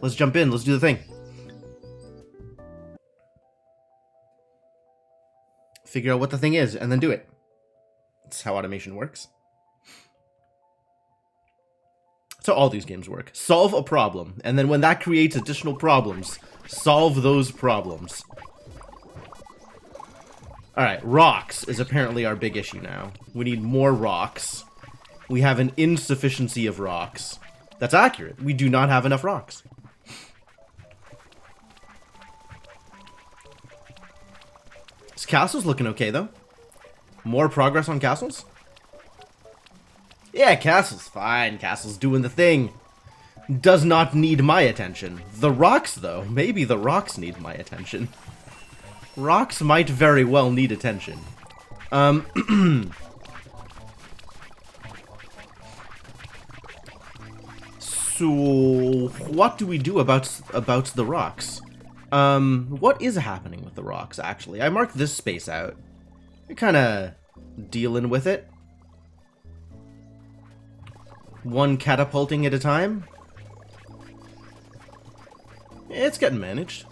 Let's jump in. Let's do the thing. Figure out what the thing is, and then do it. That's how automation works. That's how all these games work. Solve a problem, and then when that creates additional problems, solve those problems. Alright, rocks is apparently our big issue now. We need more rocks. We have an insufficiency of rocks. That's accurate. We do not have enough rocks. This castle's looking okay, though. More progress on castles? Yeah, castle's fine. Castle's doing the thing. Does not need my attention. The rocks, though. Maybe the rocks need my attention. Rocks might very well need attention. So, what do we do about the rocks? What is happening with the rocks, actually? I marked this space out. We're kind of dealing with it. One catapulting at a time. It's getting managed.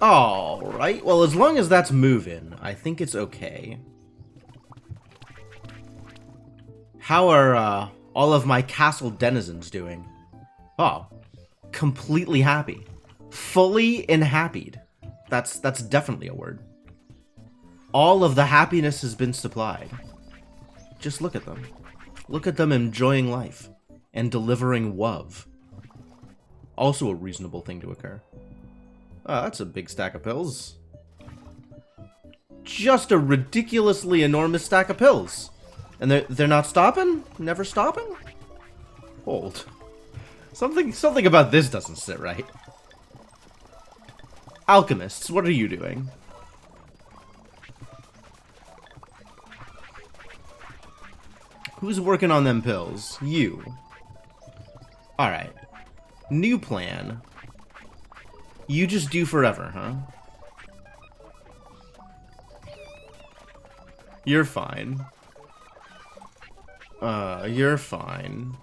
Alright, well, as long as that's moving, I think it's okay. How are all of my castle denizens doing? Oh, completely happy. Fully enhappied. That's definitely a word. All of the happiness has been supplied. Just look at them. Look at them enjoying life and delivering love. Also a reasonable thing to occur. Oh, that's a big stack of pills. Just a ridiculously enormous stack of pills. And they're not stopping? Never stopping? Hold. Something about this doesn't sit right. Alchemists, what are you doing? Who's working on them pills? You. Alright. New plan. You just do forever, huh? You're fine. You're fine.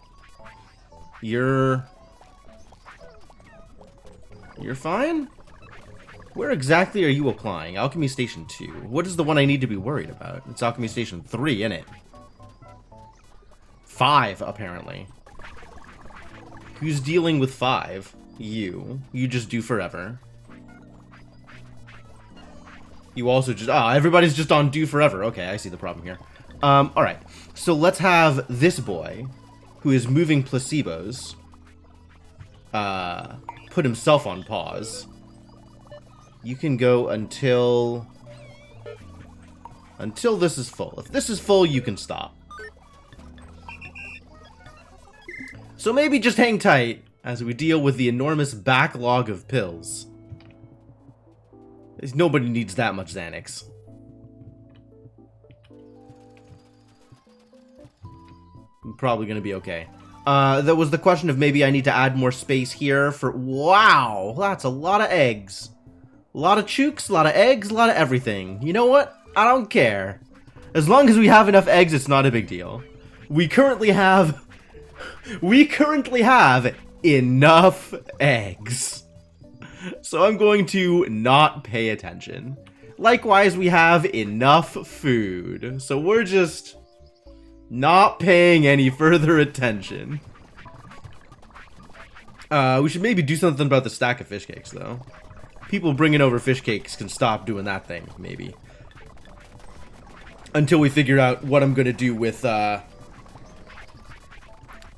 You're fine? Where exactly are you applying? Alchemy Station 2. What is the one I need to be worried about? It's Alchemy Station 3, innit? 5, apparently. Who's dealing with 5? You. You just do forever. You also just... Ah, everybody's just on do forever. Okay, I see the problem here. Alright. So let's have this boy, who is moving placebos, put himself on pause. You can go until this is full. If this is full, you can stop. So maybe just hang tight as we deal with the enormous backlog of pills. Nobody needs that much Xanax. I'm probably gonna be okay. There was the question of maybe I need to add more space here for... Wow! That's a lot of eggs. A lot of chooks, a lot of eggs, a lot of everything. You know what? I don't care. As long as we have enough eggs, it's not a big deal. We currently have enough eggs. So I'm going to not pay attention. Likewise, we have enough food. So we're just not paying any further attention. We should maybe do something about the stack of fish cakes, though. People bringing over fish cakes can stop doing that thing, maybe. Until we figure out what I'm going to do with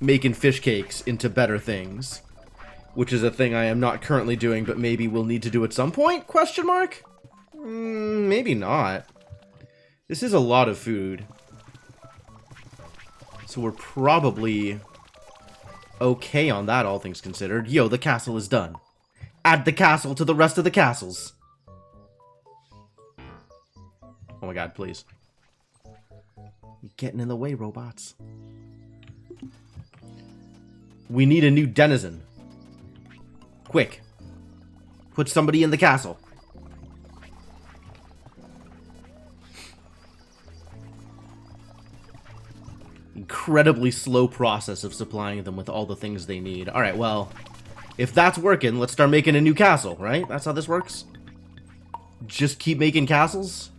making fish cakes into better things. Which is a thing I am not currently doing, but maybe we'll need to do at some point? Question mark? Maybe not. This is a lot of food. So we're probably okay on that, all things considered. Yo, the castle is done. Add the castle to the rest of the castles. Oh my god, please. You're getting in the way, robots. We need a new denizen. Quick. Put somebody in the castle. incredibly slow process of supplying them with all the things they need. Alright, well, if that's working, let's start making a new castle, right? That's how this works? Just keep making castles?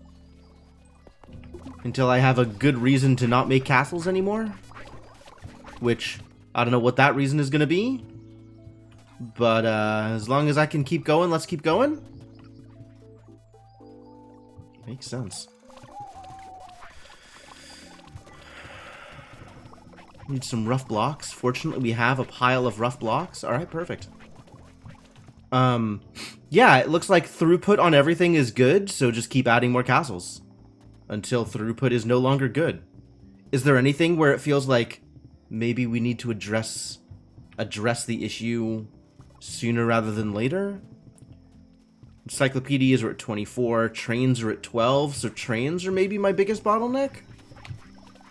Until I have a good reason to not make castles anymore? Which, I don't know what that reason is gonna be. But, as long as I can keep going, let's keep going. Makes sense. Need some rough blocks. Fortunately, we have a pile of rough blocks. Alright, perfect. Yeah, it looks like throughput on everything is good, so just keep adding more castles. Until throughput is no longer good. Is there anything where it feels like maybe we need to address the issue sooner rather than later? Encyclopedias are at 24, trains are at 12, so trains are maybe my biggest bottleneck?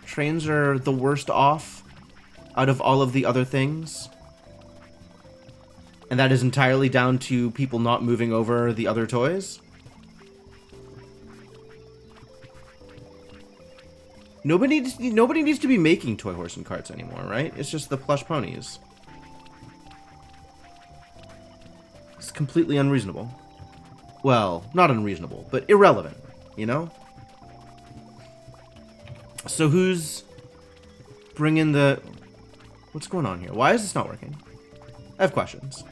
Trains are the worst off out of all of the other things. And that is entirely down to people not moving over the other toys. Nobody needs to be making toy horse and carts anymore, right? It's just the plush ponies. It's completely unreasonable. Well, not unreasonable, but irrelevant, you know? So who's bringing the... What's going on here? Why is this not working? I have questions.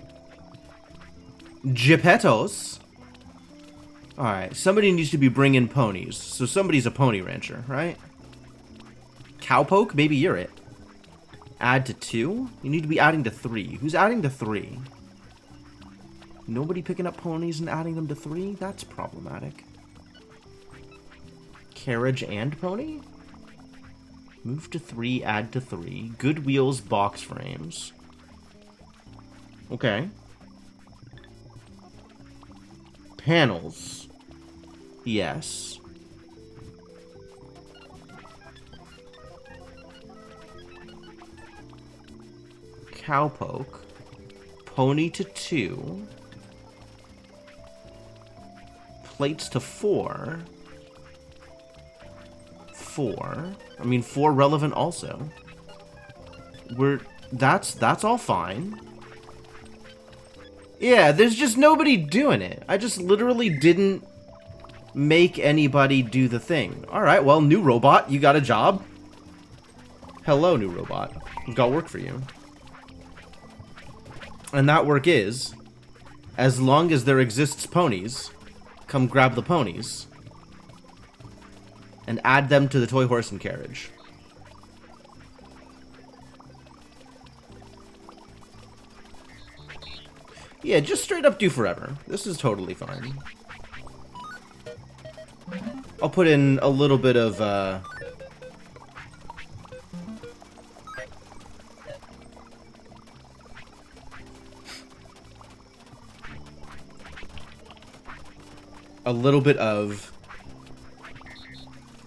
Geppettos? Alright, somebody needs to be bringing ponies. So somebody's a pony rancher, right? Cowpoke? Maybe you're it. Add to 2? You need to be adding to 3. Who's adding to 3? Nobody picking up ponies and adding them to 3? That's problematic. Carriage and pony? Move to 3, add to 3. Good wheels, box frames. Okay. Panels. Yes. Cowpoke. Pony to 2. Plates to 4. 4. I mean, 4 relevant also. That's all fine. Yeah, there's just nobody doing it. I just literally didn't make anybody do the thing. Alright, well, new robot, you got a job? Hello, new robot. Got work for you. And that work is, as long as there exists ponies, come grab the ponies and add them to the toy horse and carriage. Yeah, just straight up do forever. This is totally fine. I'll put in a little bit of,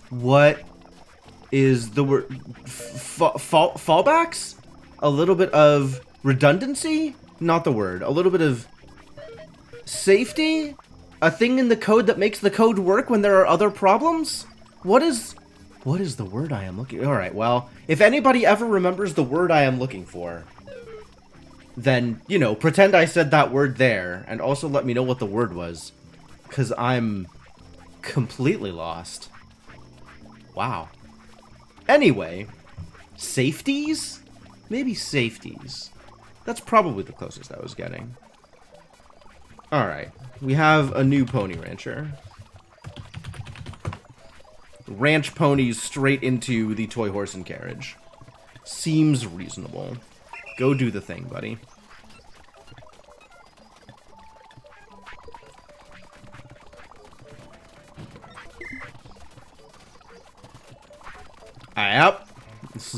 what is the word? Fallbacks? A little bit of redundancy? Not the word. A little bit of safety? A thing in the code that makes the code work when there are other problems? What is the word I am looking... Alright, well, if anybody ever remembers the word I am looking for, then, you know, pretend I said that word there, and also let me know what the word was. Because I'm completely lost. Wow. Anyway, safeties? Maybe safeties. That's probably the closest I was getting. Alright, we have a new pony rancher. Ranch ponies straight into the toy horse and carriage. Seems reasonable. Go do the thing, buddy. Yep. This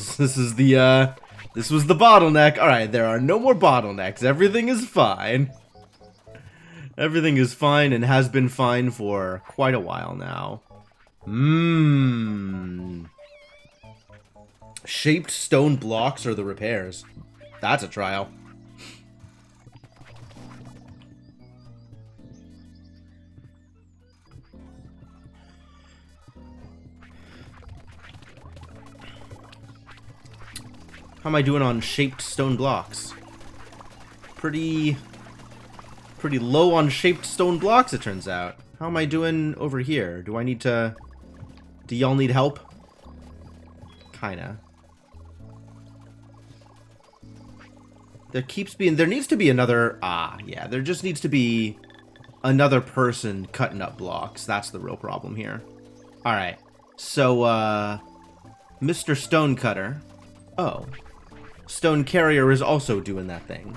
was the bottleneck. Alright, there are no more bottlenecks. Everything is fine. Everything is fine and has been fine for quite a while now. Shaped stone blocks are the repairs. That's a trial. How am I doing on shaped stone blocks? Pretty low on shaped stone blocks, it turns out. How am I doing over here? Do I need to... Do y'all need help? Kinda. There needs to be another... yeah, there just needs to be another person cutting up blocks. That's the real problem here. Alright. So, Mr. Stonecutter. Oh. Stone Carrier is also doing that thing.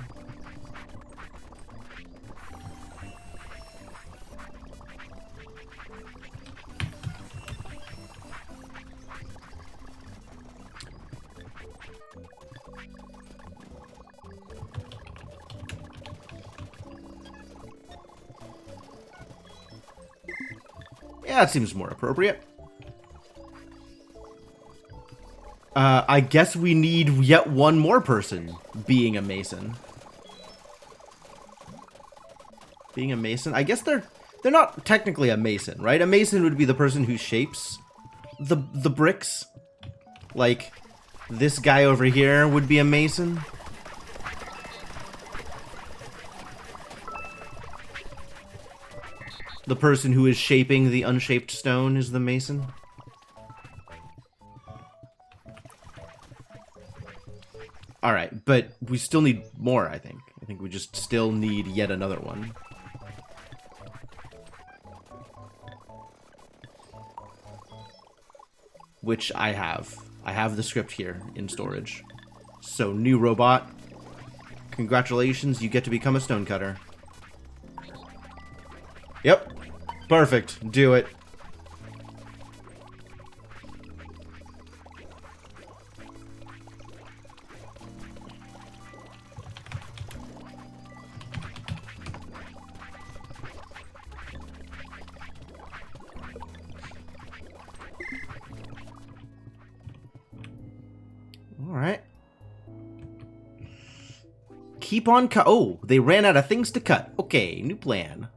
Yeah, that seems more appropriate. I guess we need yet one more person being a mason. Being a mason? I guess they're not technically a mason, right? A mason would be the person who shapes the bricks. Like, this guy over here would be a mason. The person who is shaping the unshaped stone is the mason. Alright, but we still need more, I think. I think we just still need yet another one. Which I have. I have the script here in storage. So, new robot. Congratulations, you get to become a stonecutter. Yep. Perfect. Do it. Alright. Keep on cut. Oh, they ran out of things to cut. Okay, new plan.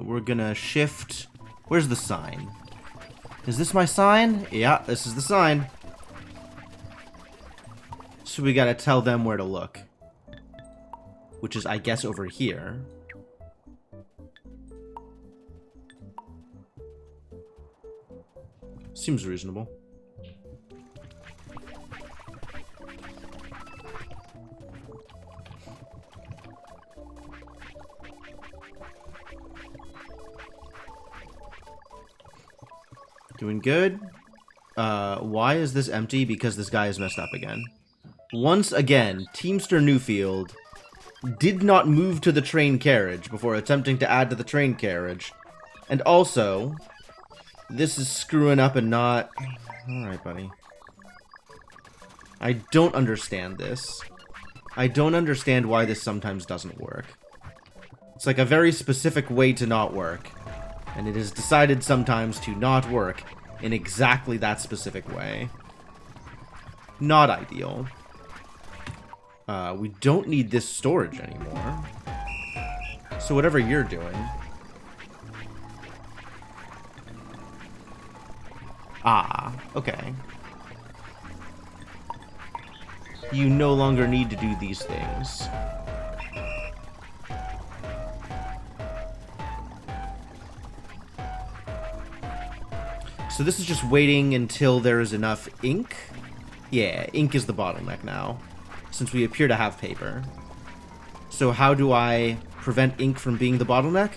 We're gonna shift. Where's the sign? Is this my sign? Yeah, this is the sign. So we gotta tell them where to look. Which is, I guess, over here. Seems reasonable. Doing good. Why is this empty? Because this guy is messed up again. Once again, Teamster Newfield did not move to the train carriage before attempting to add to the train carriage. And also, this is screwing up and not... Alright, buddy. I don't understand this. I don't understand why this sometimes doesn't work. It's like a very specific way to not work. And it is decided sometimes to not work in exactly that specific way. Not ideal. We don't need this storage anymore. So whatever you're doing... Ah, okay. You no longer need to do these things. So this is just waiting until there is enough ink? Yeah, ink is the bottleneck now, since we appear to have paper. So how do I prevent ink from being the bottleneck?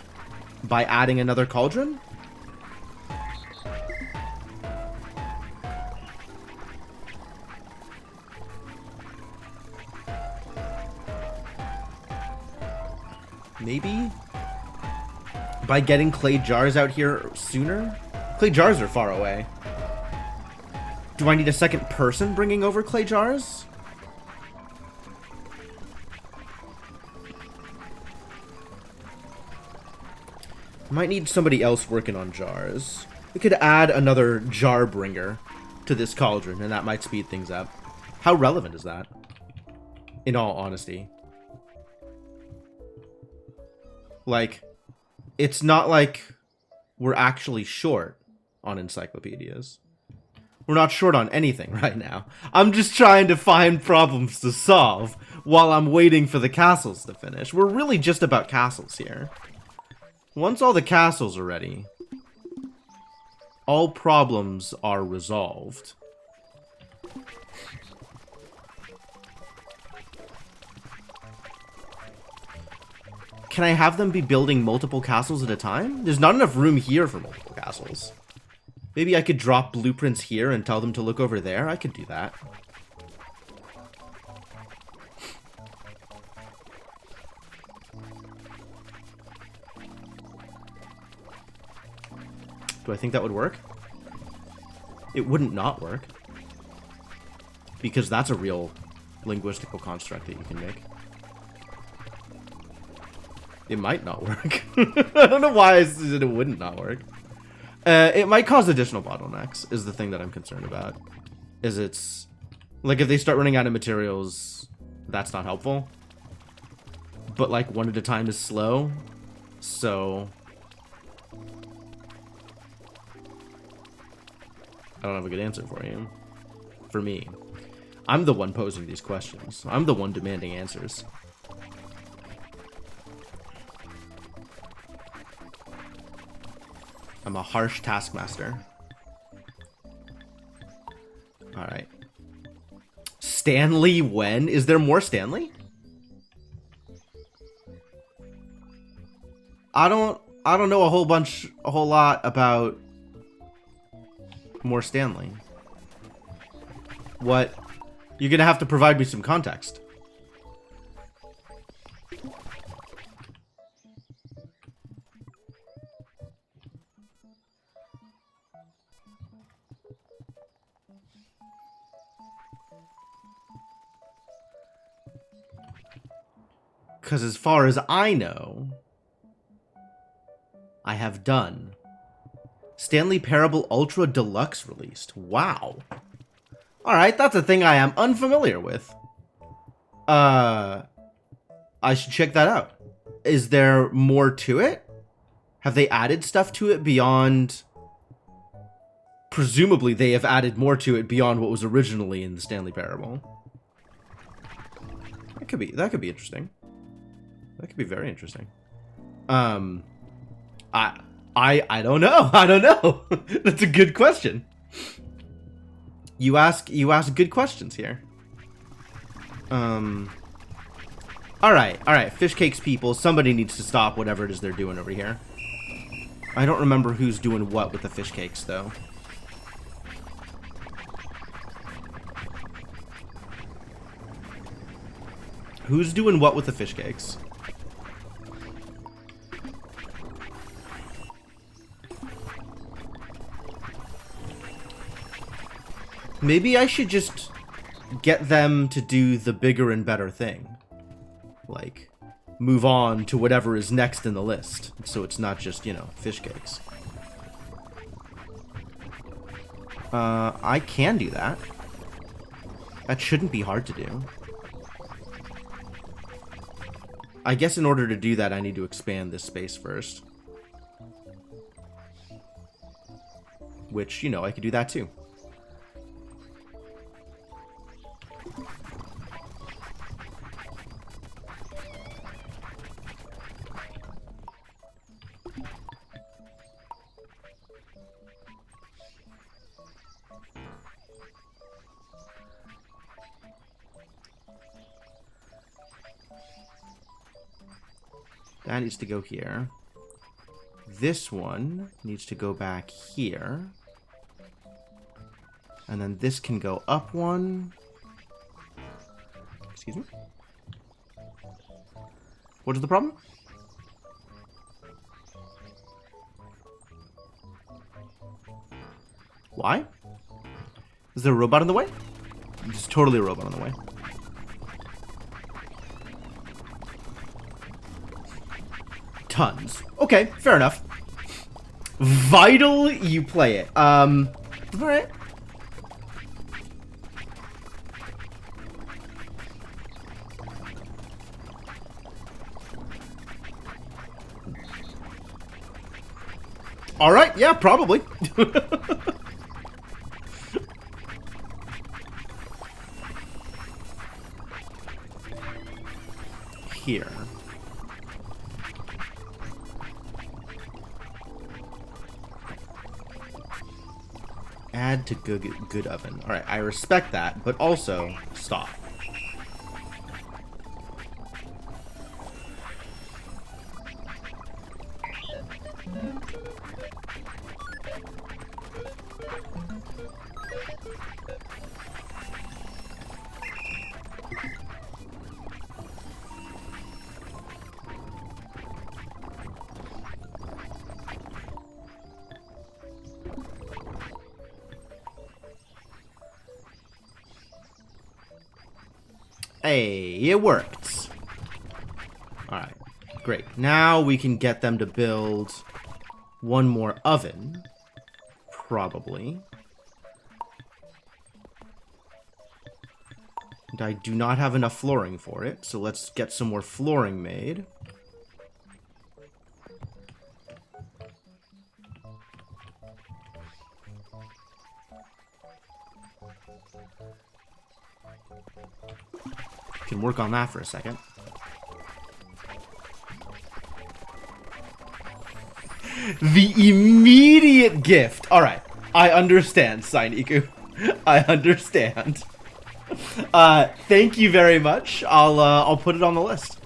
By adding another cauldron? Maybe? By getting clay jars out here sooner? Clay jars are far away. Do I need a second person bringing over clay jars? I might need somebody else working on jars. We could add another jar bringer to this cauldron, and that might speed things up. How relevant is that? In all honesty. Like, it's not like we're actually short on encyclopedias. We're not short on anything right now. I'm just trying to find problems to solve while I'm waiting for the castles to finish. We're really just about castles here. Once all the castles are ready, all problems are resolved. Can I have them be building multiple castles at a time? There's not enough room here for multiple castles. Maybe I could drop blueprints here and tell them to look over there. I could do that. Do I think that would work? It wouldn't not work. Because that's a real linguistical construct that you can make. It might not work. I don't know why I said it wouldn't not work. It might cause additional bottlenecks, is the thing that I'm concerned about. Is it's... like, if they start running out of materials, that's not helpful. But, like, one at a time is slow. So... I don't have a good answer for you. For me. I'm the one posing these questions. I'm the one demanding answers. I'm a harsh taskmaster. Alright. Stanley when? Is there more Stanley? I don't know a whole lot about more Stanley. What? You're gonna have to provide me some context. Because as far as I know, I have done. Stanley Parable Ultra Deluxe released. Wow. Alright, that's a thing I am unfamiliar with. I should check that out. Is there more to it? Have they added stuff to it beyond... Presumably they have added more to it beyond what was originally in the Stanley Parable. That could be interesting. That could be very interesting. I don't know. I don't know. That's a good question. You ask good questions here. All right, fish cakes people. Somebody needs to stop whatever it is they're doing over here. I don't remember who's doing what with the fish cakes though. Who's doing what with the fish cakes? Maybe I should just get them to do the bigger and better thing. Like, move on to whatever is next in the list. So it's not just, you know, fish cakes. I can do that. That shouldn't be hard to do. I guess in order to do that, I need to expand this space first. Which, you know, I could do that too. That needs to go here. This one needs to go back here. And then this can go up one. Excuse me? What is the problem? Why? Is there a robot in the way? There's totally a robot in the way. Tons. Okay, fair enough. Vital, you play it. Alright. Alright, yeah, probably. here. Add to good oven. Alright, I respect that, but also, stop. Hey, it worked. Alright, great. Now we can get them to build one more oven. Probably. And I do not have enough flooring for it, so let's get some more flooring made. Can work on that for a second. The immediate gift. All right, I understand, Sainiku. I understand. Thank you very much. I'll put it on the list.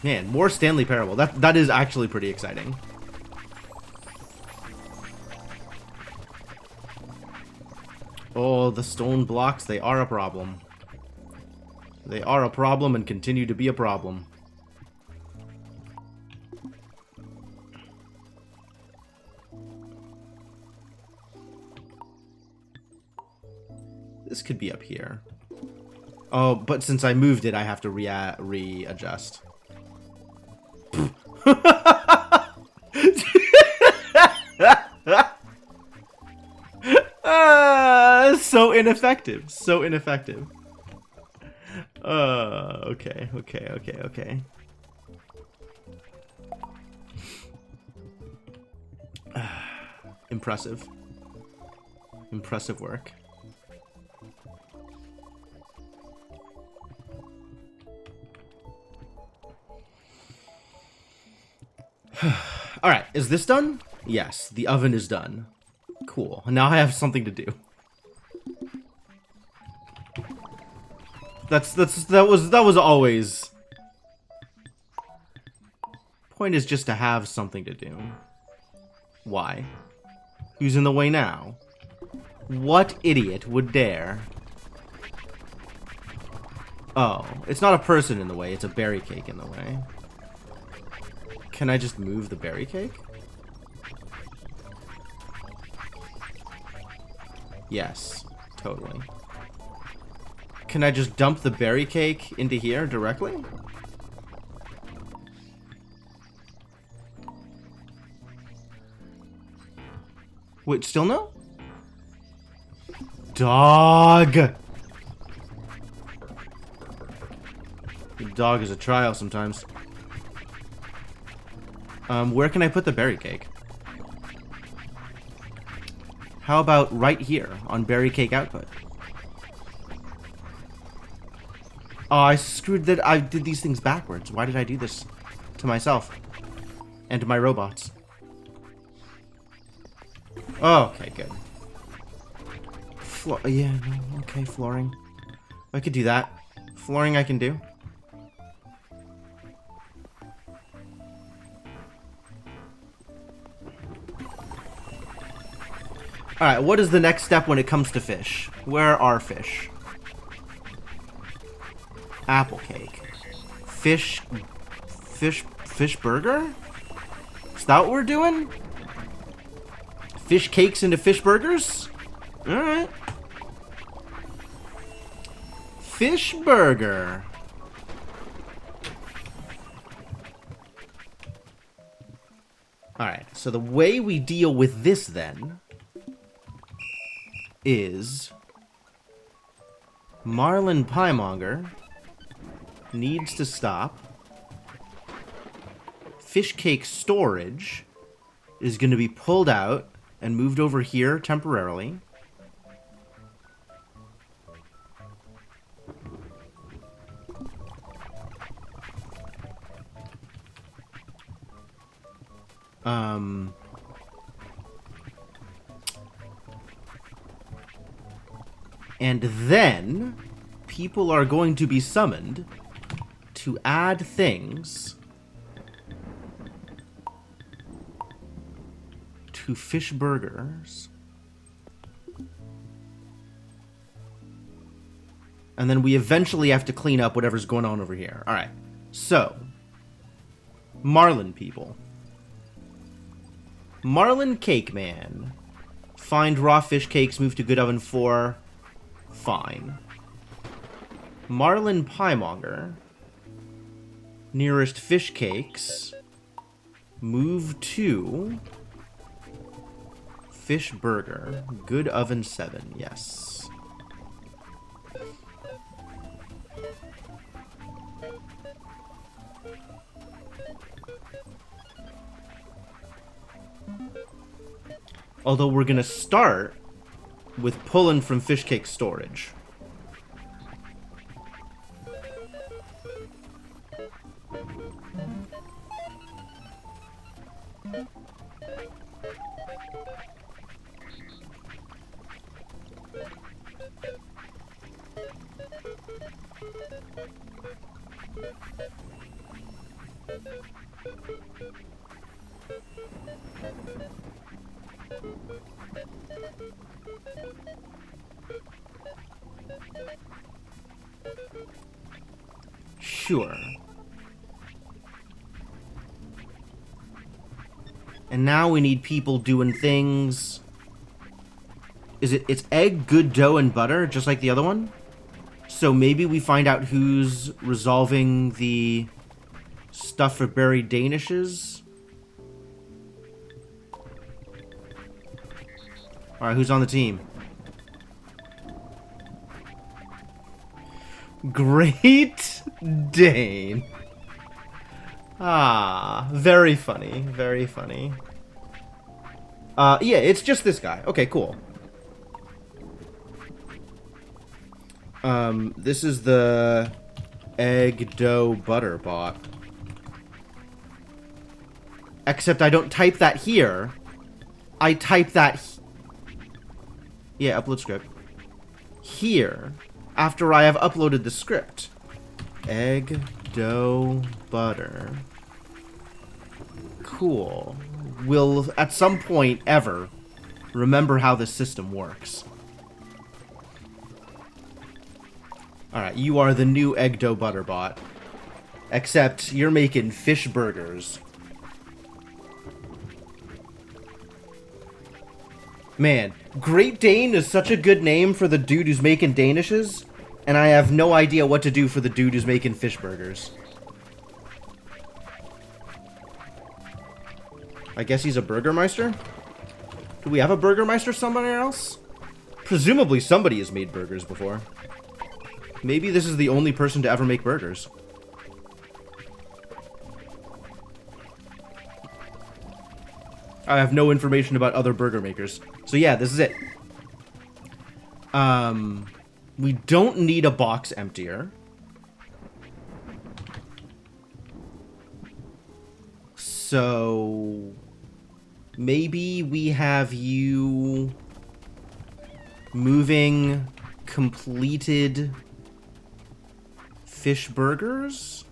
Man, more Stanley Parable. That is actually pretty exciting. Oh, the stone blocks, they are a problem. They are a problem and continue to be a problem. This could be up here. Oh, but since I moved it, I have to readjust. So ineffective. So ineffective. Okay. Impressive. Impressive work. Alright, is this done? Yes, the oven is done. Cool. Now I have something to do. That was always. Point is just to have something to do. Why? Who's in the way now? What idiot would dare? Oh, it's not a person in the way, it's a berry cake in the way. Can I just move the berry cake? Yes, totally. Can I just dump the berry cake into here directly? Wait, still no? Dog! The dog is a trial sometimes. Where can I put the berry cake? How about right here on berry cake output? Oh, I screwed that. I did these things backwards. Why did I do this to myself and to my robots? Oh, okay, good. Yeah, no, okay, flooring. I could do that. Flooring I can do. Alright, what is the next step when it comes to fish? Where are fish? Apple cake. Fish burger? Is that what we're doing? Fish cakes into fish burgers? Alright. Fish burger. Alright, so the way we deal with this then is Marlin Piemonger needs to stop. Fish cake storage is going to be pulled out and moved over here temporarily. And then people are going to be summoned to add things to fish burgers. And then we eventually have to clean up whatever's going on over here. Alright. So, Marlin people. Marlin Cake Man. Find raw fish cakes, move to good oven 4. Fine. Marlin Piemonger. Nearest fish cakes. Move to fish burger. Good oven 7. Yes. Although we're gonna start with pulling from fish cake storage. Sure. And now we need people doing things. It's egg, good dough, and butter, just like the other one? So maybe we find out who's resolving the stuff for buried Danishes? Alright, who's on the team? Great Dane. Ah, very funny. Very funny. Yeah, it's just this guy. Okay, cool. This is the egg dough butter bot. Except I don't type that here. I type that... Yeah, upload script. Here. After I have uploaded the script. Egg, dough, butter. Cool. We'll, at some point ever, remember how this system works. Alright, you are the new egg dough butter bot. Except you're making fish burgers. Man, Great Dane is such a good name for the dude who's making Danishes, and I have no idea what to do for the dude who's making fish burgers. I guess he's a Burgermeister? Do we have a Burgermeister somewhere else? Presumably somebody has made burgers before. Maybe this is the only person to ever make burgers. I have no information about other burger makers. So yeah, this is it. We don't need a box emptier. So maybe we have you moving completed fish burgers?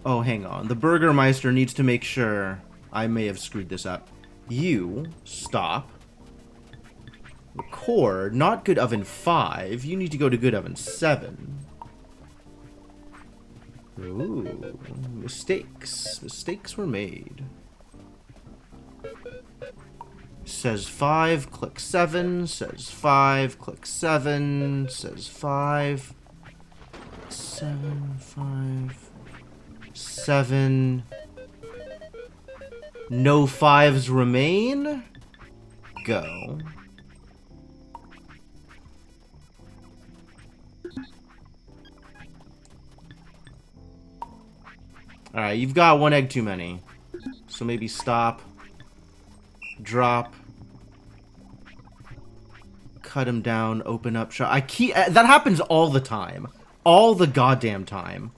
Oh, hang on. The Burgermeister needs to make sure. I may have screwed this up. You, stop. Record, not good oven 5. You need to go to good oven 7. Ooh, mistakes. Mistakes were made. Says 5, click 7. Says 5, click 7. Says 5. 7, 5... 7. No 5s remain. Go. Alright, you've got one egg too many. So maybe stop. Drop. Cut him down. Open up shop. That happens all the time. All the goddamn time.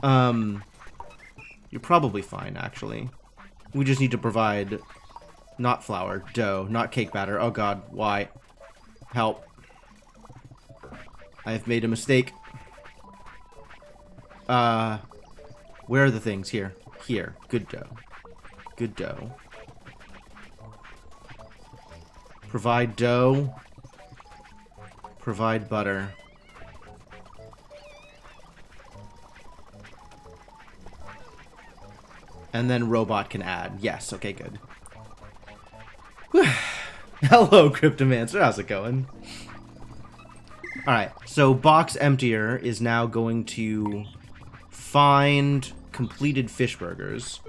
You're probably fine, actually. We just need to provide... Not flour, dough, not cake batter. Oh god, why? Help. I have made a mistake. Where are the things? Here. Here. Good dough. Good dough. Provide dough. Provide butter. And then robot can add. Yes, okay, good. Hello, Cryptomancer. How's it going? Alright, so Box Emptier is now going to find completed fish burgers.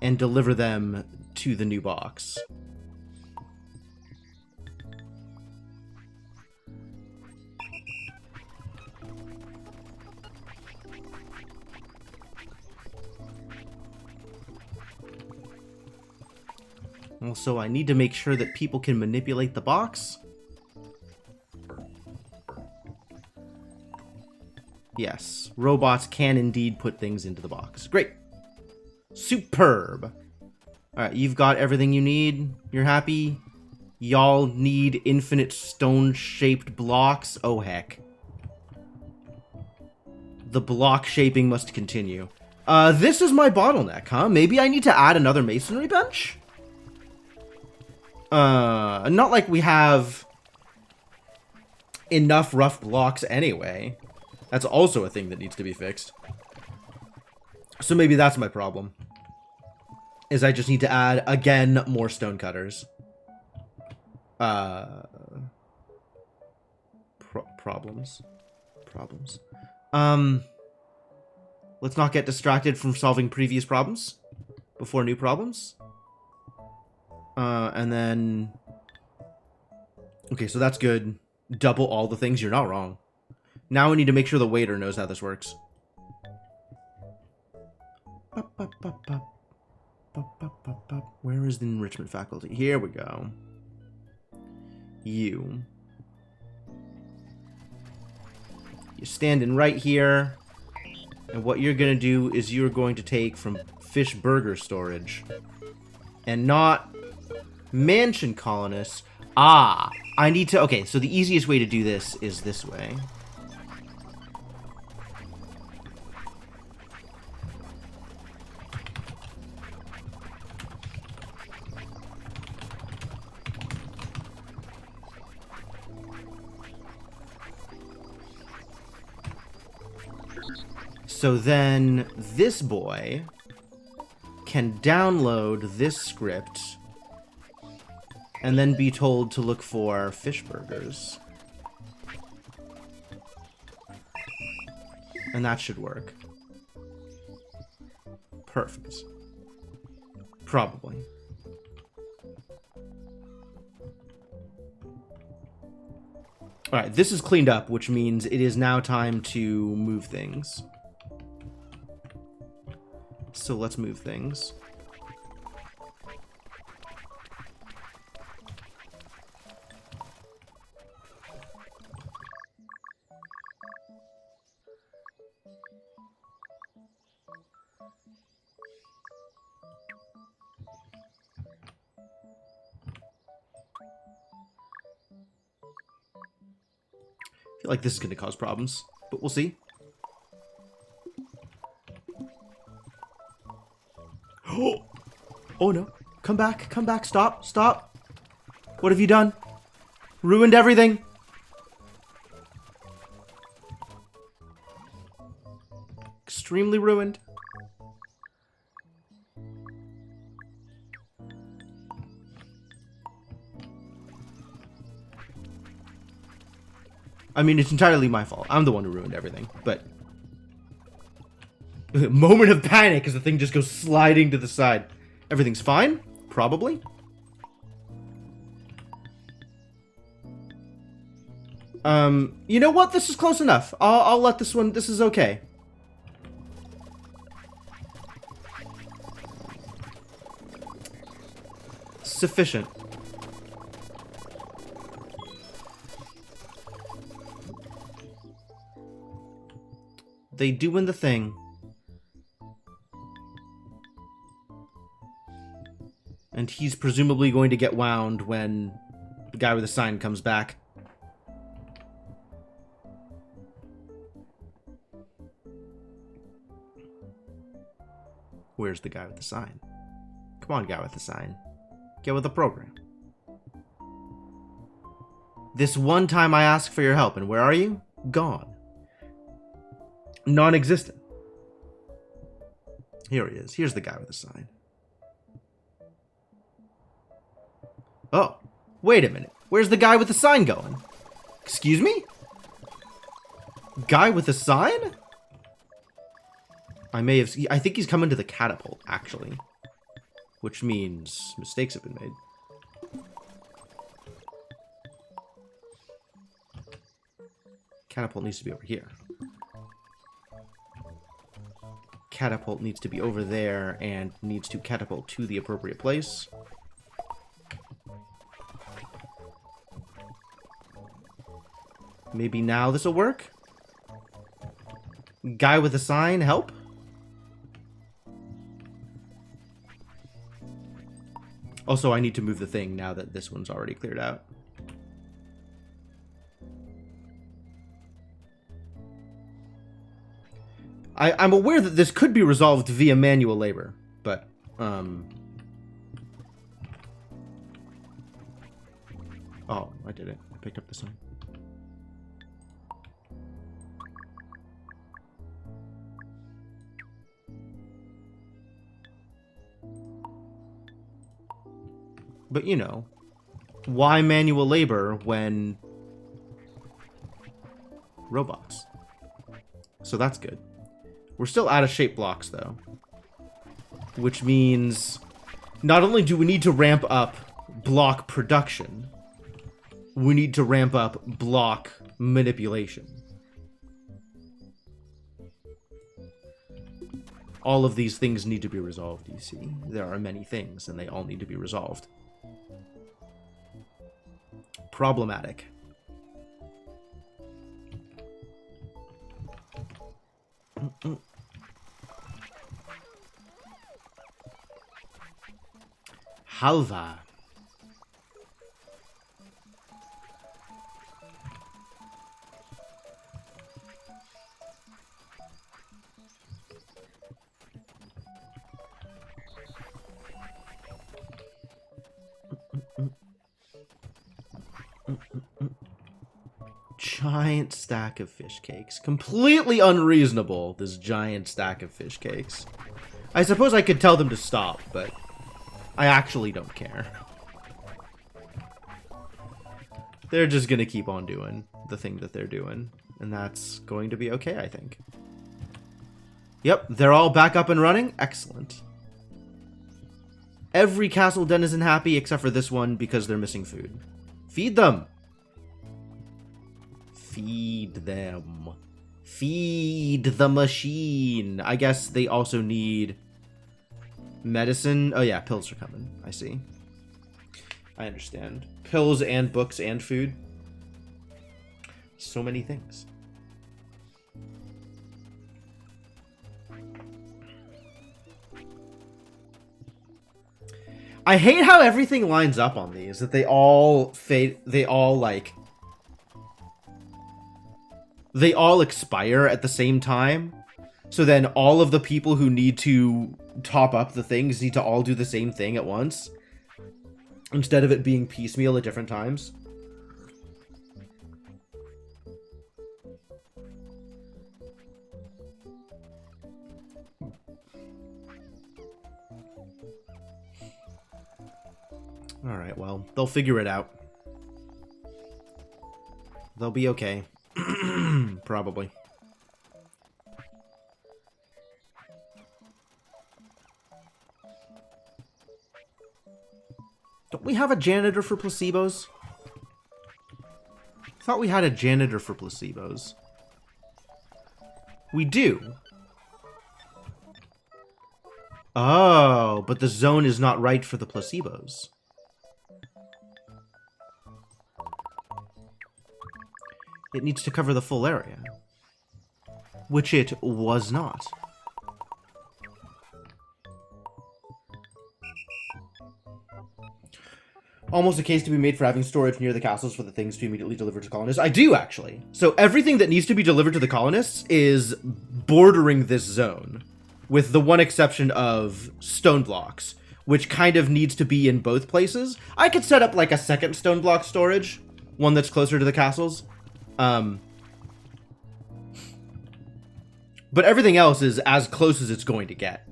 And deliver them to the new box. Also, I need to make sure that people can manipulate the box. Yes, robots can indeed put things into the box. Great. Superb. Alright, you've got everything you need. You're happy? Y'all need infinite stone-shaped blocks? Oh, heck. The block shaping must continue. This is my bottleneck, huh? Maybe I need to add another masonry bench? Not like we have enough rough blocks anyway. That's also a thing that needs to be fixed. So maybe that's my problem. Is I just need to add, again, more stone cutters. Problems. Let's not get distracted from solving previous problems before new problems. And then... Okay, so that's good. Double all the things. You're not wrong. Now we need to make sure the waiter knows how this works. Where is the enrichment faculty? Here we go. You standing right here. And what you're going to do is you're going to take from fish burger storage. And not mansion colonists. Ah, I need to... Okay, so the easiest way to do this is this way. So then this boy can download this script and then be told to look for fish burgers. And that should work. Perfect. Probably. Alright, this is cleaned up, which means it is now time to move things. So let's move things. I feel like this is going to cause problems, but we'll see. Oh no. Come back, stop, stop. What have you done? Ruined everything. Extremely ruined. I mean, it's entirely my fault. I'm the one who ruined everything, but... Moment of panic as the thing just goes sliding to the side. Everything's fine? Probably. You know what? This is close enough. I'll let this one... This is okay. sufficient. They doing the thing. And he's presumably going to get wound when the guy with the sign comes back. Where's the guy with the sign? Come on, guy with the sign. Get with the program. This one time I ask for your help, and where are you? Gone. Non-existent. Here he is. Here's the guy with the sign. Oh, wait a minute. Where's the guy with the sign going? Excuse me? Guy with the sign? I think he's coming to the catapult, actually. Which means mistakes have been made. Catapult needs to be over here. Catapult needs to be over there and needs to catapult to the appropriate place. Maybe now this'll work? Guy with a sign, help? Also, I need to move the thing now that this one's already cleared out. I'm aware that this could be resolved via manual labor, but, oh, I did it. I picked up the sign. But, you know, why manual labor when robots? So that's good. We're still out of shape blocks, though. Which means not only do we need to ramp up block production, we need to ramp up block manipulation. All of these things need to be resolved, you see. There are many things, and they all need to be resolved. Problematic. Halva. Giant stack of fish cakes. Completely unreasonable, this giant stack of fish cakes. I suppose I could tell them to stop, but I actually don't care. They're just gonna keep on doing the thing that they're doing, and that's going to be okay, I think. Yep, they're all back up and running. Excellent. Every castle denizen happy except for this one because they're missing food. Feed them! Feed them. Feed the machine. I guess they also need medicine. Oh yeah, pills are coming. I see. I understand. Pills and books and food. So many things. I hate how everything lines up on these. That they all fade. They all expire at the same time. So then all of the people who need to top up the things need to all do the same thing at once. Instead of it being piecemeal at different times. Alright, well, they'll figure it out. They'll be okay. Probably. Don't we have a janitor for placebos? I thought we had a janitor for placebos. We do. Oh, but the zone is not right for the placebos. It needs to cover the full area. Which it was not. Almost a case to be made for having storage near the castles for the things to immediately deliver to colonists. I do, actually. So everything that needs to be delivered to the colonists is bordering this zone, with the one exception of stone blocks, which kind of needs to be in both places. I could set up like a second stone block storage, one that's closer to the castles. But everything else is as close as it's going to get.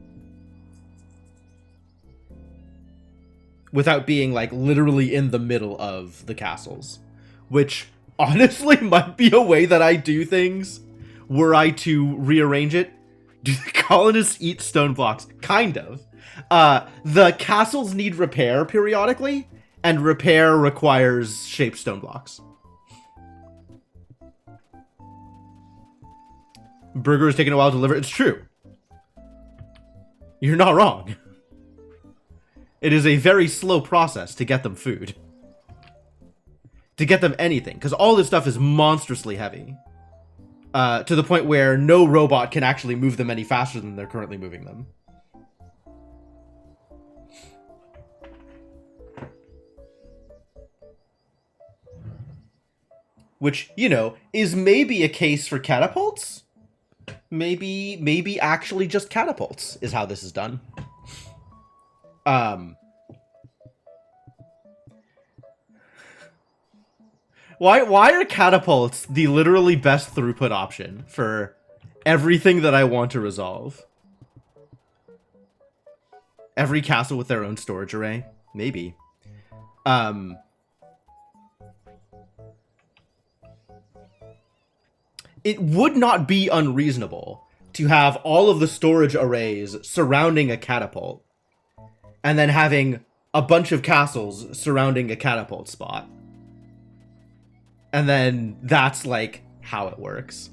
Without being, like, literally in the middle of the castles. Which, honestly, might be a way that I do things, were I to rearrange it. Do the colonists eat stone blocks? Kind of. The castles need repair periodically, and repair requires shaped stone blocks. Burger is taking a while to deliver. It's true. You're not wrong. It is a very slow process to get them food. To get them anything. Because all this stuff is monstrously heavy. To the point where no robot can actually move them any faster than they're currently moving them. Which, you know, is maybe a case for catapults? Maybe actually just catapults is how this is done. Why are catapults the literally best throughput option for everything that I want to resolve? Every castle with their own storage array? Maybe. It would not be unreasonable to have all of the storage arrays surrounding a catapult, and then having a bunch of castles surrounding a catapult spot. And then that's, like, how it works.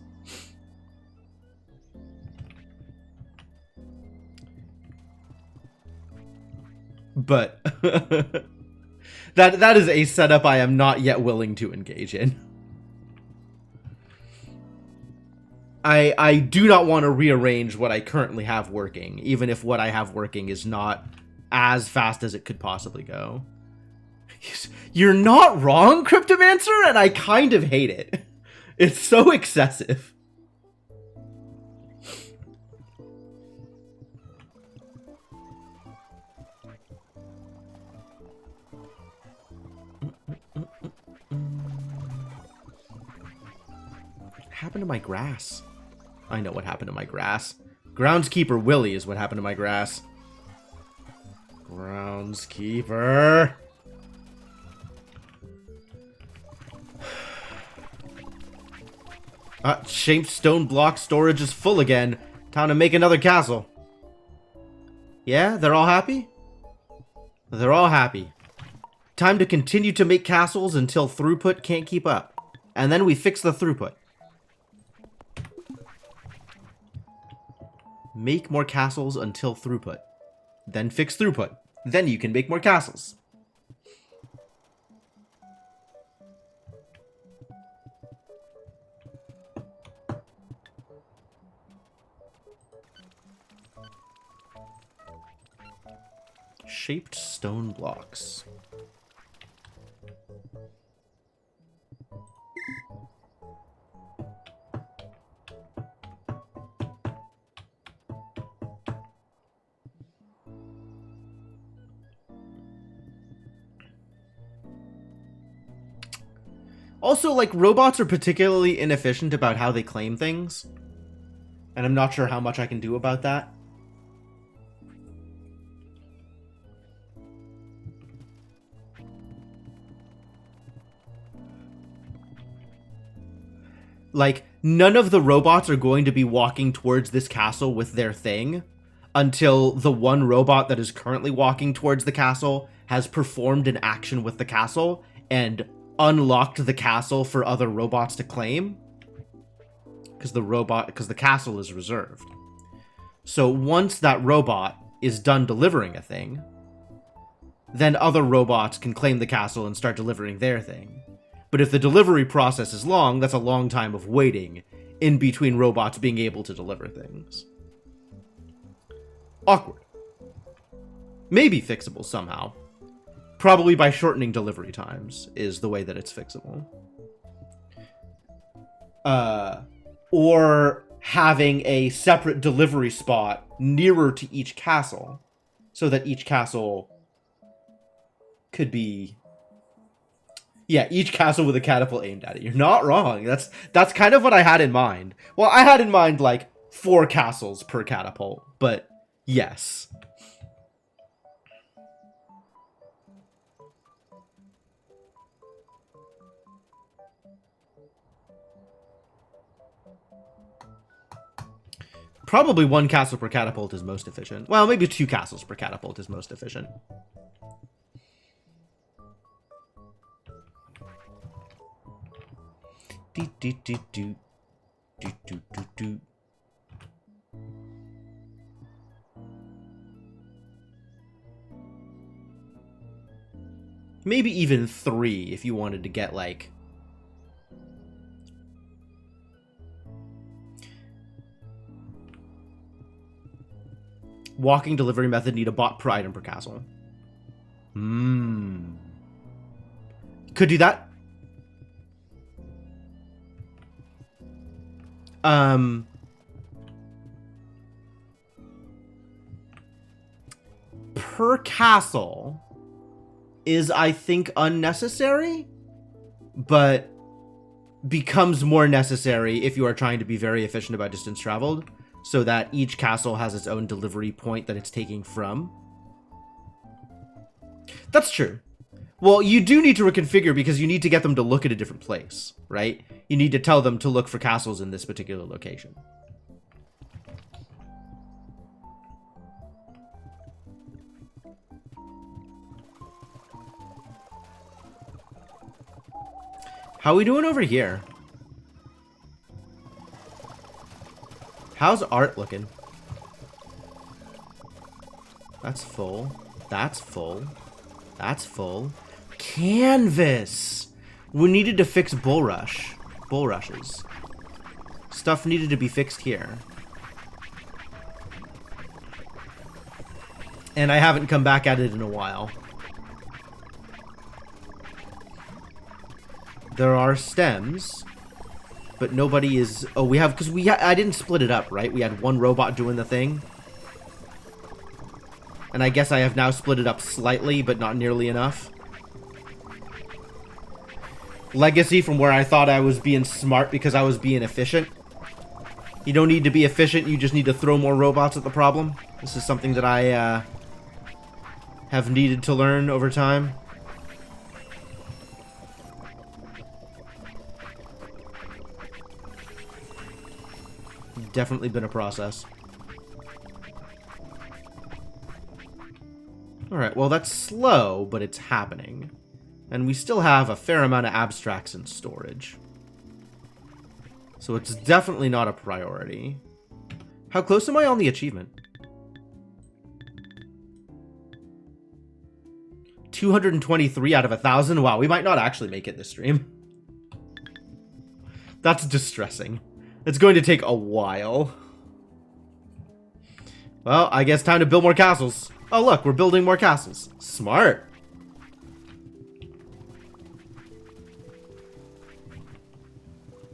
But that is a setup I am not yet willing to engage in. I do not want to rearrange what I currently have working, even if what I have working is not as fast as it could possibly go. You're not wrong, Cryptomancer, and I kind of hate it. It's so excessive. What happened to my grass? I know what happened to my grass. Groundskeeper Willie is what happened to my grass. Groundskeeper. Shaped stone block storage is full again. Time to make another castle. Yeah, they're all happy? They're all happy. Time to continue to make castles until throughput can't keep up. And then we fix the throughput. Make more castles until throughput. Then fix throughput. Then you can make more castles. Shaped stone blocks. Also, like, robots are particularly inefficient about how they claim things. And I'm not sure how much I can do about that. Like, none of the robots are going to be walking towards this castle with their thing until the one robot that is currently walking towards the castle has performed an action with the castle and unlocked the castle for other robots to claim. Because the castle is reserved. So once that robot is done delivering a thing, then other robots can claim the castle and start delivering their thing. But if the delivery process is long, that's a long time of waiting in between robots being able to deliver things. Awkward. Maybe fixable somehow. Probably by shortening delivery times is the way that it's fixable. Or having a separate delivery spot nearer to each castle, so that each castle could be... Yeah, each castle with a catapult aimed at it. You're not wrong. That's kind of what I had in mind. Well, I had in mind, like, 4 castles per catapult, but yes. Probably 1 castle per catapult is most efficient. Well, maybe 2 castles per catapult is most efficient. Maybe even 3 if you wanted to get, like... Walking delivery method need a bot per item per castle. Could do that. Per castle is, I think, unnecessary, but becomes more necessary if you are trying to be very efficient about distance traveled, so that each castle has its own delivery point that it's taking from. That's true. Well, you do need to reconfigure because you need to get them to look at a different place, right? You need to tell them to look for castles in this particular location. How are we doing over here? How's art looking? That's full. That's full. That's full. Canvas! We needed to fix bulrushes. Stuff needed to be fixed here. And I haven't come back at it in a while. There are stems, but nobody is... Oh, we have... Because I didn't split it up, right? We had 1 robot doing the thing. And I guess I have now split it up slightly, but not nearly enough. Legacy from where I thought I was being smart because I was being efficient. You don't need to be efficient, you just need to throw more robots at the problem. This is something that I have needed to learn over time. Definitely been a process. Alright, well that's slow, but it's happening. And we still have a fair amount of abstracts in storage. So it's definitely not a priority. How close am I on the achievement? 223 out of 1,000? Wow, we might not actually make it this stream. That's distressing. It's going to take a while. Well, I guess time to build more castles. Oh, look, we're building more castles. Smart.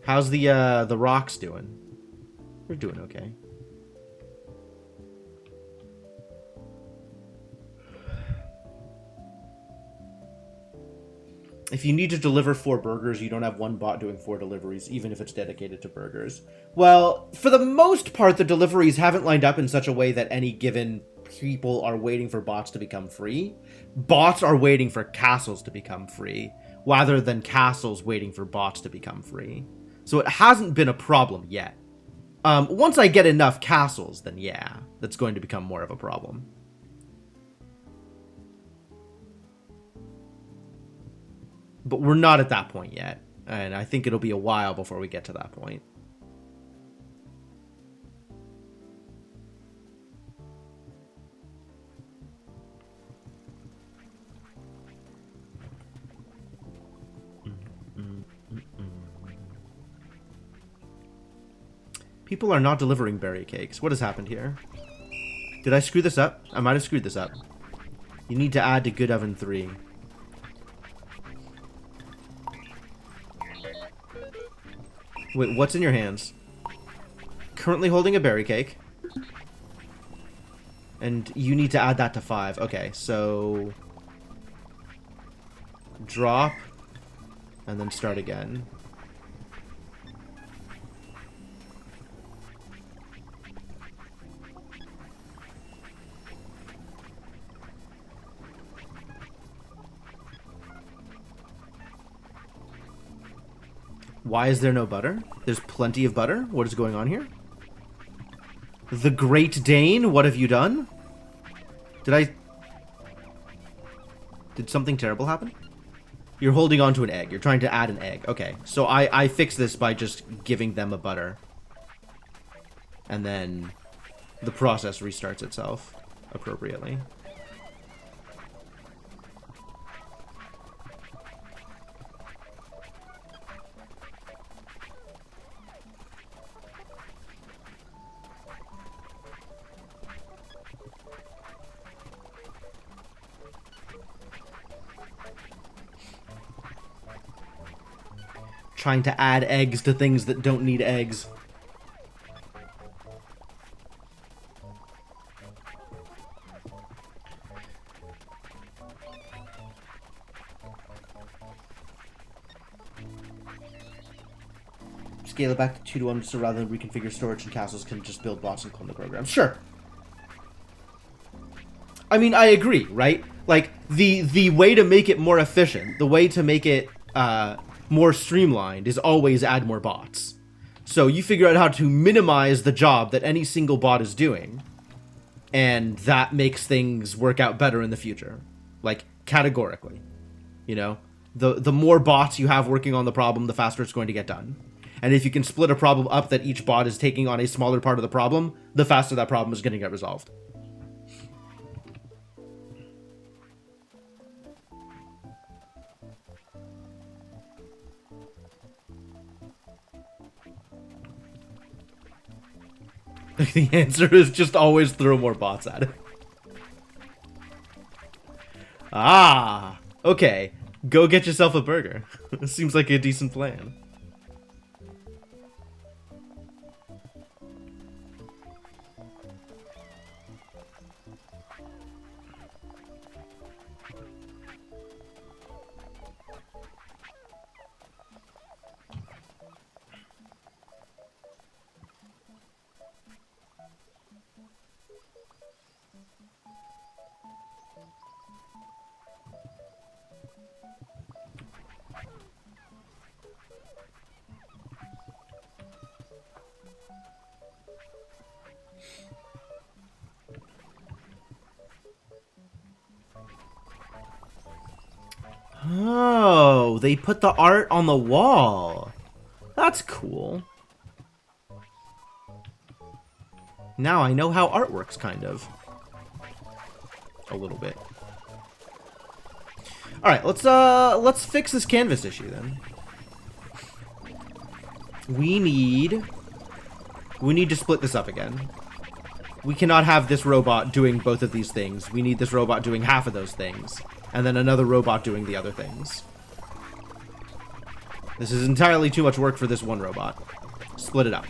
How's the rocks doing? They're doing okay. If you need to deliver 4 burgers, you don't have 1 bot doing 4 deliveries, even if it's dedicated to burgers. Well, for the most part, the deliveries haven't lined up in such a way that any given people are waiting for bots to become free. Bots are waiting for castles to become free, rather than castles waiting for bots to become free. So it hasn't been a problem yet. Once I get enough castles, then yeah, that's going to become more of a problem. But we're not at that point yet, and I think it'll be a while before we get to that point. People are not delivering berry cakes. What has happened here? Did I screw this up? I might have screwed this up. You need to add to Good Oven 3. Wait, what's in your hands? Currently holding a berry cake. And you need to add that to 5. Okay, so... drop. And then start again. Why is there no butter? There's plenty of butter. What is going on here? The Great Dane, what have you done? Did something terrible happen? You're holding on to an egg. You're trying to add an egg. Okay, so I fixed this by just giving them a butter. And then the process restarts itself appropriately. Trying to add eggs to things that don't need eggs. Scale it back to 2 to 1 so rather than reconfigure storage and castles can just build bots and clone the program. Sure. I mean, I agree, right? Like, the way to make it more efficient, the way to make it, more streamlined is always add more bots. So you figure out how to minimize the job that any single bot is doing, and that makes things work out better in the future. Like, categorically. You know? The more bots you have working on the problem, the faster it's going to get done. And if you can split a problem up that each bot is taking on a smaller part of the problem, the faster that problem is going to get resolved. The answer is just always throw more bots at it. Ah, okay. Go get yourself a burger. Seems like a decent plan. Oh, they put the art on the wall. That's cool. Now I know how art works, kind of. A little bit. Alright, let's fix this canvas issue then. We need to split this up again. We cannot have this robot doing both of these things. We need this robot doing half of those things. And then another robot doing the other things. This is entirely too much work for this one robot. Split it up.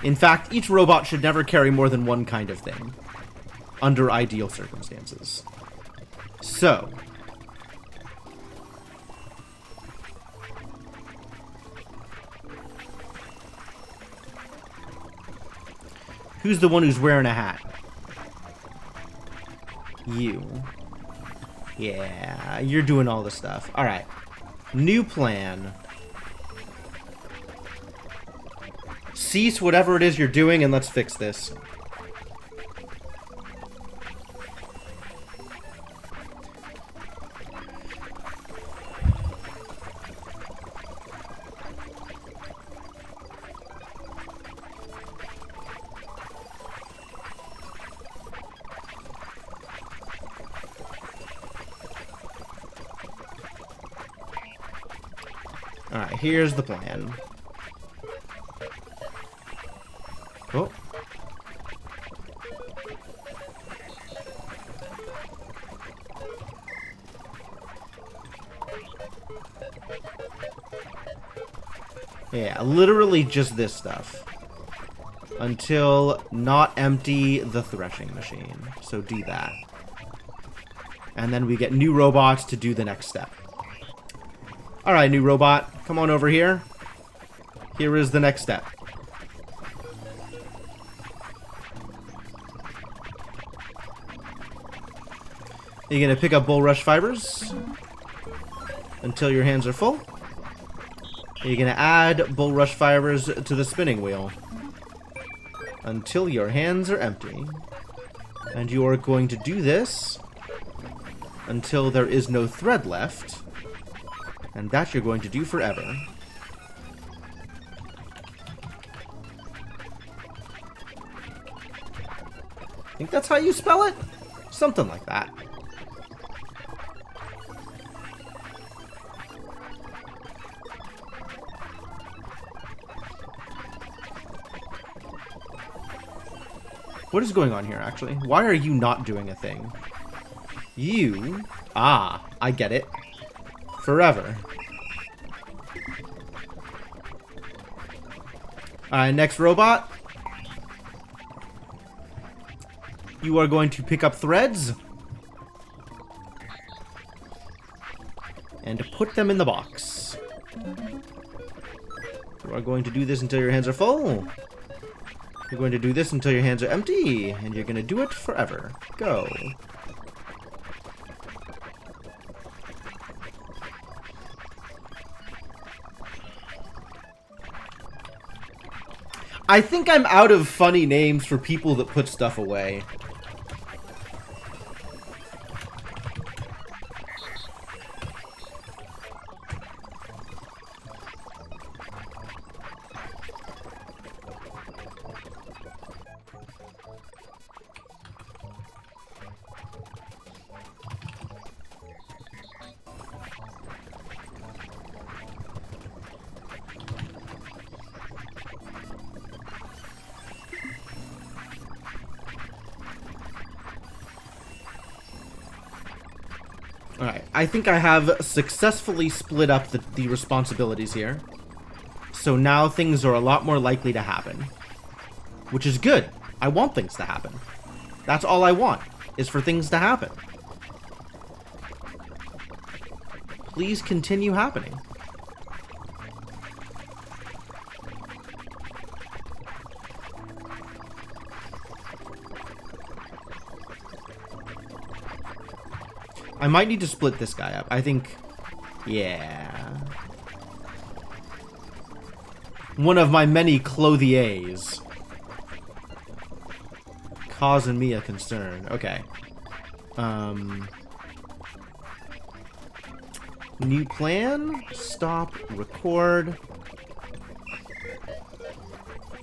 In fact, each robot should never carry more than one kind of thing. Under ideal circumstances. So. Who's the one who's wearing a hat? You. Yeah, you're doing all the stuff. Alright. New plan. Cease whatever it is you're doing and let's fix this. Alright, here's the plan. Oh. Yeah, literally just this stuff. Until not empty the threshing machine. So do that. And then we get new robots to do the next step. Alright, new robot. Come on over here. Here is the next step. You're going to pick up bulrush fibers until your hands are full. You're going to add bulrush fibers to the spinning wheel until your hands are empty. And you are going to do this until there is no thread left. And that you're going to do forever. I think that's how you spell it? Something like that. What is going on here, actually? Why are you not doing a thing? You... Ah, I get it. Forever. Alright, next robot. You are going to pick up threads. And put them in the box. You are going to do this until your hands are full. You're going to do this until your hands are empty. And you're going to do it forever. Go. I think I'm out of funny names for people that put stuff away. Alright, I think I have successfully split up the responsibilities here. So now things are a lot more likely to happen. Which is good. I want things to happen. That's all I want, is for things to happen. Please continue happening. I might need to split this guy up. I think... Yeah. One of my many clothiers. Causing me a concern. Okay. New plan. Stop. Record.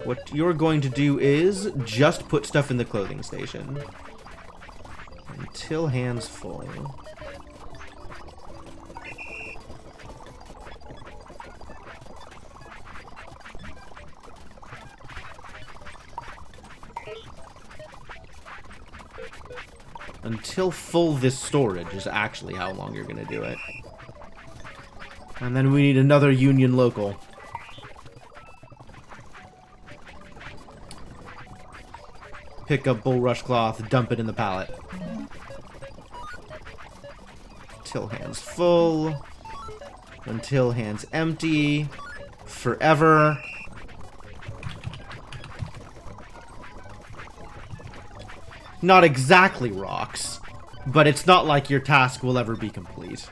What you're going to do is just put stuff in the clothing station. Until hands full. Until full this storage is actually how long you're gonna do it. And then we need another Union local. Pick up bulrush cloth, dump it in the pallet. Until hands full. Until hands empty. Forever. Not exactly rocks, but it's not like your task will ever be complete.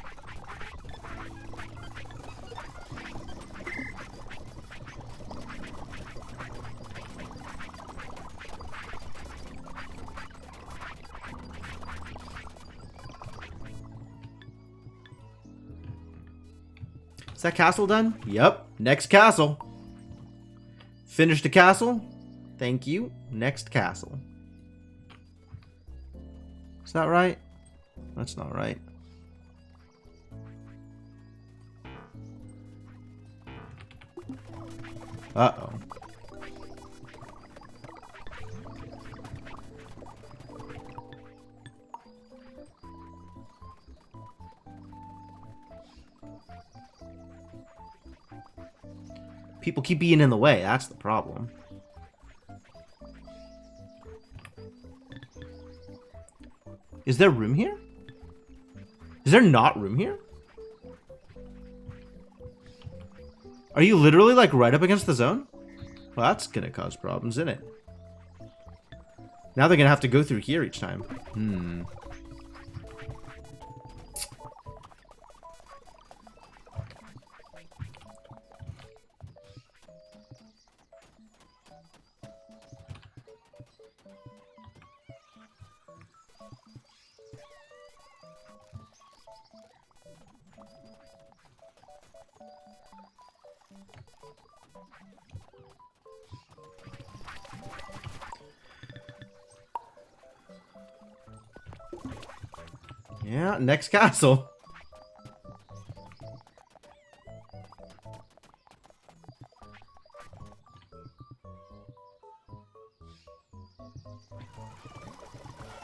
Is that castle done? Yep. Next castle. Finish the castle. Thank you. Next castle. Is that right? That's not right. Uh-oh. People keep being in the way. That's the problem. Is there room here? Is there not room here? Are you literally, like, right up against the zone? Well, that's gonna cause problems, isn't it? Now they're gonna have to go through here each time. Hmm. Yeah, next castle.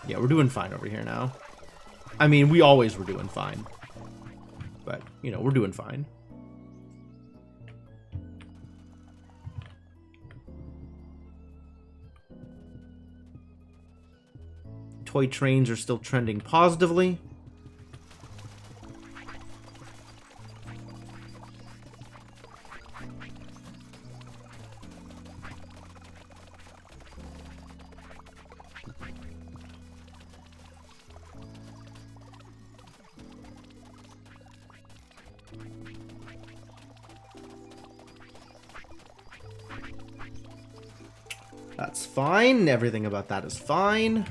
Yeah, we're doing fine over here now. I mean, we always were doing fine. But, you know, we're doing fine. Toy trains are still trending positively. That's fine. Everything about that is fine.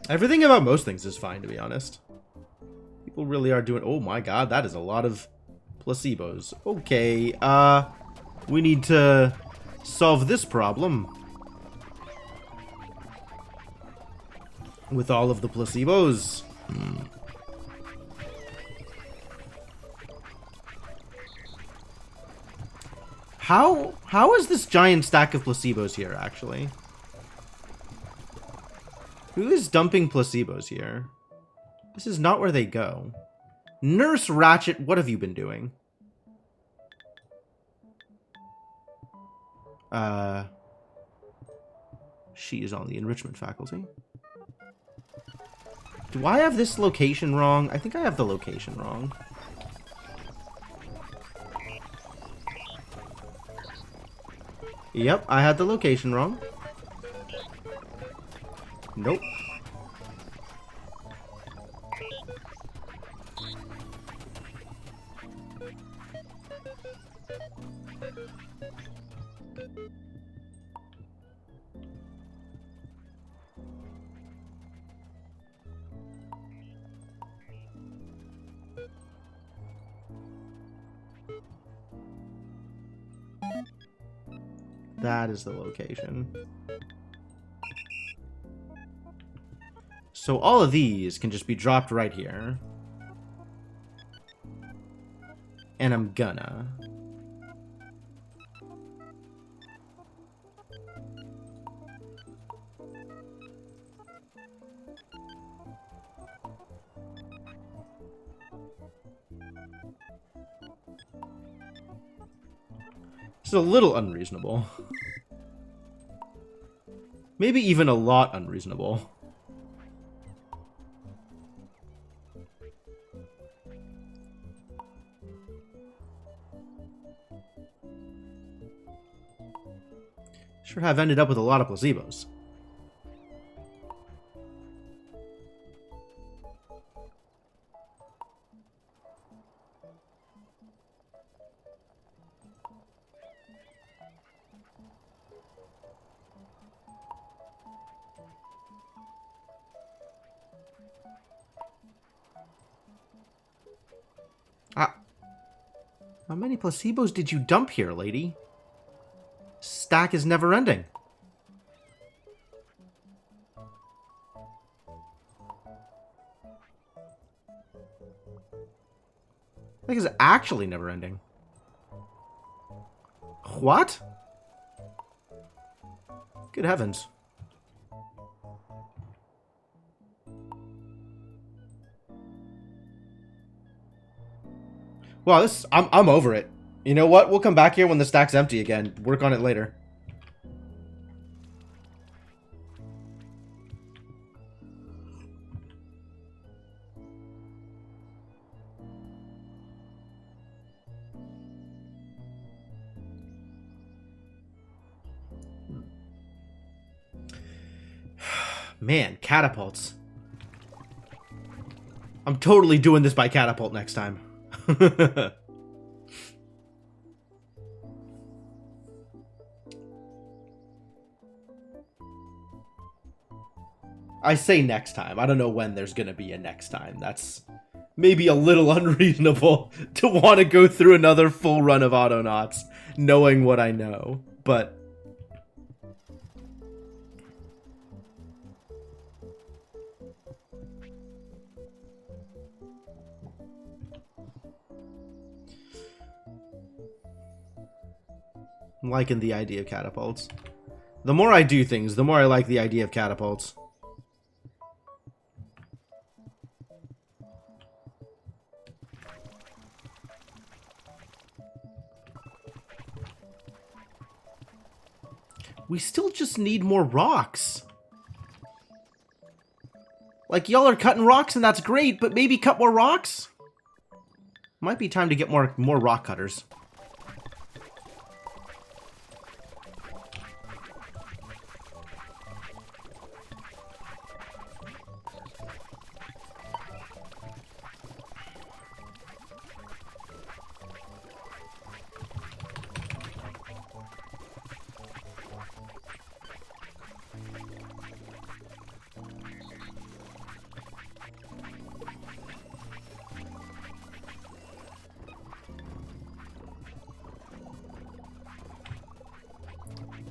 Everything about most things is fine, to be honest. People really are doing... Oh my god, that is a lot of placebos. Okay, we need to solve this problem. With all of the placebos. How is this giant stack of placebos here, actually? Who is dumping placebos here? This is not where they go. Nurse Ratchet, what have you been doing? She is on the enrichment faculty. Do I have this location wrong? I think I have the location wrong. Yep, I had the location wrong. Nope. That is the location. So all of these can just be dropped right here. And I'm gonna. This is a little unreasonable. Maybe even a lot unreasonable. Sure have ended up with a lot of placebos. How many placebos did you dump here, lady? Stack is never ending. Like, it's actually never ending. What? Good heavens. Wow, this I'm over it. You know what? We'll come back here when the stack's empty again. Work on it later. Man, catapults. I'm totally doing this by catapult next time. I say next time. I don't know when there's gonna be a next time. That's maybe a little unreasonable to want to go through another full run of Autonauts knowing what I know. But I'm liking the idea of catapults. The more I do things, the more I like the idea of catapults. We still just need more rocks. Like, y'all are cutting rocks and that's great, but maybe cut more rocks? Might be time to get more rock cutters.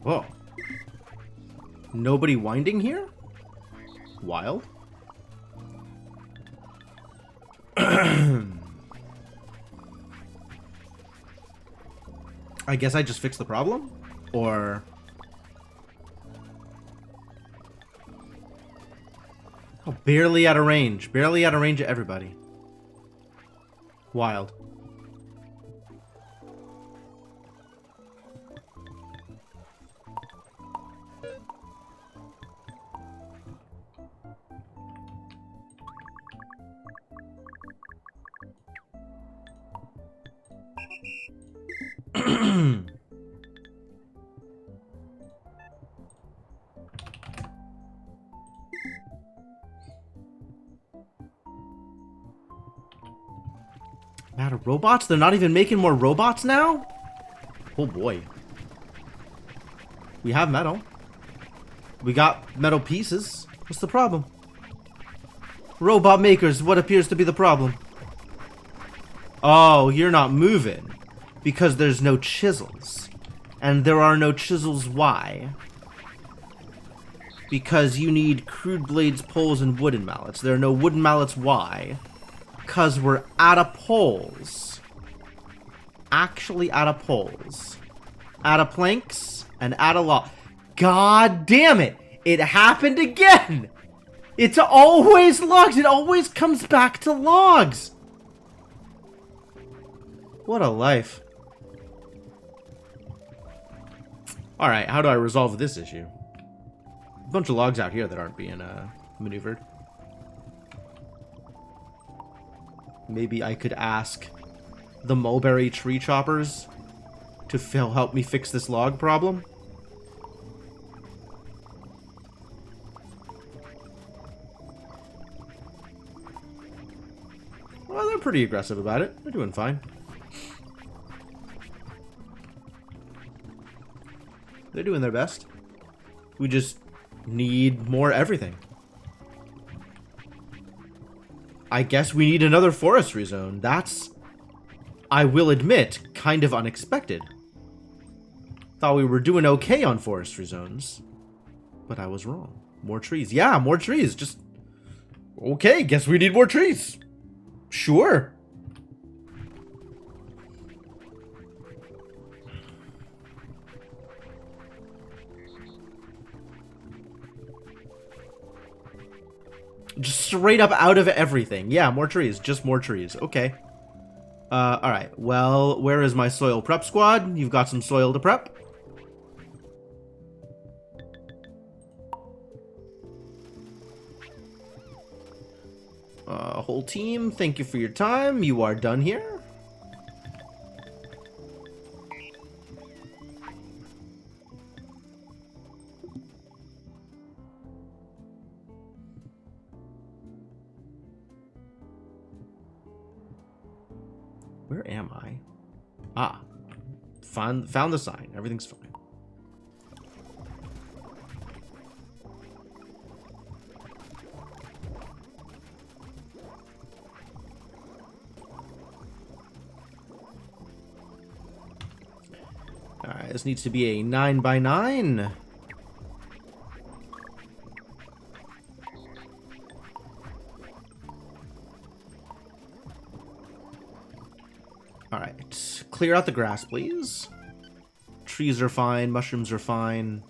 Whoa. Nobody winding here? Wild. I guess I just fixed the problem? Or... oh, barely out of range. Barely out of range of everybody. Wild. Matter robots? They're not even making more robots now? Oh boy. We have metal. We got metal pieces. What's the problem? Robot makers, what appears to be the problem? Oh, you're not moving. Because there's no chisels. And there are no chisels, why? Because you need crude blades, poles, and wooden mallets. There are no wooden mallets, why? Because we're out of poles. Actually out of poles. Out of planks, and out of log. God damn it! It happened again! It's always logs! It always comes back to logs! What a life. Alright, how do I resolve this issue? A bunch of logs out here that aren't being maneuvered. Maybe I could ask the mulberry tree choppers to help me fix this log problem? Well, they're pretty aggressive about it. They're doing fine. They're doing their best. We just need more everything. I guess we need another forestry zone. That's, I will admit, kind of unexpected. Thought we were doing okay on forestry zones. But I was wrong. More trees. Yeah, more trees. Just, okay, guess we need more trees. Sure. Just straight up out of everything. Yeah, more trees. Just more trees. Okay. Alright. Well, where is my soil prep squad? You've got some soil to prep. Whole team, thank you for your time. You are done here. Where am I? Ah. Found the sign. Everything's fine. Alright, this needs to be a 9x9. Alright, clear out the grass, please. Trees are fine, mushrooms are fine.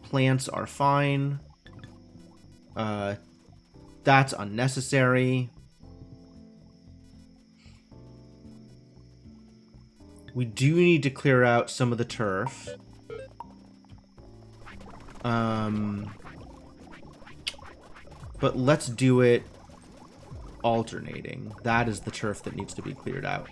Plants are fine. That's unnecessary. We do need to clear out some of the turf. But let's do it alternating. That is the turf that needs to be cleared out.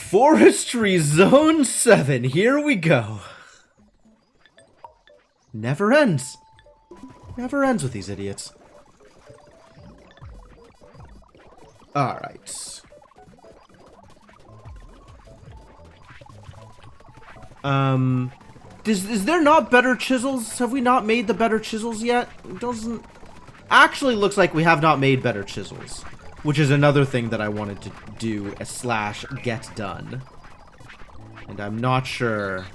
Forestry Zone 7, here we go. Never ends. Never ends with these idiots. Alright. Is there not better chisels? Have we not made the better chisels yet? It doesn't... Actually looks like we have not made better chisels. Which is another thing that I wanted to do / get done. And I'm not sure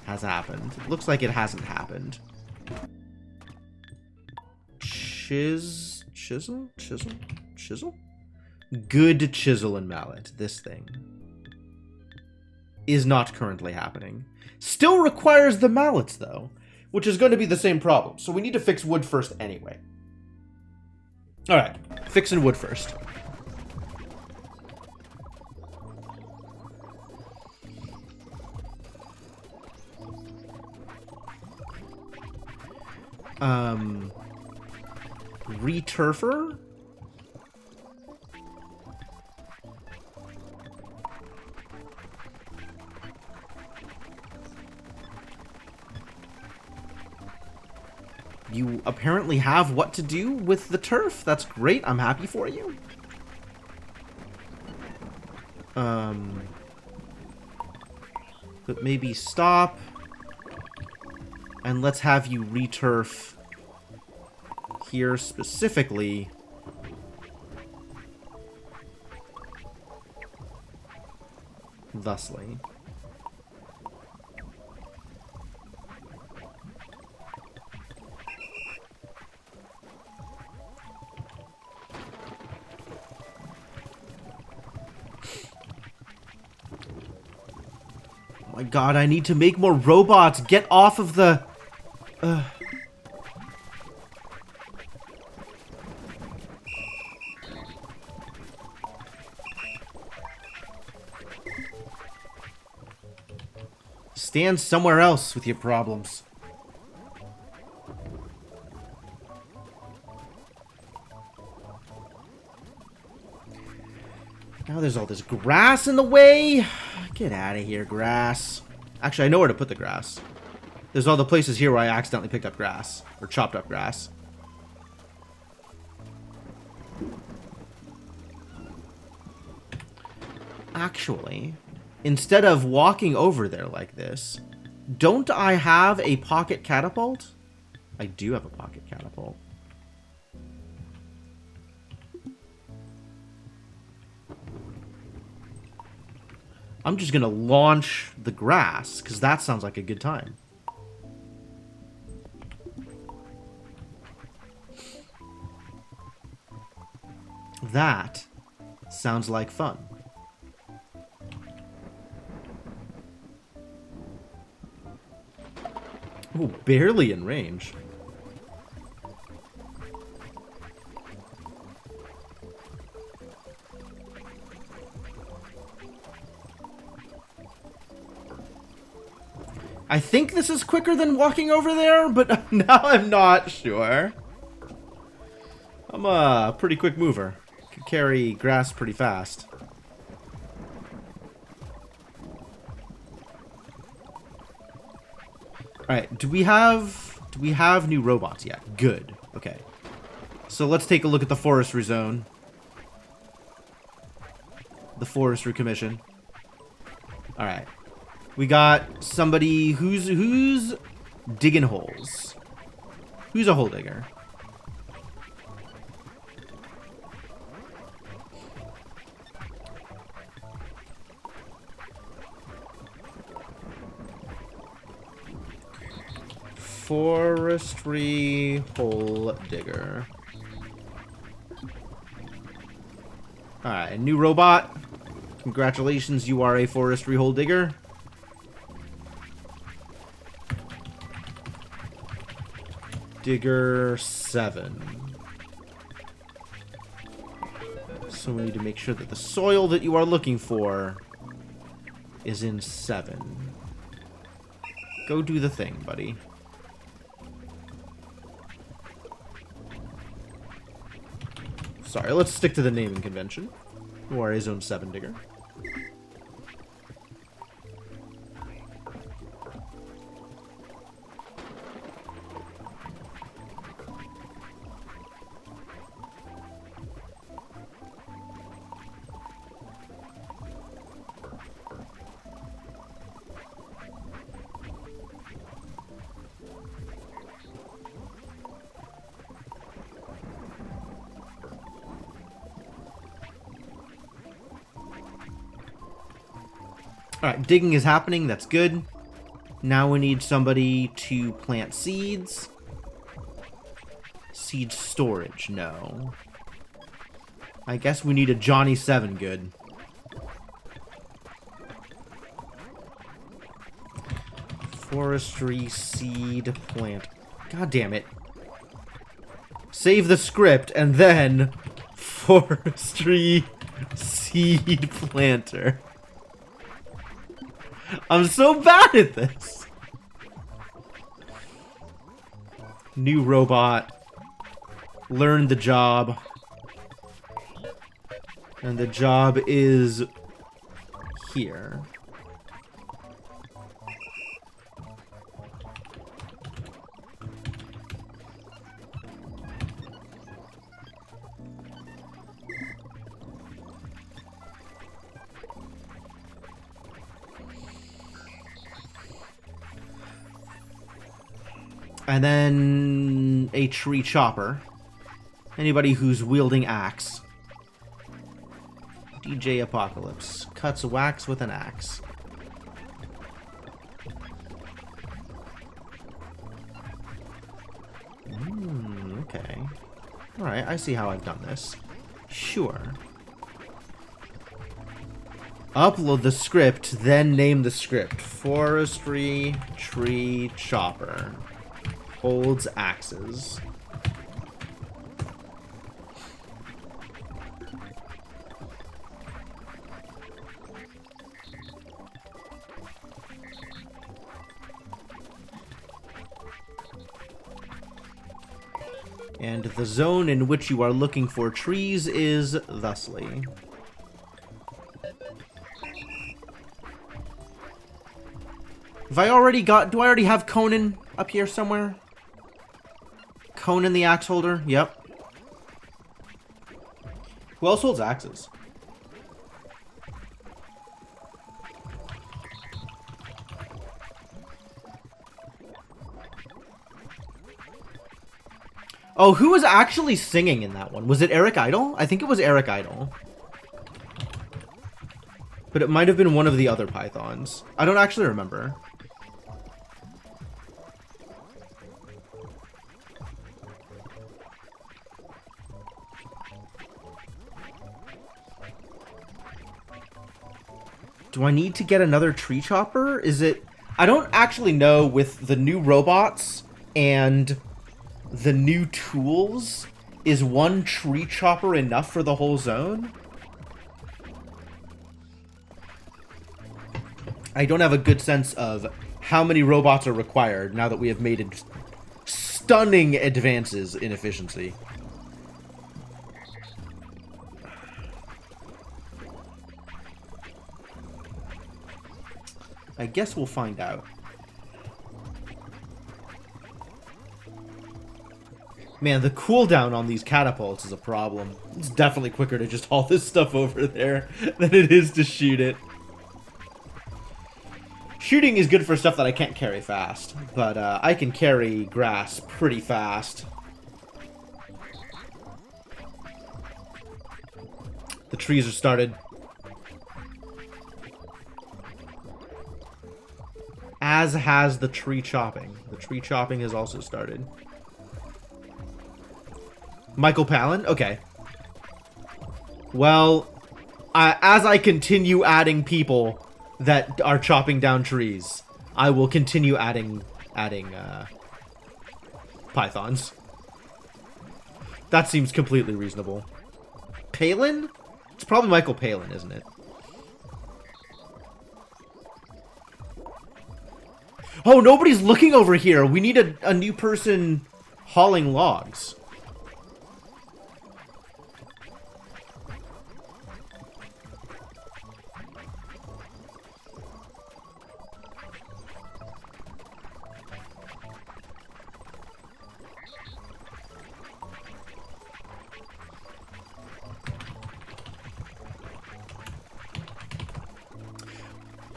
has happened. It looks like it hasn't happened. Chisel? Good chisel and mallet. This thing is not currently happening. Still requires the mallets though, which is going to be the same problem. So we need to fix wood first anyway. Alright, fixing wood first. Returfer? You apparently have what to do with the turf. That's great. I'm happy for you. But maybe stop. And let's have you returf here specifically. Thusly. My God, I need to make more robots. Get off of the... Stand somewhere else with your problems. Now there's all this grass in the way. Get out of here, grass. Actually, I know where to put the grass. There's all the places here where I accidentally picked up grass. Or chopped up grass. Actually, instead of walking over there like this, don't I have a pocket catapult? I do have a pocket catapult. I'm just gonna launch the grass, because that sounds like a good time. That sounds like fun. Oh, barely in range. I think this is quicker than walking over there, but now I'm not sure. I'm a pretty quick mover. Can carry grass pretty fast. Alright, do we have new robots yet? Good. Okay. So let's take a look at the forestry zone. The forestry commission. Alright. We got somebody who's digging holes. Who's a hole digger? Forestry hole digger. Alright, a new robot. Congratulations, you are a forestry hole digger. Digger 7. So we need to make sure that the soil that you are looking for is in 7. Go do the thing, buddy. Sorry, let's stick to the naming convention. You are a Zone 7 digger. Alright, digging is happening. That's good. Now we need somebody to plant seeds. Seed storage, no. I guess we need a Johnny 7 good. Forestry seed plant. God damn it. Save the script and then forestry seed planter. I'm so bad at this. New robot. Learn the job. And the job is here. And then a tree chopper. Anybody who's wielding axe. DJ Apocalypse. Cuts wax with an axe. Okay. Alright, I see how I've done this. Sure. Upload the script, then name the script. Forestry tree chopper. Holds axes. And the zone in which you are looking for trees is thusly. Have I already got... Do I already have Conan up here somewhere? Conan the axe holder? Yep. Who else holds axes? Oh, who was actually singing in that one? Was it Eric Idle? I think it was Eric Idle. But it might have been one of the other pythons. I don't actually remember. Do I need to get another tree chopper? Is it... I don't actually know with the new robots and the new tools. Is one tree chopper enough for the whole zone? I don't have a good sense of how many robots are required now that we have made stunning advances in efficiency. I guess we'll find out. Man, the cooldown on these catapults is a problem. It's definitely quicker to just haul this stuff over there than it is to shoot it. Shooting is good for stuff that I can't carry fast, but I can carry grass pretty fast. The trees are started. As has the tree chopping. The tree chopping has also started. Michael Palin? Okay. Well, as I continue adding people that are chopping down trees, I will continue adding pythons. That seems completely reasonable. Palin? It's probably Michael Palin, isn't it? Oh, nobody's looking over here. We need a new person hauling logs.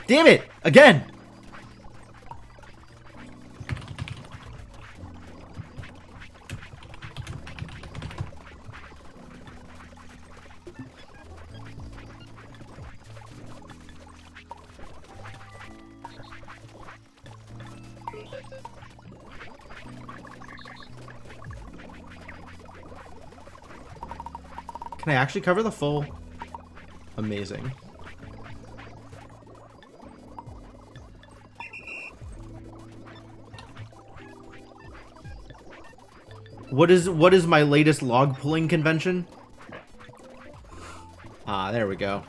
Damn it! Again! Can I actually cover the full? Amazing. What is my latest log pulling convention? Ah, there we go.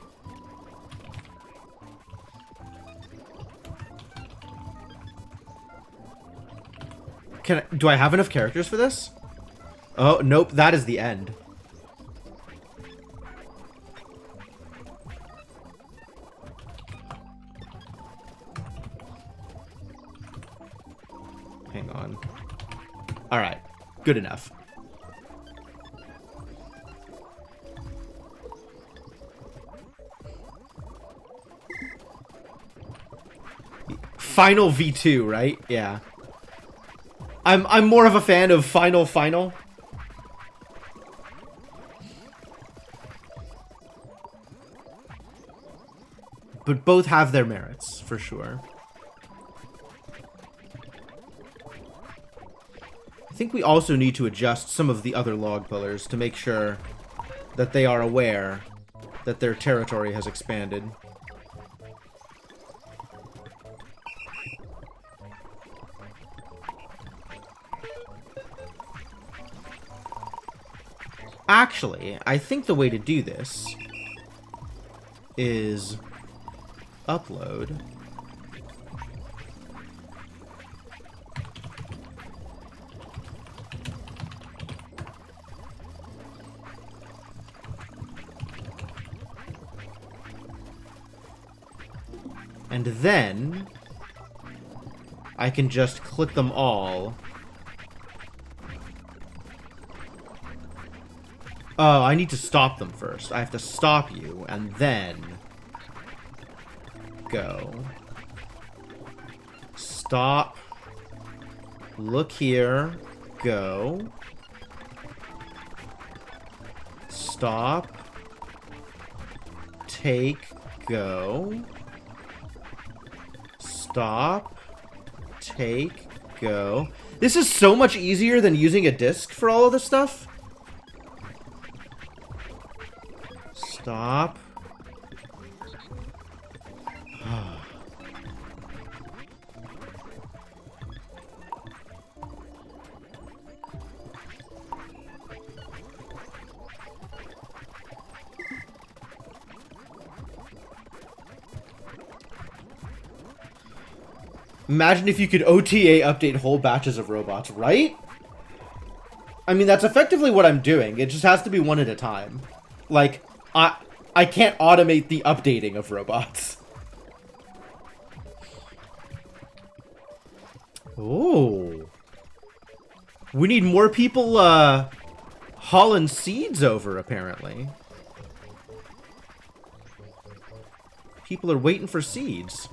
Do I have enough characters for this? Oh, nope, that is the end. Hang on. All right. Good enough. Final V2, right? Yeah. I'm more of a fan of final. But both have their merits, for sure. I think we also need to adjust some of the other log pullers to make sure that they are aware that their territory has expanded. Actually, I think the way to do this is upload. And then I can just click them all. Oh, I need to stop them first. I have to stop you and then go. Stop. Look here. Go. Stop. Take. go. Stop. Take, go. This is so much easier than using a disc for all of this stuff. Stop. Imagine if you could OTA update whole batches of robots, right? I mean, that's effectively what I'm doing. It just has to be one at a time. Like, I can't automate the updating of robots. Oh. We need more people, hauling seeds over, apparently. People are waiting for seeds.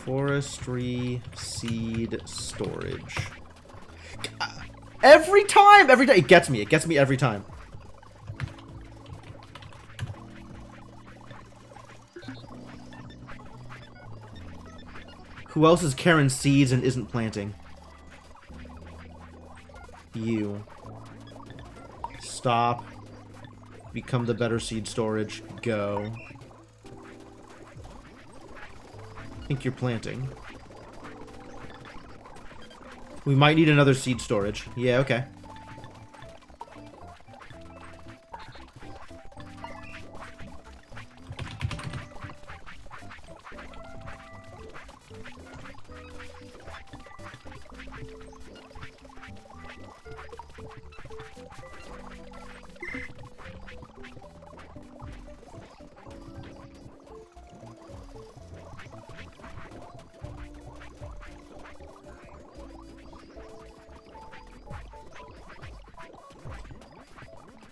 Forestry seed storage. Every time! Every time! It gets me every time. Who else is carrying seeds and isn't planting? You. Stop. Become the better seed storage. Go. I think you're planting. We might need another seed storage. Yeah, okay.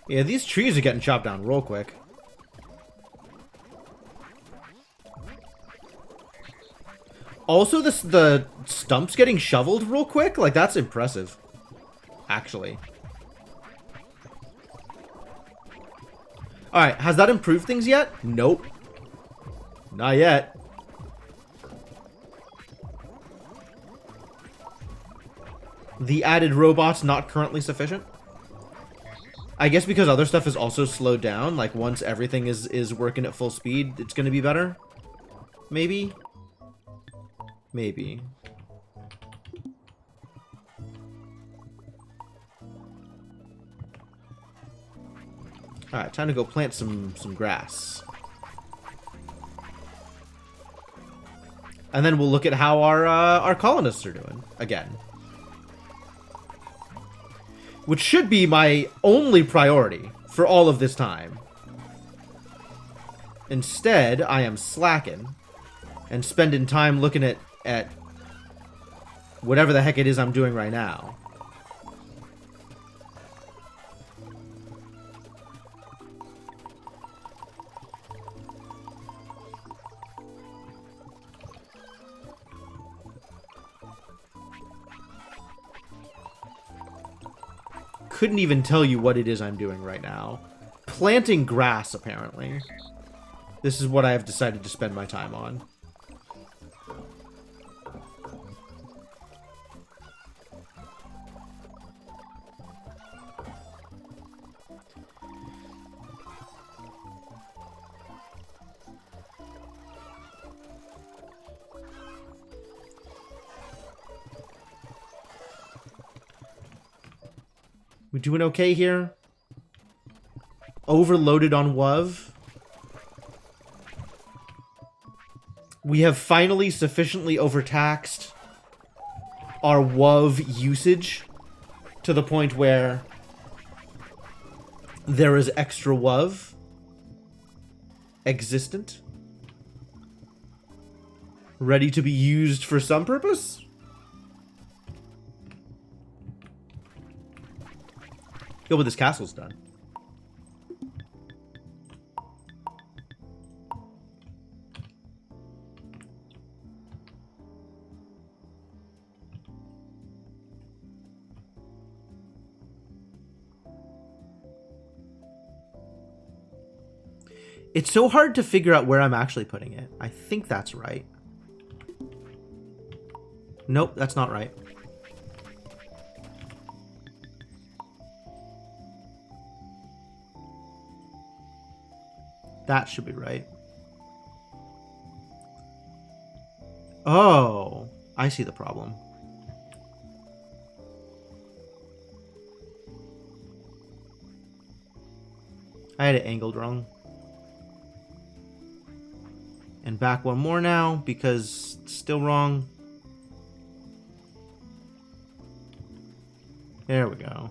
Yeah, these trees are getting chopped down real quick. Also, the stumps getting shoveled real quick? Like, that's impressive. Actually. Alright, has that improved things yet? Nope. Not yet. The added robots not currently sufficient? I guess because other stuff is also slowed down, like once everything is working at full speed, it's gonna be better? Maybe? Maybe. Alright, time to go plant some grass. And then we'll look at how our colonists are doing, again. Which should be my only priority for all of this time. Instead, I am slacking and spending time looking at whatever the heck it is I'm doing right now. Couldn't even tell you what it is I'm doing right now. Planting grass, apparently. This is what I have decided to spend my time on. We doing okay here? Overloaded on WUV. We have finally sufficiently overtaxed our WUV usage to the point where there is extra WUV existent, ready to be used for some purpose. Yo, but this castle's done. It's so hard to figure out where I'm actually putting it. I think that's right. Nope, that's not right. That should be right. Oh, I see the problem. I had it angled wrong. And back one more now, because it's still wrong. There we go.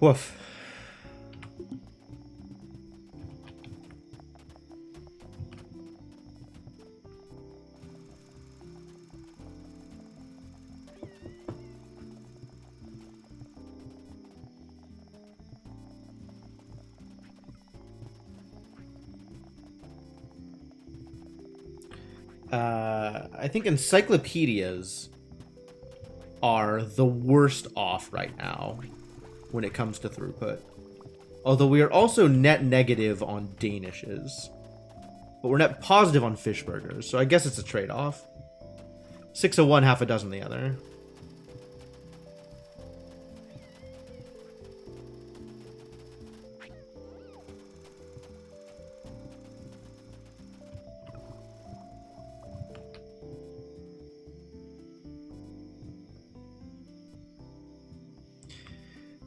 Woof. I think encyclopedias are the worst off right now when it comes to throughput. Although we are also net negative on Danishes. But we're net positive on fish burgers, so I guess it's a trade-off. 601, half a dozen the other.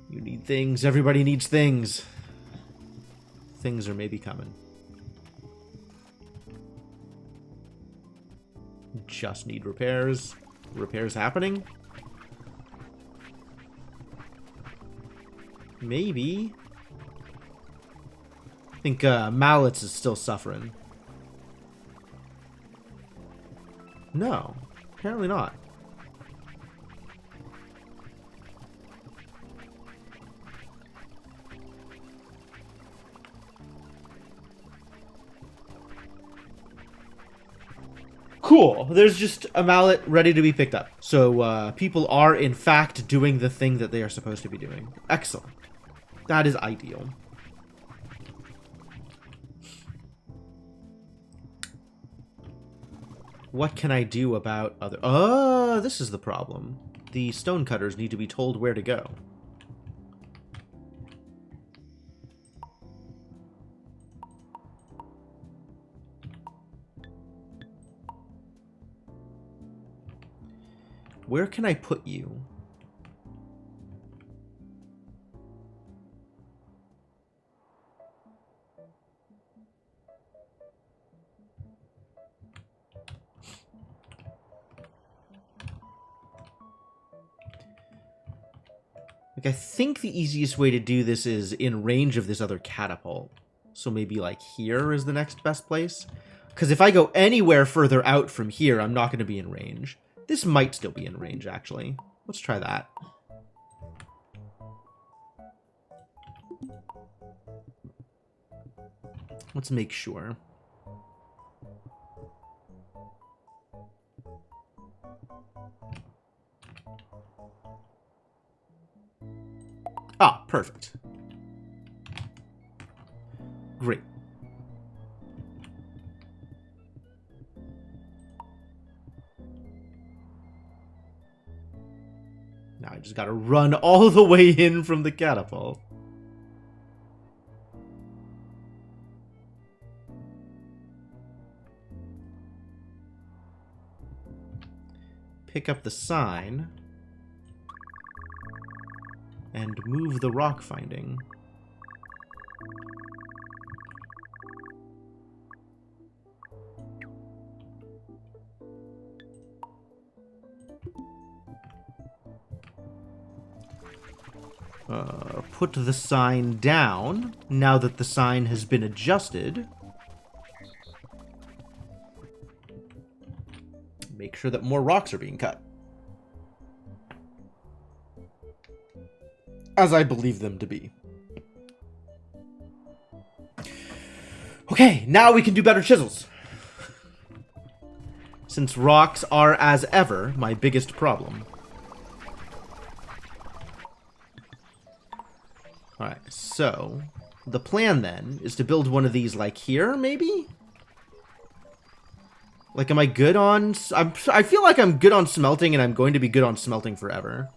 You need things. Everybody needs things. Things are maybe coming. Just need repairs. Repairs happening? Maybe. I think Mallets is still suffering. No, apparently not. Cool. There's just a mallet ready to be picked up. So people are, in fact, doing the thing that they are supposed to be doing. Excellent. That is ideal. What can I do about other... Oh, this is the problem. The stonecutters need to be told where to go. Where can I put you? Like, I think the easiest way to do this is in range of this other catapult. So maybe, like, here is the next best place. Because if I go anywhere further out from here, I'm not going to be in range. This might still be in range, actually. Let's try that. Let's make sure. Ah, perfect. Great. Now I just gotta run all the way in from the catapult. Pick up the sign. And move the rock finding. Put the sign down, now that the sign has been adjusted. Make sure that more rocks are being cut. As I believe them to be. Okay, now we can do better chisels. Since rocks are, as ever, my biggest problem. Alright, so the plan then is to build one of these like here, maybe? Like, am I good on... I feel like I'm good on smelting, and I'm going to be good on smelting forever.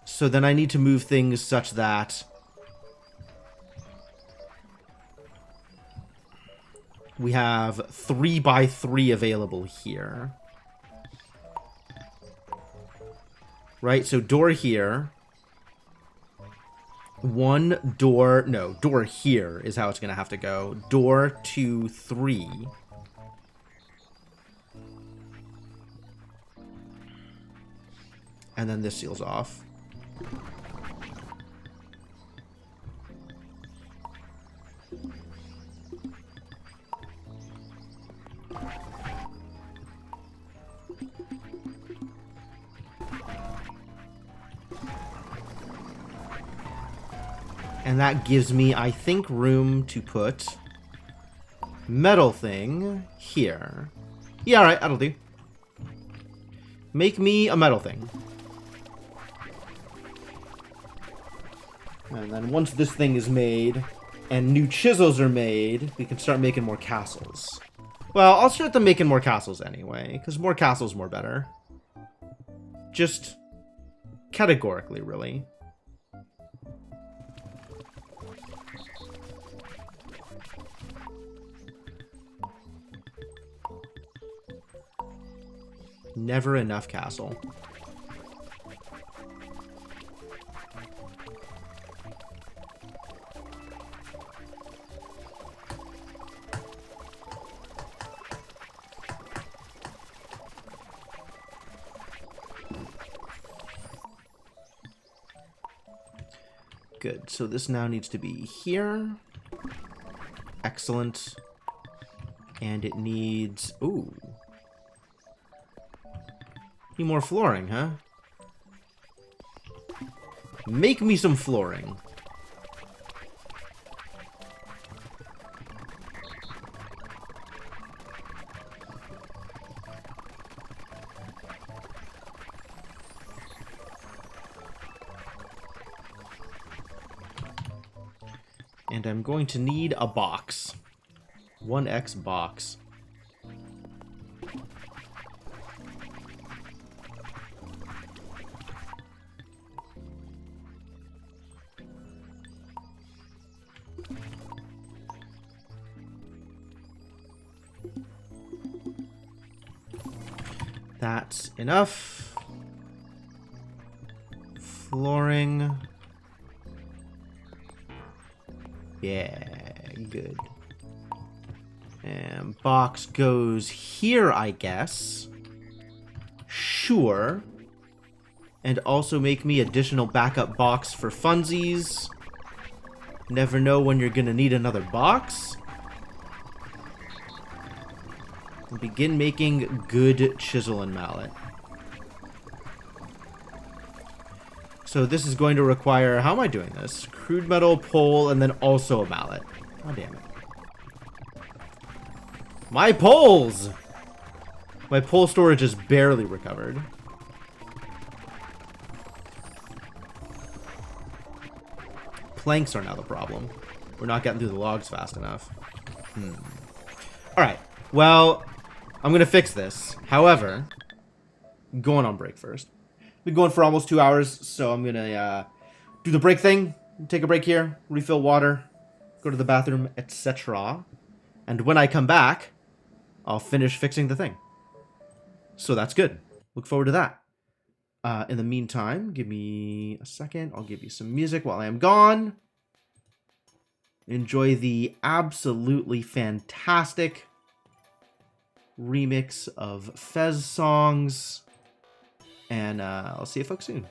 So then I need to move things such that... we have 3x3 available here. Right, so door here. One door... no, door here is how it's going to have to go. Door 2, 3. And then this seals off. And that gives me, I think, room to put metal thing here. Yeah, alright, that'll do. Make me a metal thing. And then once this thing is made, and new chisels are made, we can start making more castles. Well, I'll start them making more castles anyway, because more castles more better. Just categorically, really. Never enough castle. Good. So this now needs to be here. Excellent. And it needs... ooh. Need more flooring, huh? Make me some flooring. And I'm going to need a box. 1x box. That's enough. Flooring. Yeah, good. And box goes here, I guess. Sure. And also make me additional backup box for funsies. Never know when you're gonna need another box. And begin making good chisel and mallet. So this is going to require... how am I doing this? Crude metal, pole, and then also a mallet. Oh, damn it. My poles! My pole storage is barely recovered. Planks are now the problem. We're not getting through the logs fast enough. Alright. Well, I'm going to fix this. However, I'm going on break first. Been going for almost 2 hours, so I'm going to do the break thing. Take a break here, refill water, go to the bathroom, etc. And when I come back, I'll finish fixing the thing. So that's good. Look forward to that. In the meantime, give me a second. I'll give you some music while I am gone. Enjoy the absolutely fantastic remix of Fez songs. And I'll see you folks soon.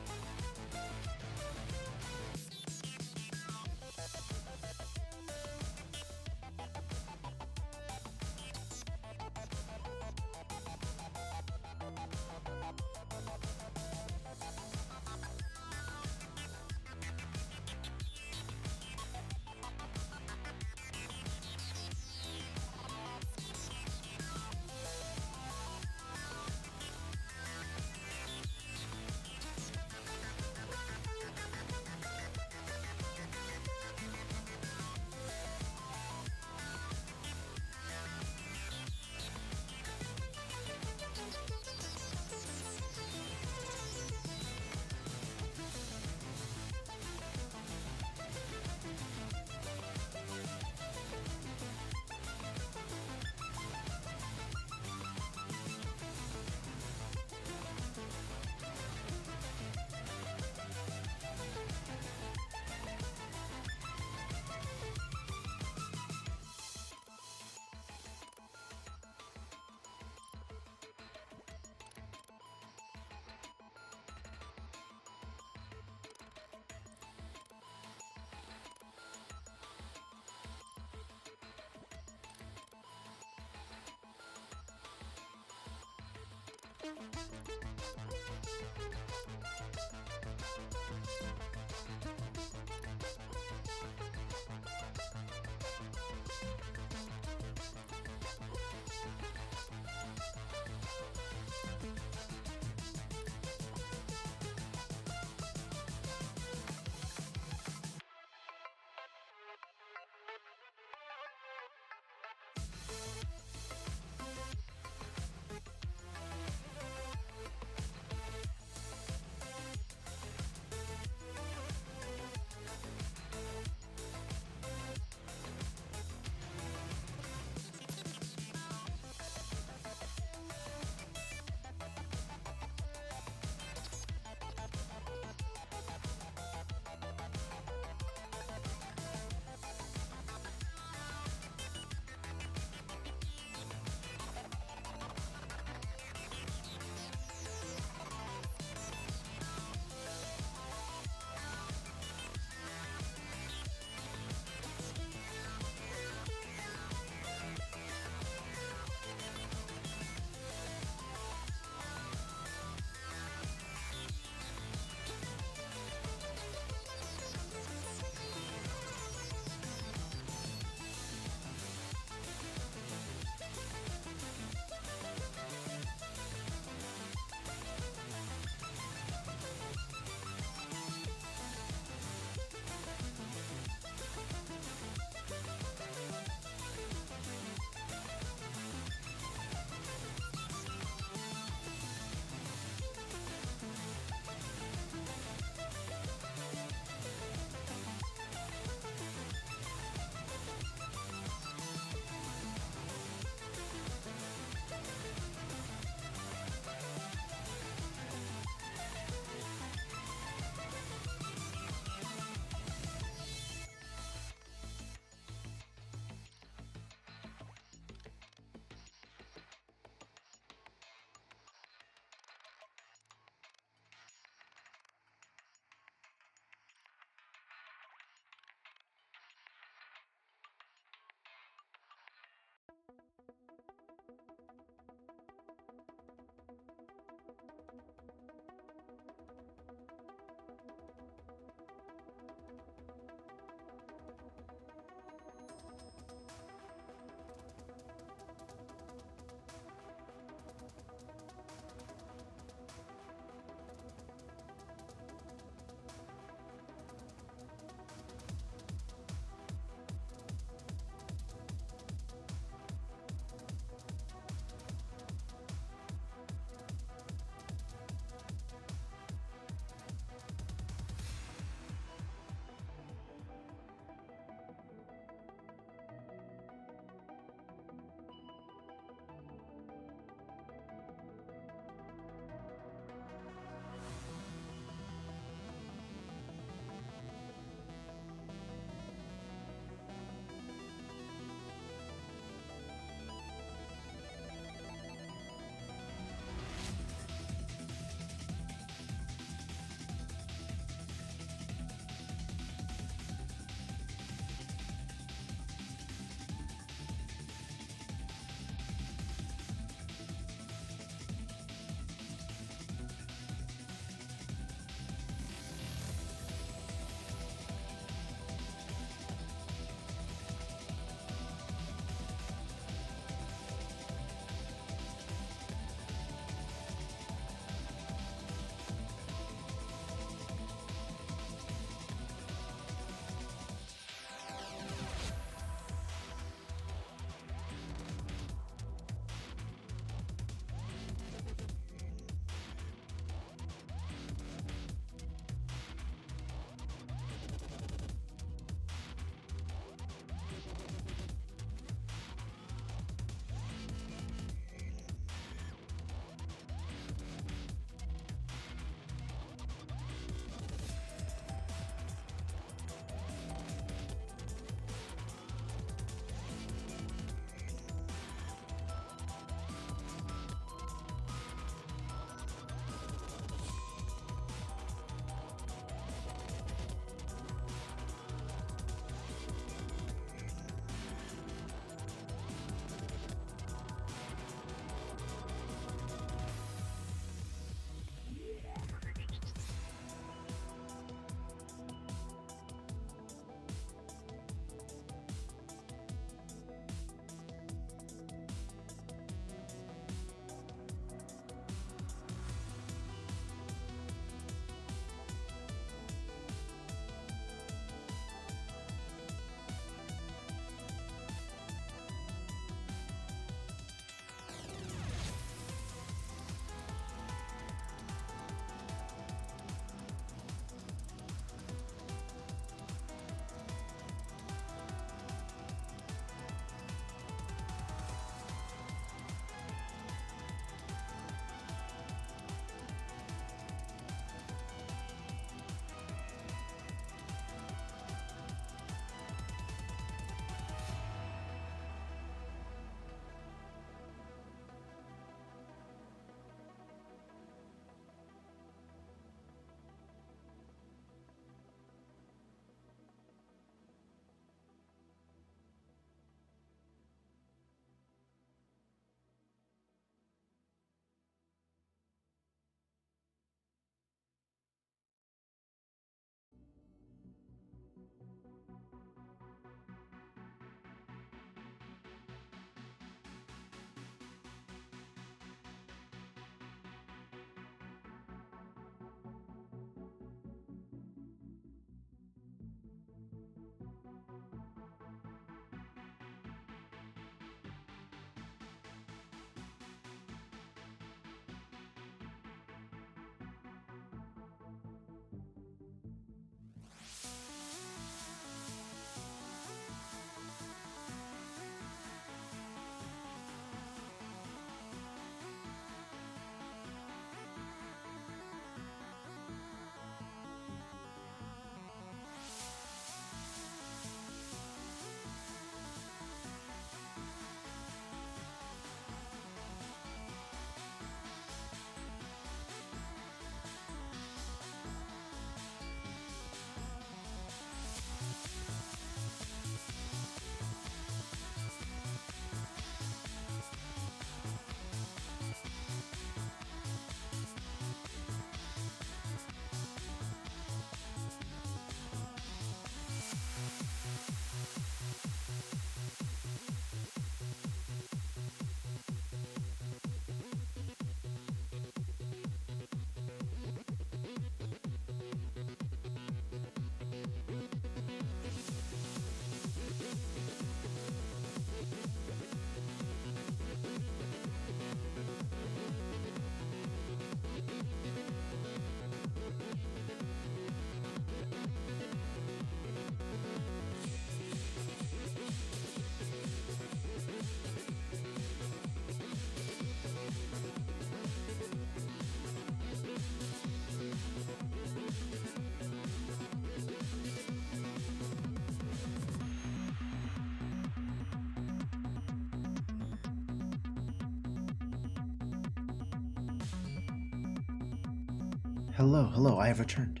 Hello, hello, I have returned.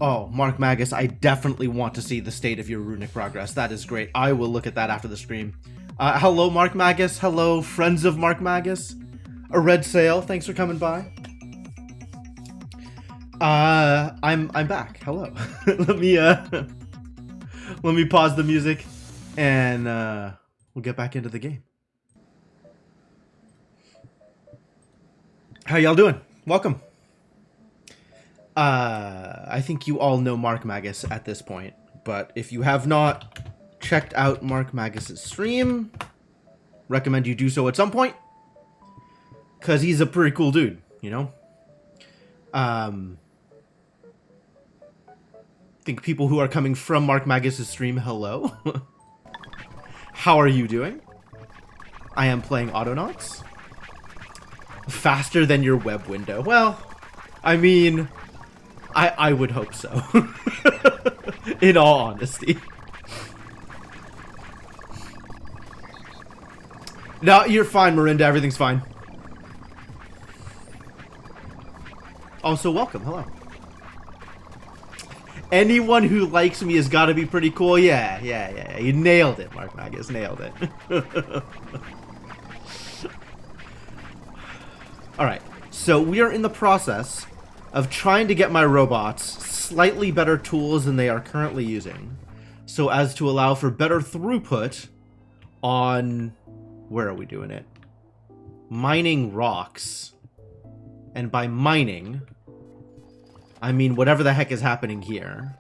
Oh, Mark Magus, I definitely want to see the state of your runic progress. That is great. I will look at that after the stream. Hello, Mark Magus. Hello, friends of Mark Magus. A red sail, thanks for coming by. I'm back. Hello. let me pause the music and we'll get back into the game. How y'all doing? Welcome. I think you all know Mark Magus at this point, but if you have not checked out Mark Magus's stream, recommend you do so at some point, because he's a pretty cool dude, you know? I think people who are coming from Mark Magus's stream, hello. How are you doing? I am playing Autonauts. Faster than your web window. Well, I mean, I would hope so. In all honesty. No, you're fine, Marinda. Everything's fine. Also, welcome. Hello. Anyone who likes me has got to be pretty cool. Yeah. You nailed it, Mark Magus. Nailed it. Alright, so we are in the process of trying to get my robots slightly better tools than they are currently using, so as to allow for better throughput on... where are we doing it? Mining rocks. And by mining, I mean whatever the heck is happening here.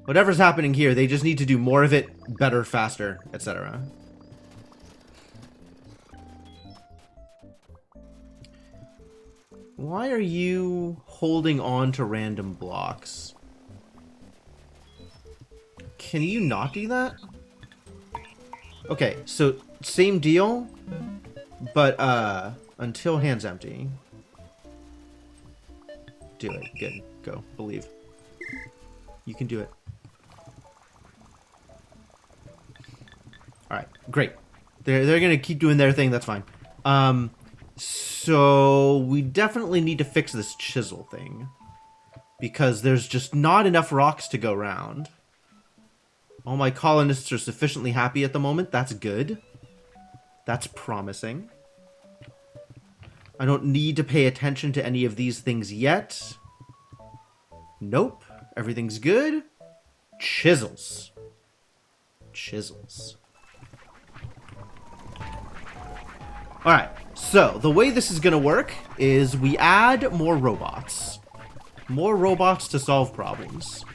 Whatever's happening here, they just need to do more of it, better, faster, etc. Why are you holding on to random blocks? Can you not do that? Okay, so same deal, but until hand's empty. Do it. Good. Go. Believe. You can do it. Alright, great. They're gonna keep doing their thing, that's fine. So we definitely need to fix this chisel thing, because there's just not enough rocks to go around. All my colonists are sufficiently happy at the moment. That's good. That's promising. I don't need to pay attention to any of these things yet. Nope. Everything's good. Chisels. Chisels. Alright, so the way this is going to work is we add more robots. More robots to solve problems.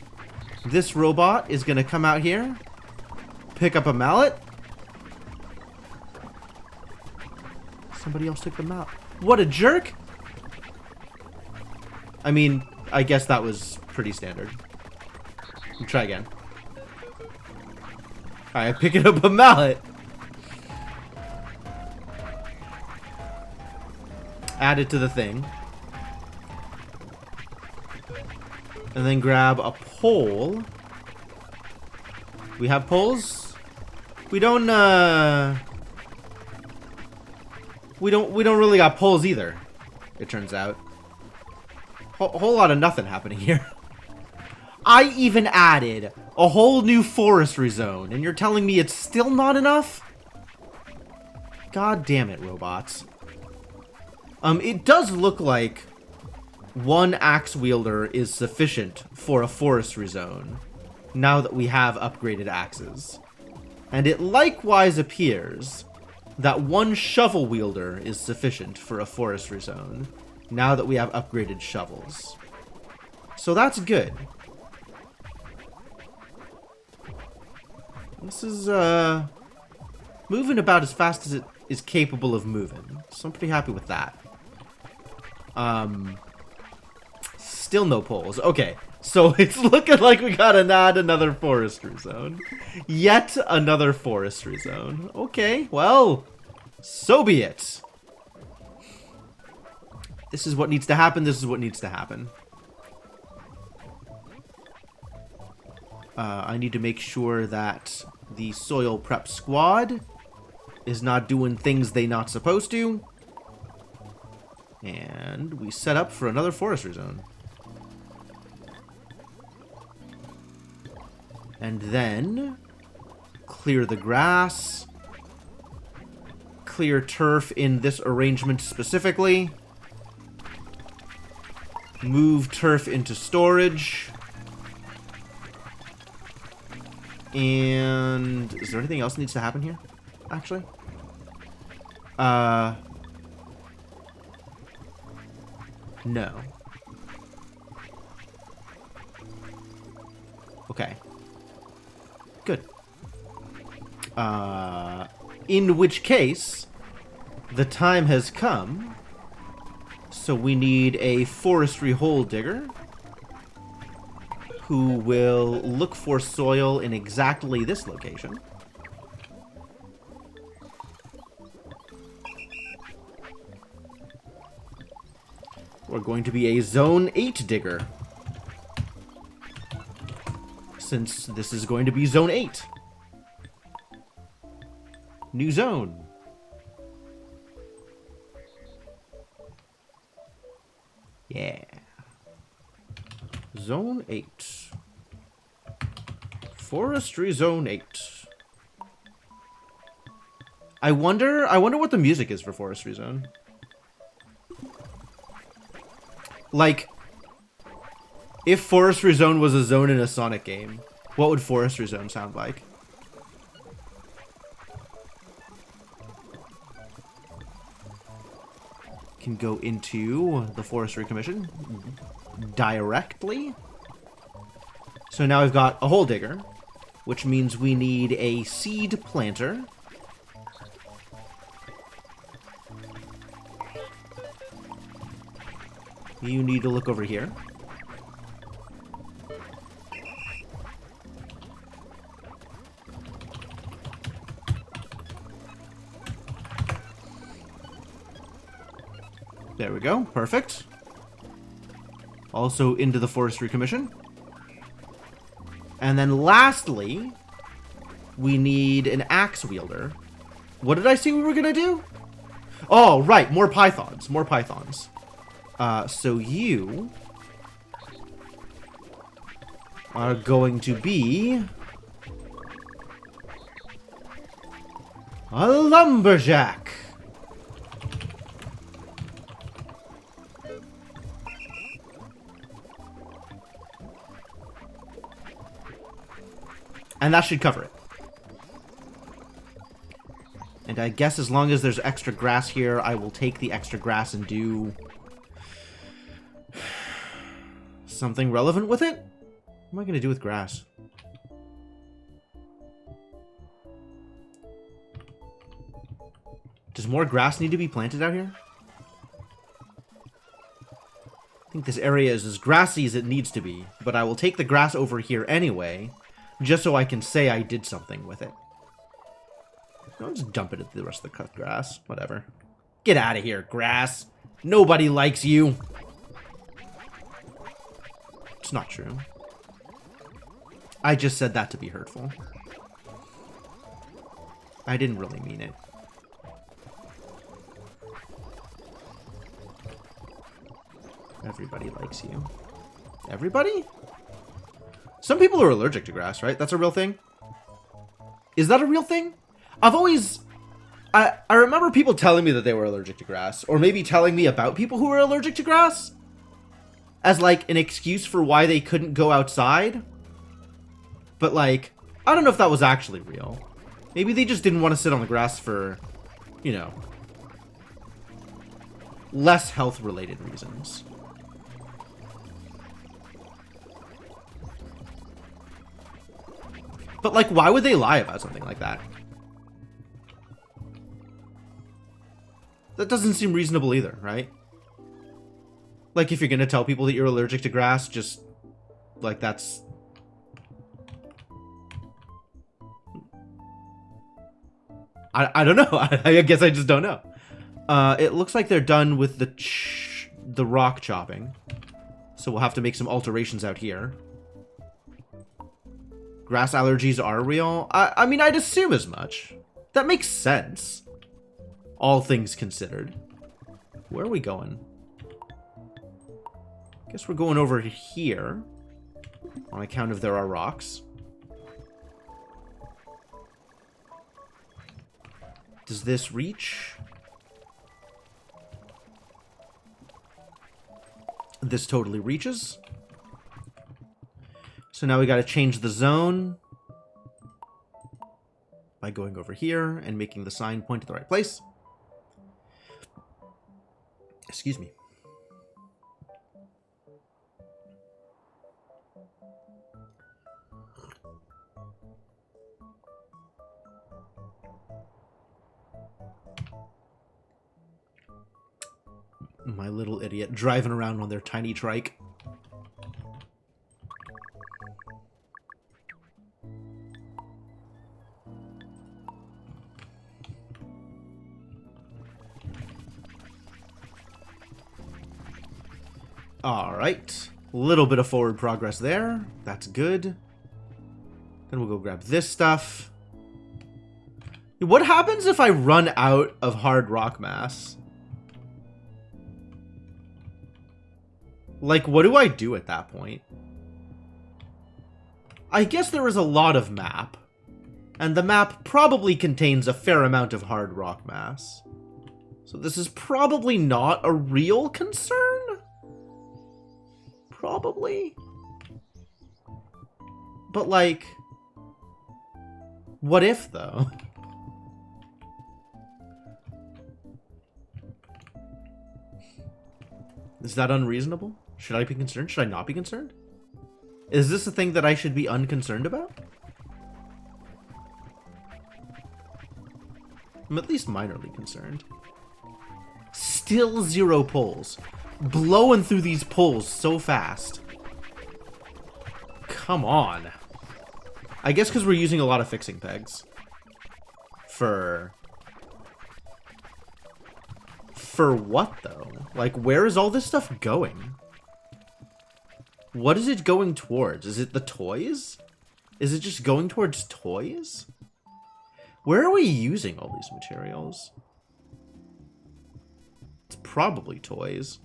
This robot is going to come out here, pick up a mallet. Somebody else took the mallet. What a jerk! I mean, I guess that was pretty standard. Try again. Alright, picking up a mallet. Add it to the thing. And then grab a pole. We have poles? We don't really got poles either, it turns out. Whole lot of nothing happening here. I even added a whole new forestry zone, and you're telling me it's still not enough? God damn it, robots. It does look like one axe wielder is sufficient for a forestry zone, now that we have upgraded axes. And it likewise appears that one shovel wielder is sufficient for a forestry zone, now that we have upgraded shovels. So that's good. This is, moving about as fast as it is capable of moving. So I'm pretty happy with that. Still no poles. Okay, so it's looking like we gotta add another forestry zone. Yet another forestry zone. Okay, well, so be it. This is what needs to happen. This is what needs to happen. I need to make sure that the soil prep squad is not doing things they not supposed to. And we set up for another forestry zone. And then clear the grass. Clear turf in this arrangement specifically. Move turf into storage. And is there anything else that needs to happen here? Actually? No. Okay. Good. In which case, the time has come, so we need a forestry hole digger who will look for soil in exactly this location. We're going to be a Zone 8 digger, since this is going to be Zone 8. New zone. Yeah. Zone 8. Forestry Zone 8. I wonder what the music is for Forestry Zone. Like, if Forestry Zone was a zone in a Sonic game, what would Forestry Zone sound like? Can go into the Forestry Commission directly. So now we've got a hole digger, which means we need a seed planter. You need to look over here. There we go. Perfect. Also into the Forestry Commission. And then lastly, we need an axe wielder. What did I say we were going to do? Oh, right. More pythons. More pythons. So you are going to be a lumberjack. And that should cover it. And I guess as long as there's extra grass here, I will take the extra grass and do something relevant with it? What am I going to do with grass? Does more grass need to be planted out here? I think this area is as grassy as it needs to be, but I will take the grass over here anyway, just so I can say I did something with it. I'll just dump it at the rest of the cut grass. Whatever. Get out of here, grass. Nobody likes you. It's not true. I just said that to be hurtful. I didn't really mean it. Everybody likes you. Everybody? Some people are allergic to grass, right? That's a real thing? Is that a real thing? I've always... I remember people telling me that they were allergic to grass. Or maybe telling me about people who were allergic to grass. As, like, an excuse for why they couldn't go outside. But, like, I don't know if that was actually real. Maybe they just didn't want to sit on the grass for, you know, less health-related reasons. But, like, why would they lie about something like that? That doesn't seem reasonable either, right? Like, if you're gonna tell people that you're allergic to grass, just, like, that's... I don't know. I guess I just don't know. It looks like they're done with the rock chopping. So we'll have to make some alterations out here. Grass allergies are real? I mean, I'd assume as much. That makes sense. All things considered. Where are we going? Guess we're going over here. On account of there are rocks. Does this reach? This totally reaches. So now we got to change the zone by going over here and making the sign point to the right place. Excuse me. My little idiot driving around on their tiny trike. Alright. A little bit of forward progress there. That's good. Then we'll go grab this stuff. What happens if I run out of hard rock mass? Like, what do I do at that point? I guess there is a lot of map. And the map probably contains a fair amount of hard rock mass. So this is probably not a real concern? Probably. But, like, what if, though? Is that unreasonable? Should I be concerned? Should I not be concerned? Is this a thing that I should be unconcerned about? I'm at least minorly concerned. Still 0 pulls. Blowing through these pulls so fast. Come on. I guess because we're using a lot of fixing pegs. For what, though? Like, where is all this stuff going? What is it going towards? Is it the toys? Is it just going towards toys? Where are we using all these materials? It's probably toys.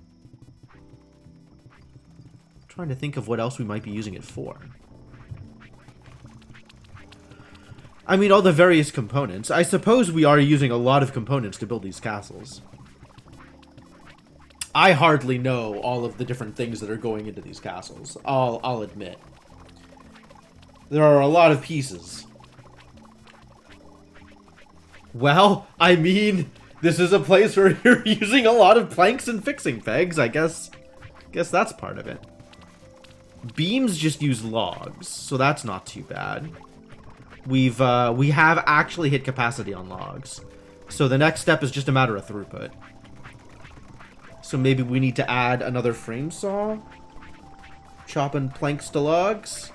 I'm trying to think of what else we might be using it for. I mean, all the various components. I suppose we are using a lot of components to build these castles. I hardly know all of the different things that are going into these castles. I'll admit. There are a lot of pieces. Well, I mean, this is a place where you're using a lot of planks and fixing pegs. I guess that's part of it. Beams just use logs, so that's not too bad. We have actually hit capacity on logs. So the next step is just a matter of throughput. So maybe we need to add another frame saw. Chopping planks to logs.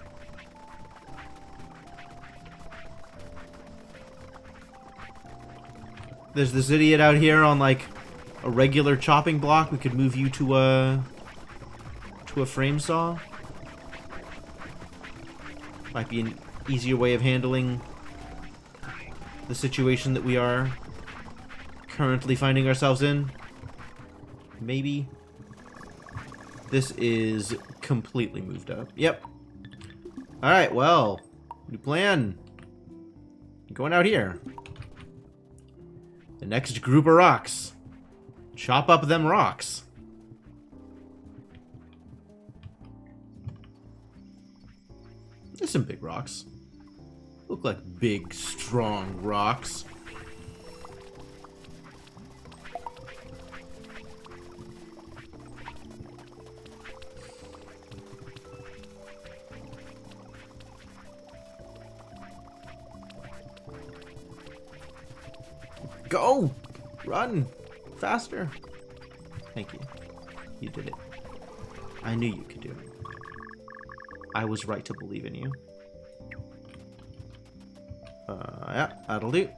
There's this idiot out here on like a regular chopping block. We could move you to a frame saw. Might be an easier way of handling the situation that we are currently finding ourselves in. Maybe. This is completely moved up. Yep. Alright, well. New plan. Going out here. The next group of rocks. Chop up them rocks. There's some big rocks. Look like big, strong rocks. Go! Run! Faster! Thank you. You did it. I knew you could do it. I was right to believe in you. Yeah, that'll do.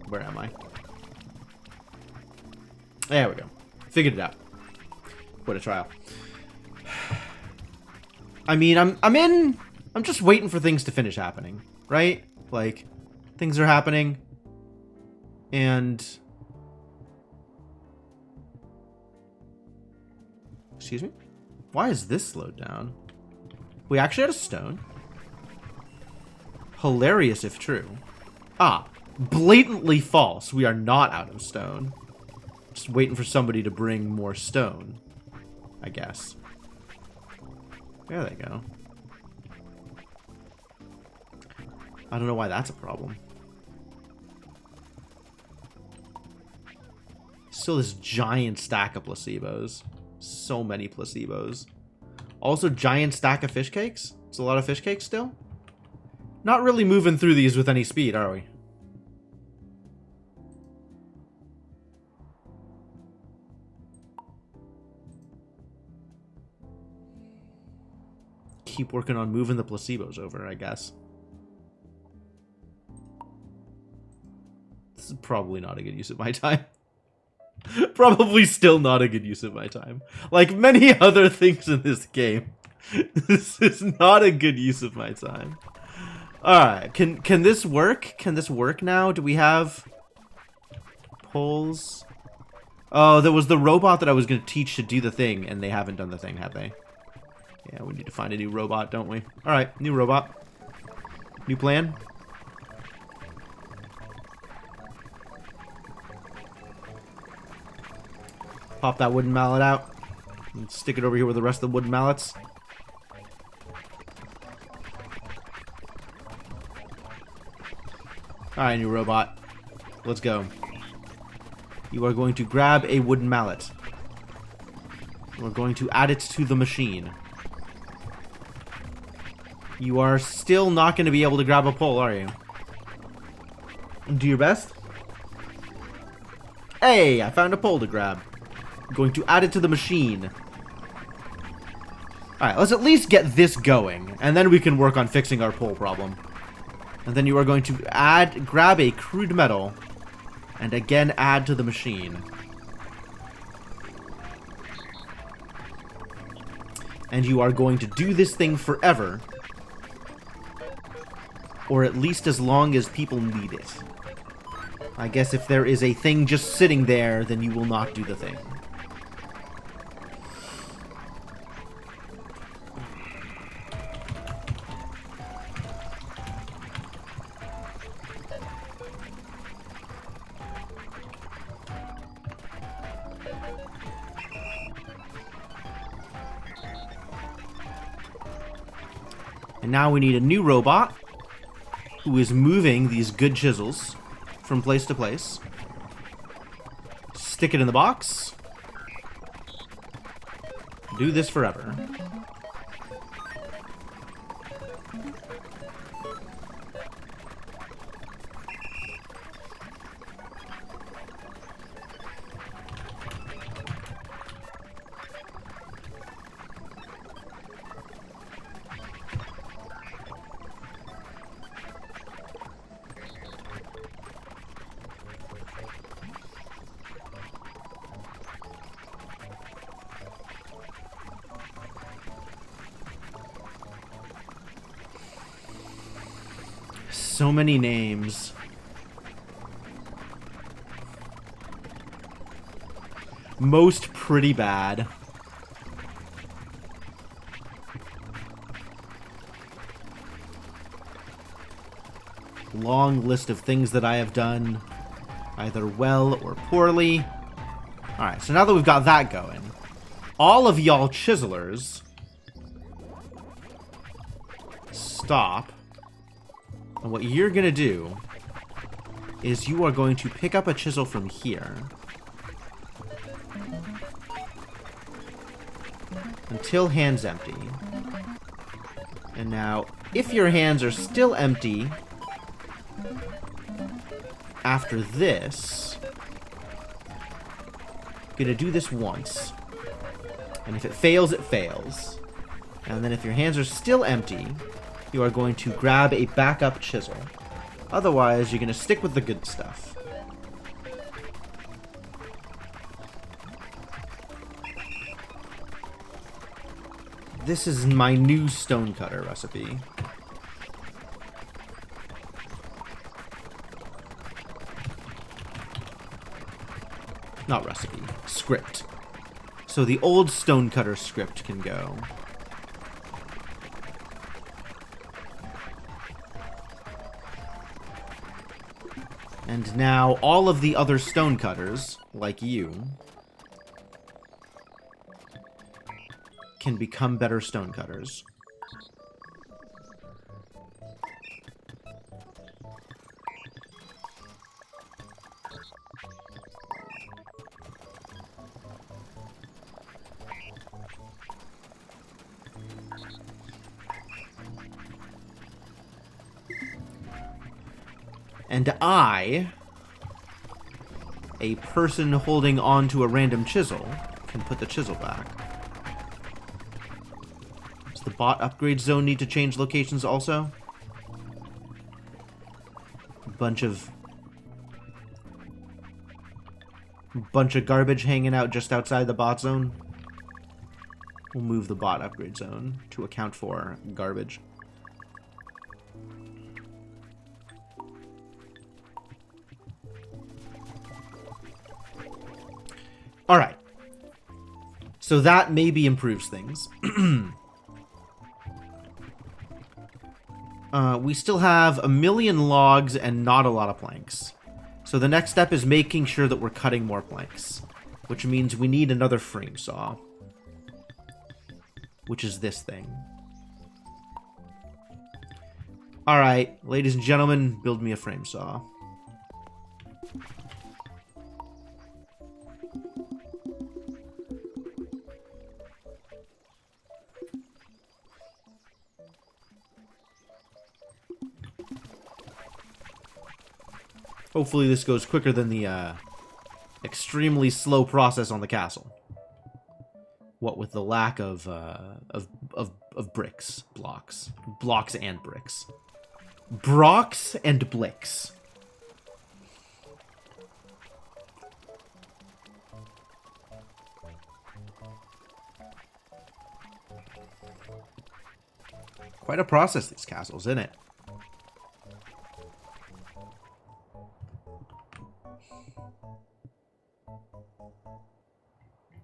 Where am I? There we go. Figured it out. What a trial. I mean, I'm just waiting for things to finish happening, right? Like, things are happening. And... Excuse me? Why is this slowed down? We actually had a stone. Hilarious if true. Ah, blatantly false. We are not out of stone. Just waiting for somebody to bring more stone, I guess. There they go. I don't know why that's a problem. Still this giant stack of placebos. So many placebos. Also giant stack of fish cakes. It's a lot of fish cakes still. Not really moving through these with any speed, are we? Keep working on moving the placebos over, I guess. This is probably not a good use of my time. Probably still not a good use of my time. Like many other things in this game, this is not a good use of my time. Alright, can this work? Can this work now? Do we have poles? Oh, there was the robot that I was going to teach to do the thing, and they haven't done the thing, have they? Yeah, we need to find a new robot, don't we? Alright, new robot. New plan. Pop that wooden mallet out. And stick it over here with the rest of the wooden mallets. Alright, new robot. Let's go. You are going to grab a wooden mallet. We're going to add it to the machine. You are still not going to be able to grab a pole, are you? Do your best. Hey, I found a pole to grab. I'm going to add it to the machine. Alright, let's at least get this going, and then we can work on fixing our pole problem. And then you are going to grab a crude metal, and again add to the machine. And you are going to do this thing forever. Or at least as long as people need it. I guess if there is a thing just sitting there, then you will not do the thing. And now we need a new robot who is moving these good chisels from place to place. Stick it in the box. Do this forever. So many names. Most pretty bad. Long list of things that I have done, either well or poorly. Alright, so now that we've got that going, all of y'all chiselers, stop. And what you're going to do is you are going to pick up a chisel from here until hands empty. And now, if your hands are still empty after this, I'm going to do this once. And if it fails, it fails. And then if your hands are still empty, you are going to grab a backup chisel. Otherwise, you're going to stick with the good stuff. This is my new stonecutter recipe. Not recipe. Script. So the old stonecutter script can go. And now all of the other stonecutters, like you, can become better stonecutters. And I, a person holding on to a random chisel, can put the chisel back. Does the bot upgrade zone need to change locations also? Bunch of garbage hanging out just outside the bot zone. We'll move the bot upgrade zone to account for garbage. Alright. So that maybe improves things. We still have 1,000,000 logs and not a lot of planks. So the next step is making sure that we're cutting more planks. Which means we need another frame saw. Which is this thing. Alright, ladies and gentlemen, build me a frame saw. Hopefully this goes quicker than the extremely slow process on the castle. What with the lack of bricks, blocks and bricks, brocks and blicks. Quite a process, these castles, isn't it?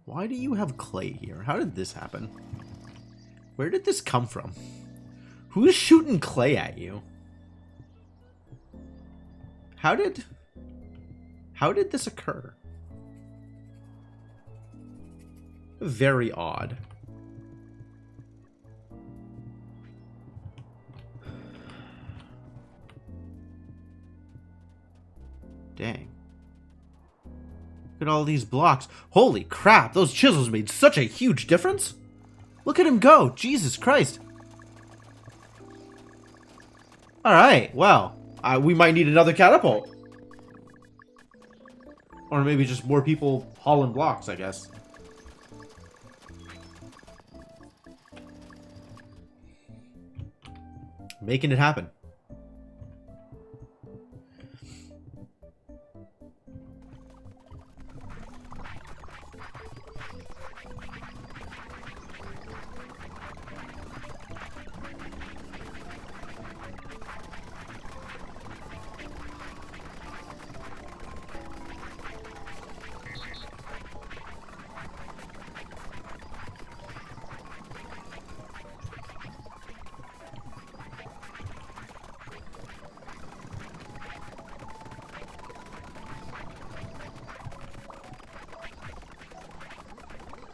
Why do you have clay here? How did this happen? Where did this come from? Who's shooting clay at you? How did this occur? Very odd. Dang. Look at all these blocks. Holy crap, those chisels made such a huge difference. Look at him go. Jesus Christ. Alright, well, we might need another catapult. Or maybe just more people hauling blocks, I guess. Making it happen.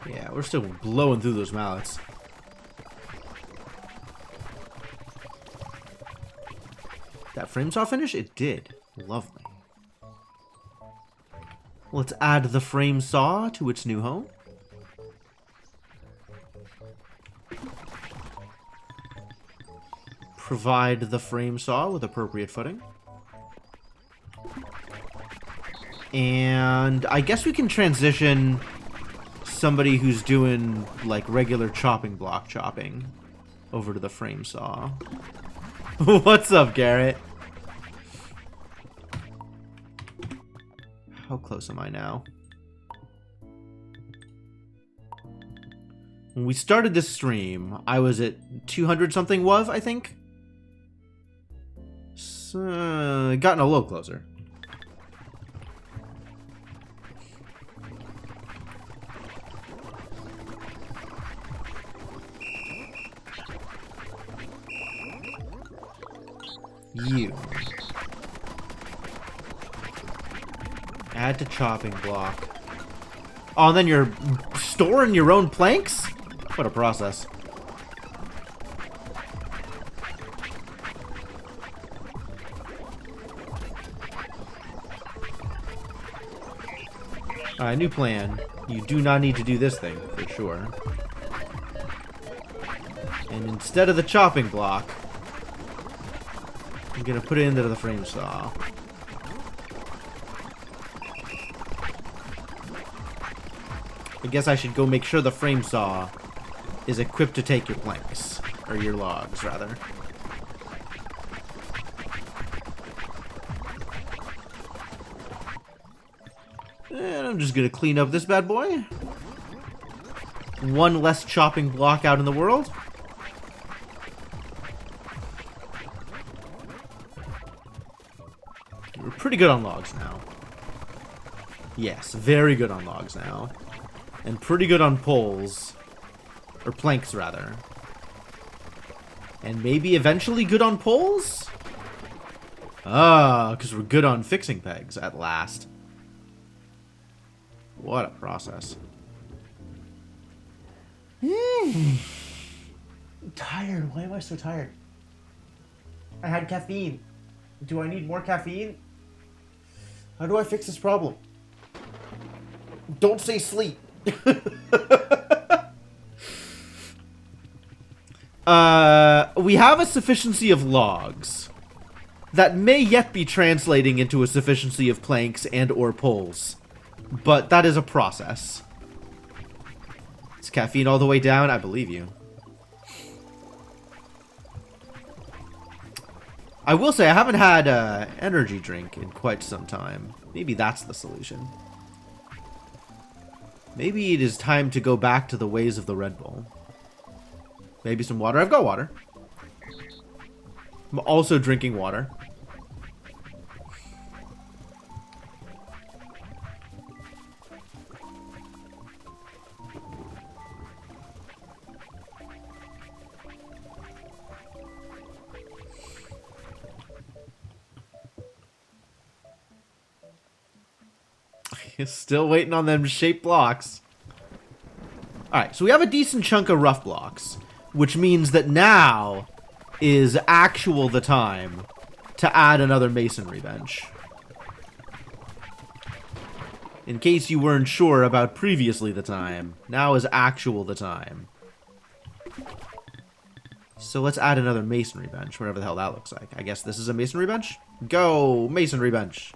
Yeah, we're still blowing through those mallets. That frame saw finish? It did. Lovely. Let's add the frame saw to its new home. Provide the frame saw with appropriate footing. And I guess we can transition somebody who's doing like regular chopping block chopping over to the frame saw. What's up, Garrett? How close am I now? When we started this stream, I was at 200 something WUV, I think. So, gotten a little closer. You. Add to chopping block. Oh, and then you're storing your own planks? What a process. Alright, new plan. You do not need to do this thing, for sure. And instead of the chopping block, I'm gonna put it into the frame saw. I guess I should go make sure the frame saw is equipped to take your planks. Or your logs, rather. And I'm just gonna clean up this bad boy. One less chopping block out in the world. We're pretty good on logs now. Yes, very good on logs now. And pretty good on poles. Or planks, rather. And maybe eventually good on poles? Ah, because we're good on fixing pegs at last. What a process. I'm tired. Why am I so tired? I had caffeine. Do I need more caffeine? How do I fix this problem? Don't say sleep. We have a sufficiency of logs that may yet be translating into a sufficiency of planks and or poles. But that is a process. Is caffeine all the way down? I believe you. I will say I haven't had an energy drink in quite some time. Maybe that's the solution. Maybe it is time to go back to the ways of the Red Bull. Maybe some water. I've got water. I'm also drinking water. Still waiting on them shaped blocks. Alright, so we have a decent chunk of rough blocks, which means that now is the time to add another masonry bench. In case you weren't sure about previously the time, now is the time. So let's add another masonry bench, whatever the hell that looks like. I guess this is a masonry bench? Go, masonry bench.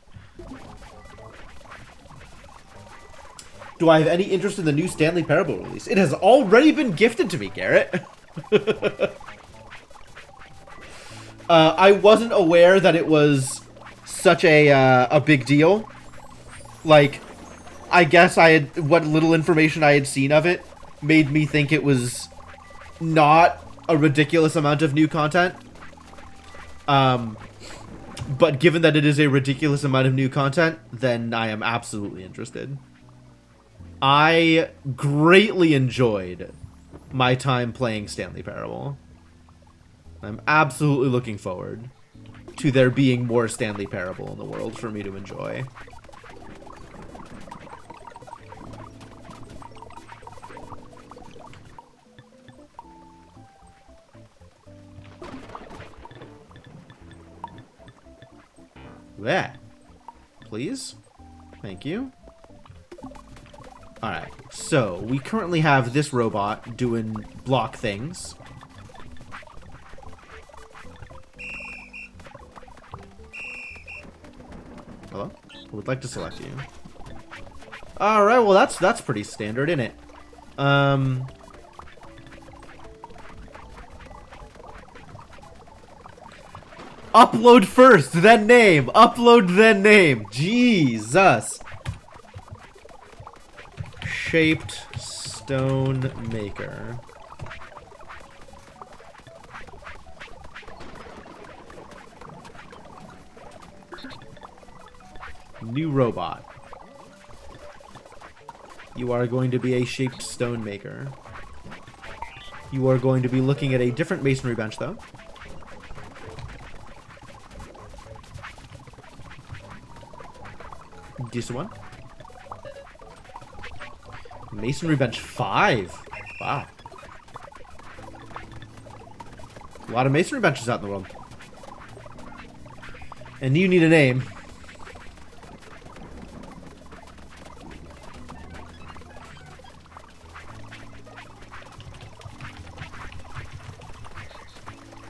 Do I have any interest in the new Stanley Parable release? It has already been gifted to me, Garrett. I wasn't aware that it was such a big deal. Like, I guess what little information I had seen of it made me think it was not a ridiculous amount of new content. But given that it is a ridiculous amount of new content, then I am absolutely interested. I greatly enjoyed my time playing Stanley Parable. I'm absolutely looking forward to there being more Stanley Parable in the world for me to enjoy. Yeah. Please? Thank you. Alright, so we currently have this robot doing block things. Hello? I would like to select you. Alright, well that's pretty standard, isn't it? Upload first, then name. Upload, then name. Jesus. Shaped stone maker. New robot. You are going to be a shaped stone maker. You are going to be looking at a different masonry bench, though. Decent one. Masonry bench 5. Wow. A lot of masonry benches out in the world. And you need a name.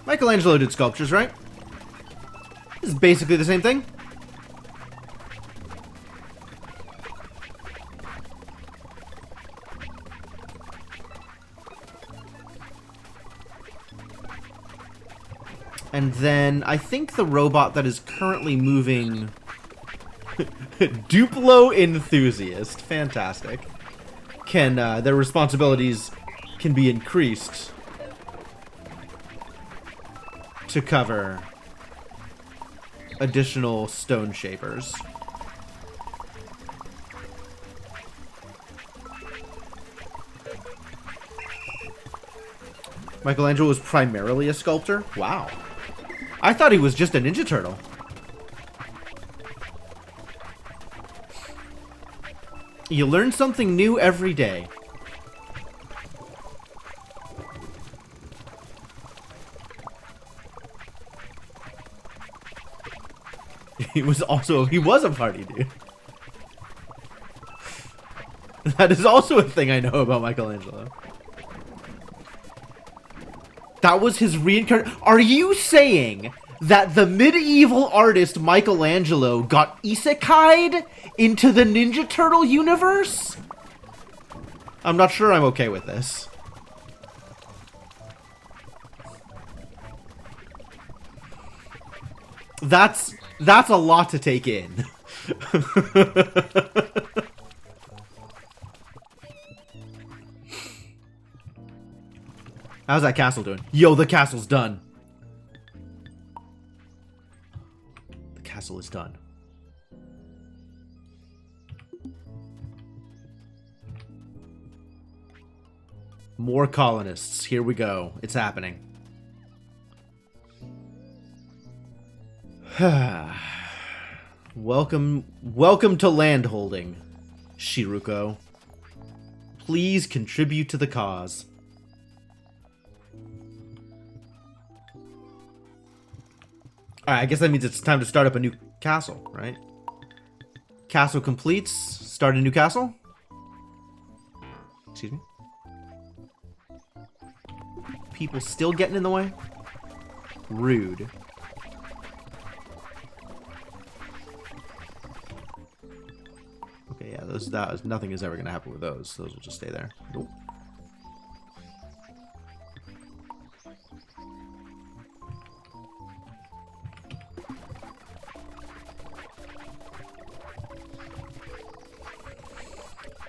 Michelangelo did sculptures, right? This is basically the same thing. And then I think the robot that is currently moving... Duplo Enthusiast. Fantastic. Can, their responsibilities can be increased to cover additional stone shapers. Michelangelo was primarily a sculptor? Wow. I thought he was just a Ninja Turtle. You learn something new every day. He was a party dude. That is also a thing I know about Michelangelo. That was his reincarnation. Are you saying that the medieval artist Michelangelo got isekai'd into the Ninja Turtle universe? I'm not sure I'm okay with this. That's a lot to take in. How's that castle doing? Yo, the castle's done. The castle is done. More colonists. Here we go. It's happening. Welcome to landholding, Shiruko. Please contribute to the cause. Alright, I guess that means it's time to start up a new castle, right? Castle completes. Start a new castle? Excuse me? People still getting in the way? Rude. Okay, yeah, nothing is ever going to happen with those. Those will just stay there. Nope.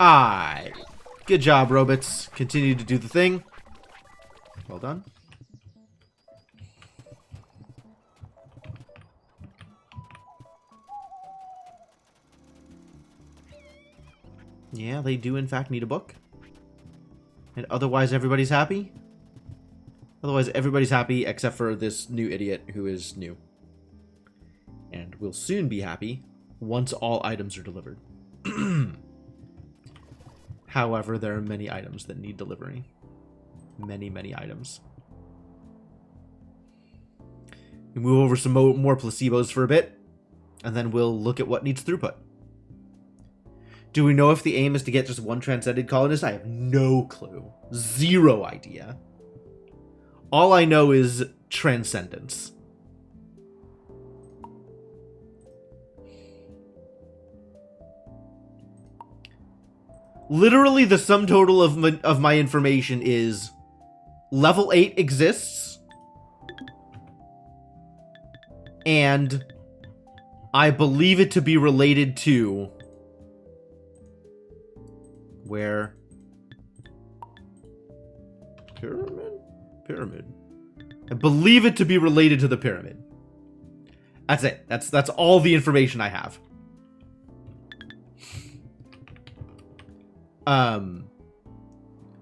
Alright. Good job, robots. Continue to do the thing. Well done. Yeah, they do in fact need a book. And otherwise everybody's happy? Otherwise everybody's happy except for this new idiot who is new. And will soon be happy once all items are delivered. However, there are many items that need delivery. Many items. We move over some more placebos for a bit, and then we'll look at what needs throughput. Do we know if the aim is to get just one transcended colonist? I have no clue. Zero idea. All I know is transcendence. Literally, the sum total of my information is level 8 exists, and I believe it to be related to where pyramid. I believe it to be related to the pyramid. That's it. That's all the information I have.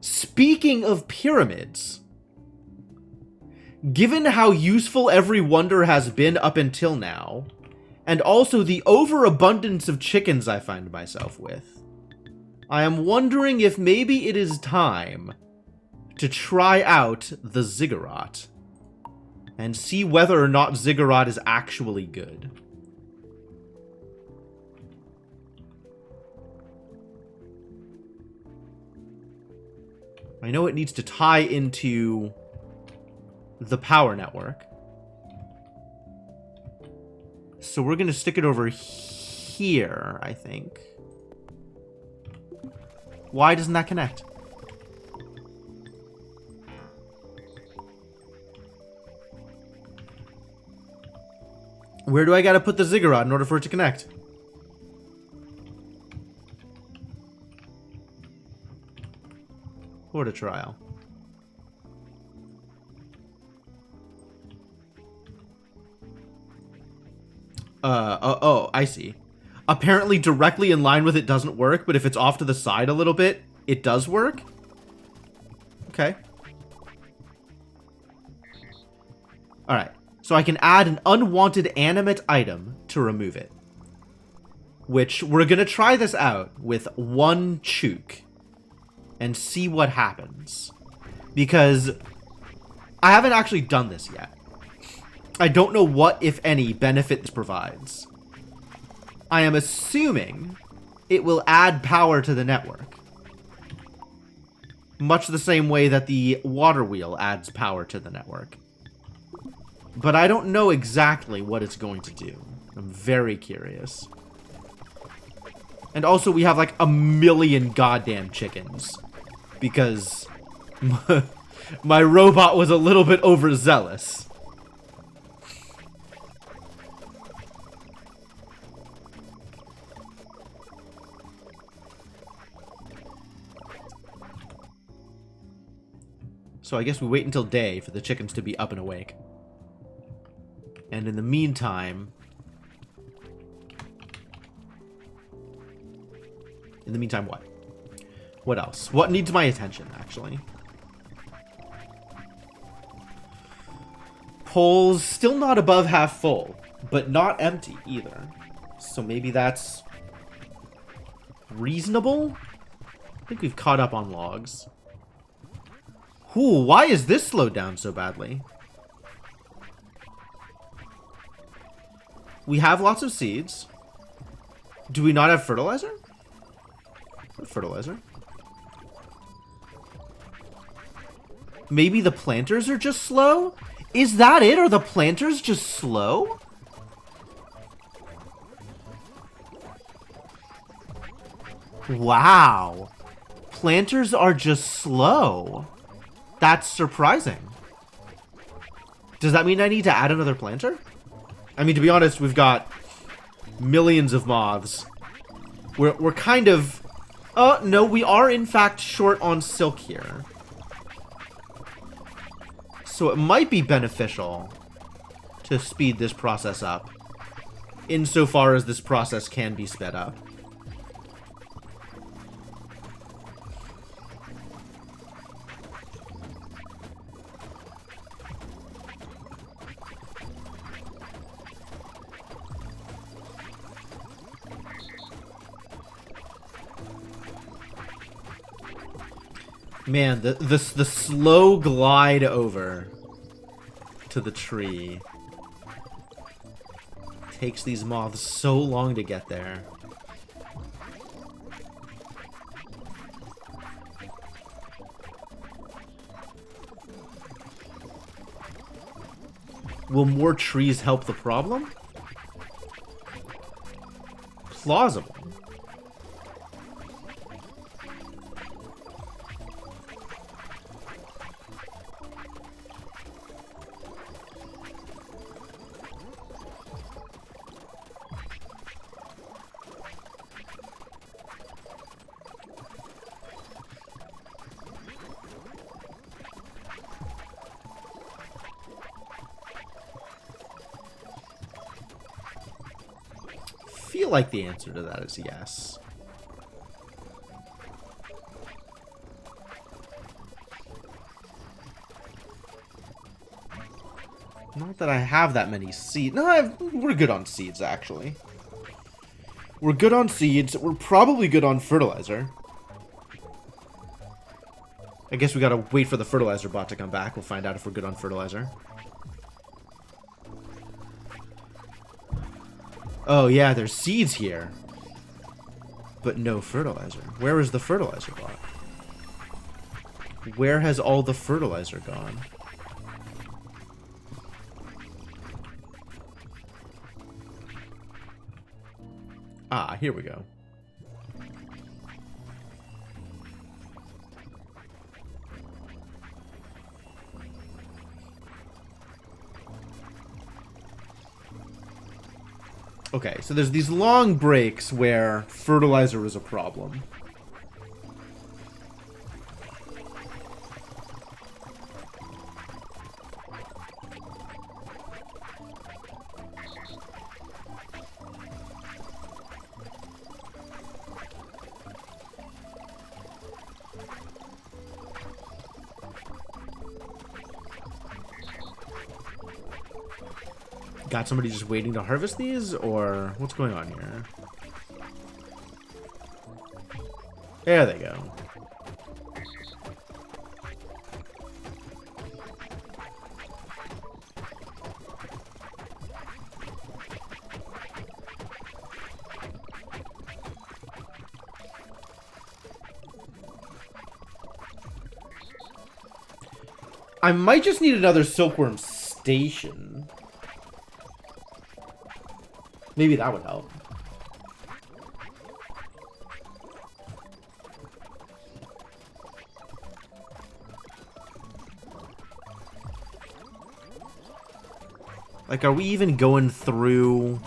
Speaking of pyramids, given how useful every wonder has been up until now, and also the overabundance of chickens I find myself with, I am wondering if maybe it is time to try out the ziggurat and see whether or not ziggurat is actually good. I know it needs to tie into the power network. So we're going to stick it over here, I think. Why doesn't that connect? Where do I got to put the ziggurat in order for it to connect? Port a trial. Oh, I see. Apparently directly in line with it doesn't work, but if it's off to the side a little bit, it does work? Okay. Alright, so I can add an unwanted animate item to remove it. Which, we're gonna try this out with one chook and see what happens. Because I haven't actually done this yet. I don't know what, if any, benefit this provides. I am assuming it will add power to the network. Much the same way that the water wheel adds power to the network. But I don't know exactly what it's going to do. I'm very curious. And also we have like a million goddamn chickens. Because my robot was a little bit overzealous. So I guess we wait until day for the chickens to be up and awake. And in the meantime... what? What else? What needs my attention, actually? Poles still not above half full, but not empty either. So maybe that's reasonable? I think we've caught up on logs. Ooh, why is this slowed down so badly? We have lots of seeds. Do we not have fertilizer? Fertilizer. Maybe the planters are just slow? Is that it? Are the planters just slow? Wow. Planters are just slow. That's surprising. Does that mean I need to add another planter? I mean, to be honest, we've got millions of moths. We're kind of... no, we are in fact short on silk here. So it might be beneficial to speed this process up. Insofar as this process can be sped up. Man, the slow glide over to the tree takes these moths so long to get there. Will more trees help the problem? Plausible. I feel like the answer to that is yes. Not that I have that many seeds. No, we're good on seeds, actually. We're good on seeds. We're probably good on fertilizer. I guess we gotta wait for the fertilizer bot to come back. We'll find out if we're good on fertilizer. Oh, yeah, there's seeds here. But no fertilizer. Where is the fertilizer bot? Where has all the fertilizer gone? Ah, here we go. Okay, so there's these long breaks where fertilizer is a problem. Got somebody just waiting to harvest these, or what's going on here? There they go. I might just need another silkworm station. Maybe that would help. Like, are we even going through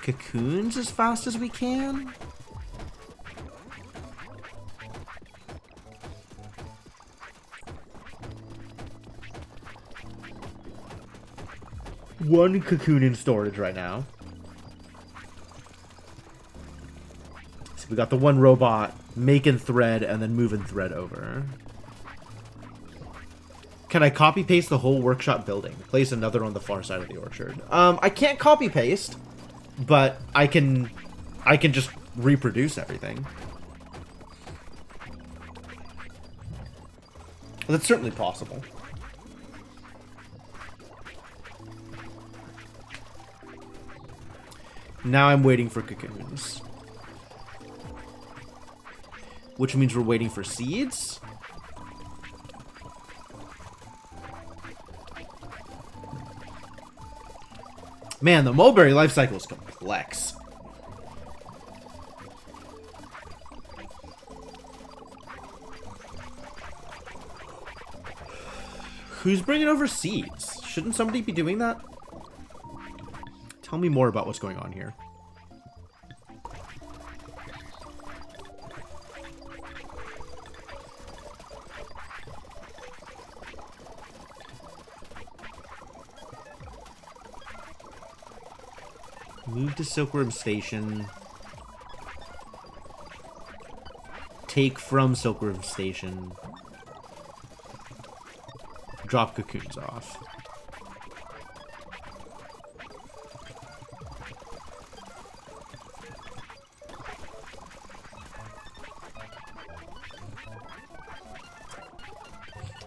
cocoons as fast as we can? One cocoon in storage right now. So we got the one robot making thread and then moving thread over. Can I copy paste the whole workshop building? Place another on the far side of the orchard. I can't copy paste, but I can just reproduce everything. That's certainly possible. Now I'm waiting for cocoons. Which means we're waiting for seeds? Man, the mulberry life cycle is complex. Who's bringing over seeds? Shouldn't somebody be doing that? Tell me more about what's going on here. Move to Silkworm Station. Take from Silkworm Station. Drop cocoons off.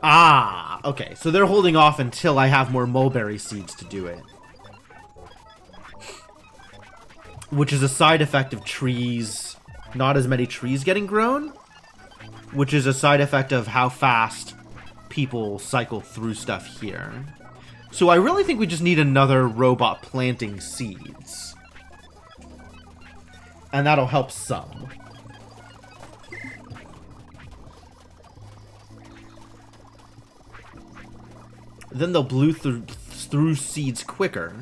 Ah, okay. So they're holding off until I have more mulberry seeds to do it. Which is a side effect of trees, not as many trees getting grown. Which is a side effect of how fast people cycle through stuff here. So I really think we just need another robot planting seeds. And that'll help some. Then they'll blow through seeds quicker.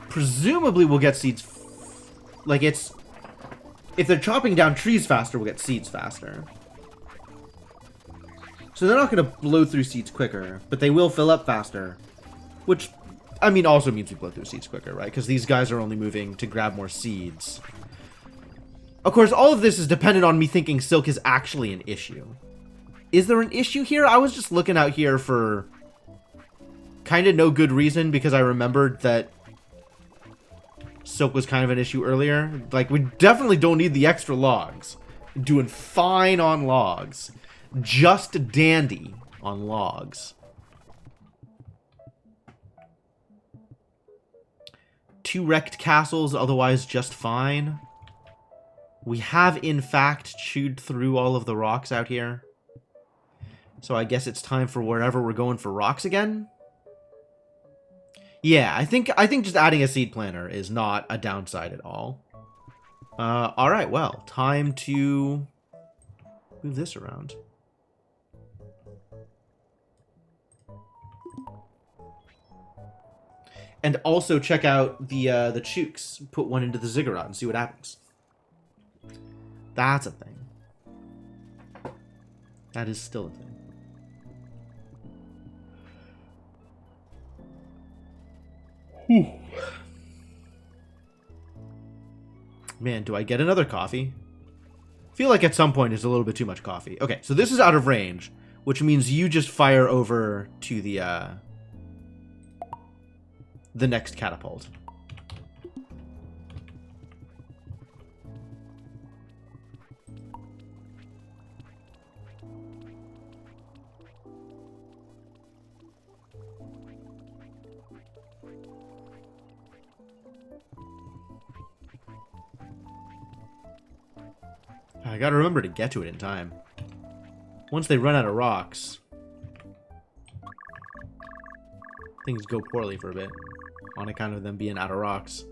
Presumably we'll get seeds. Like, it's... If they're chopping down trees faster, we'll get seeds faster. So they're not going to blow through seeds quicker, but they will fill up faster. Which, I mean, also means we blow through seeds quicker, right? Because these guys are only moving to grab more seeds. Of course, all of this is dependent on me thinking silk is actually an issue. Is there an issue here? I was just looking out here for kind of no good reason because I remembered that silk was kind of an issue earlier. Like, we definitely don't need the extra logs. Doing fine on logs. Just dandy on logs. 2 wrecked castles, otherwise just fine. We have, in fact, chewed through all of the rocks out here. So I guess it's time for wherever we're going for rocks again. Yeah, I think just adding a seed planter is not a downside at all. Alright, well, time to move this around. And also check out the chooks. Put one into the ziggurat and see what happens. That's a thing. That is still a thing. Whew. Man, do I get another coffee? Feel like at some point it's a little bit too much coffee. Okay, so this is out of range, which means you just fire over to the next catapult. I gotta remember to get to it in time. Once they run out of rocks, things go poorly for a bit on account of them being out of rocks.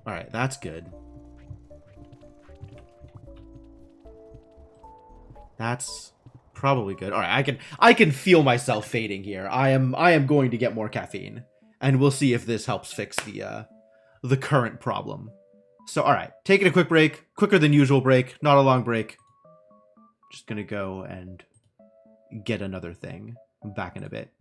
Alright, that's good. That's probably good. Alright, I can feel myself fading here. I am going to get more caffeine. And we'll see if this helps fix the current problem. So, alright, taking a quick break. Quicker than usual break. Not a long break. Just gonna go and get another thing. I'm back in a bit.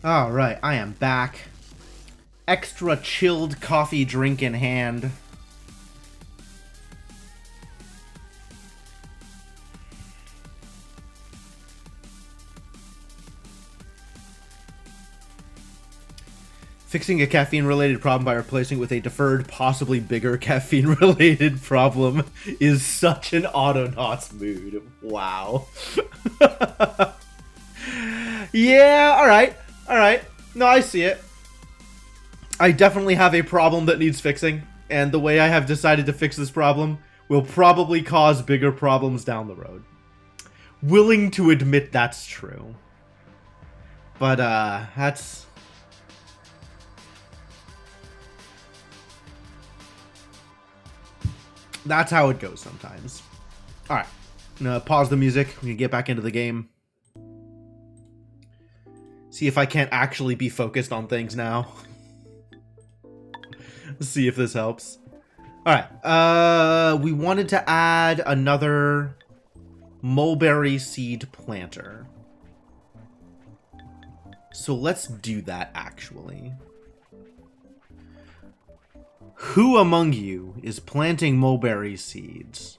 Alright, I am back. Extra chilled coffee drink in hand. Fixing a caffeine-related problem by replacing it with a deferred, possibly bigger caffeine-related problem is such an Autonauts mood. Wow. Yeah, alright. Alright. No, I see it. I definitely have a problem that needs fixing, and the way I have decided to fix this problem will probably cause bigger problems down the road. Willing to admit that's true. But, that's how it goes sometimes. Alright. I'm gonna pause the music. I'm gonna get back into the game. See if I can't actually be focused on things now. See if this helps. Alright. We wanted to add another mulberry seed planter. So let's do that, actually. Who among you is planting mulberry seeds?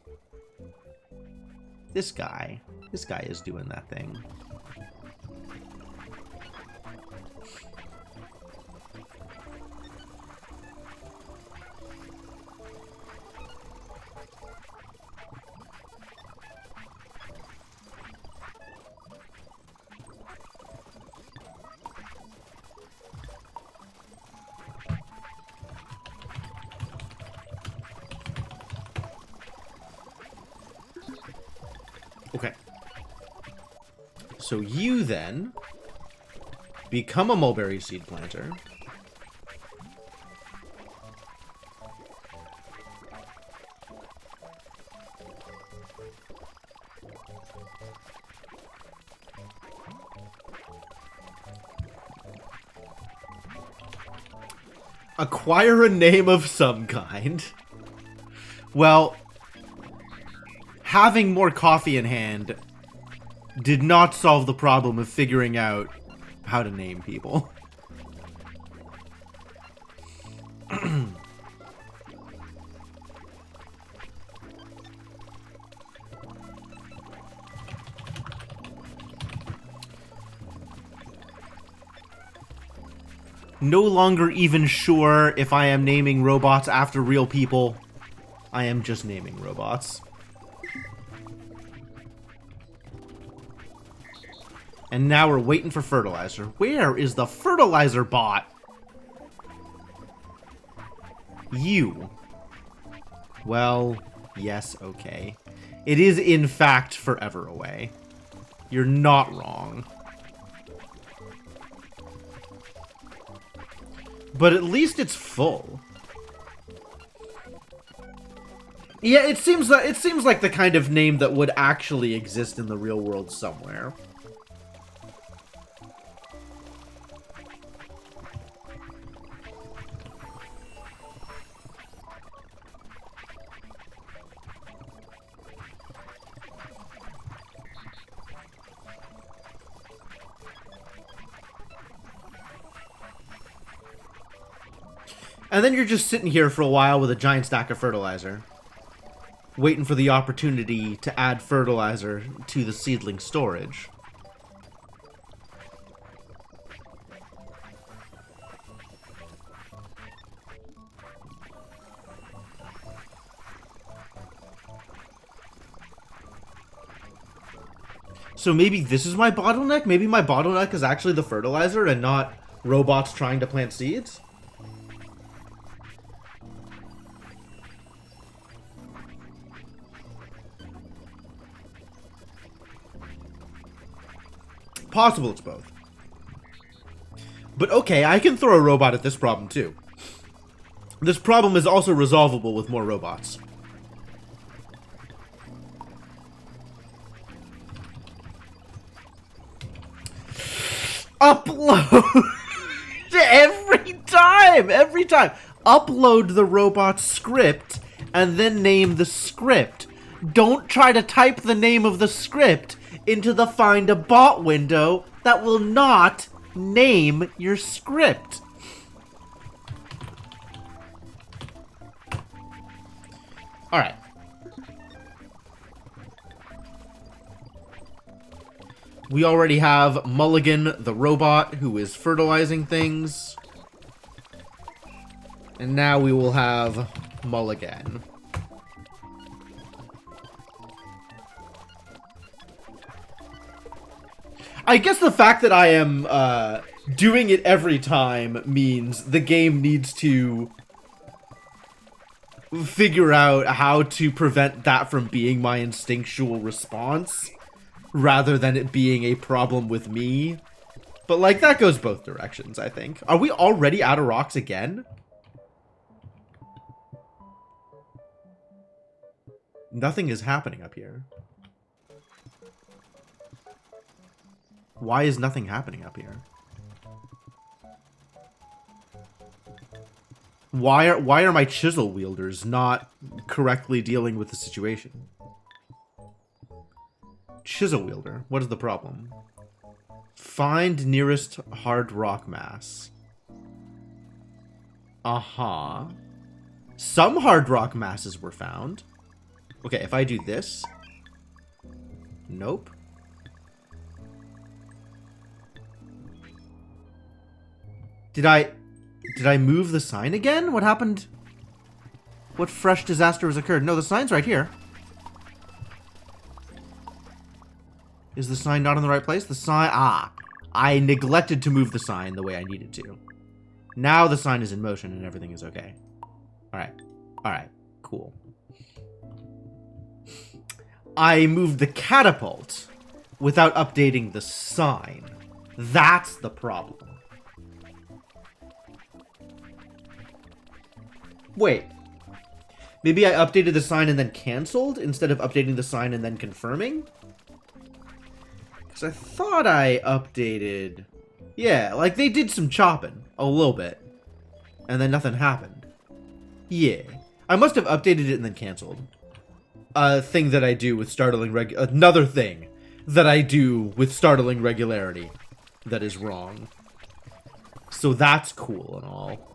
This guy. This guy is doing that thing. Okay. So you then become a mulberry seed planter. Acquire a name of some kind. Well, having more coffee in hand did not solve the problem of figuring out how to name people. No longer even sure if I am naming robots after real people. I am just naming robots. And now we're waiting for fertilizer. Where is the fertilizer bot? You. Well, yes, okay. It is in fact forever away. You're not wrong. But at least it's full. Yeah, it seems like the kind of name that would actually exist in the real world somewhere. And then you're just sitting here for a while with a giant stack of fertilizer, waiting for the opportunity to add fertilizer to the seedling storage. So maybe this is my bottleneck? Maybe my bottleneck is actually the fertilizer and not robots trying to plant seeds? Possible it's both. But okay, I can throw a robot at this problem too. This problem is also resolvable with more robots. Upload! Every time! Upload the robot's script and then name the script. Don't try to type the name of the script into the Find a Bot window that will not name your script. Alright. We already have Mulligan, the robot, who is fertilizing things. And now we will have mulligan. I guess the fact that I am doing it every time means the game needs to figure out how to prevent that from being my instinctual response rather than it being a problem with me. But, like, that goes both directions, I think. Are we already out of rocks again? Nothing is happening up here. Why is nothing happening up here? Why are my chisel wielders not correctly dealing with the situation? Chisel wielder, what is the problem? Find nearest hard rock mass. Uh-huh. Some hard rock masses were found. Okay, if I do this. Nope. Did I move the sign again? What happened? What fresh disaster has occurred? No, the sign's right here. Is the sign not in the right place? The sign... Ah. I neglected to move the sign the way I needed to. Now the sign is in motion and everything is okay. Alright. Alright. Cool. I moved the catapult without updating the sign. That's the problem. Wait. Maybe I updated the sign and then canceled instead of updating the sign and then confirming? Because I thought I updated... Yeah, like they did some chopping. A little bit. And then nothing happened. Yeah. I must have updated it and then canceled. A thing that I do with startling another thing that I do with startling regularity that is wrong. So that's cool and all.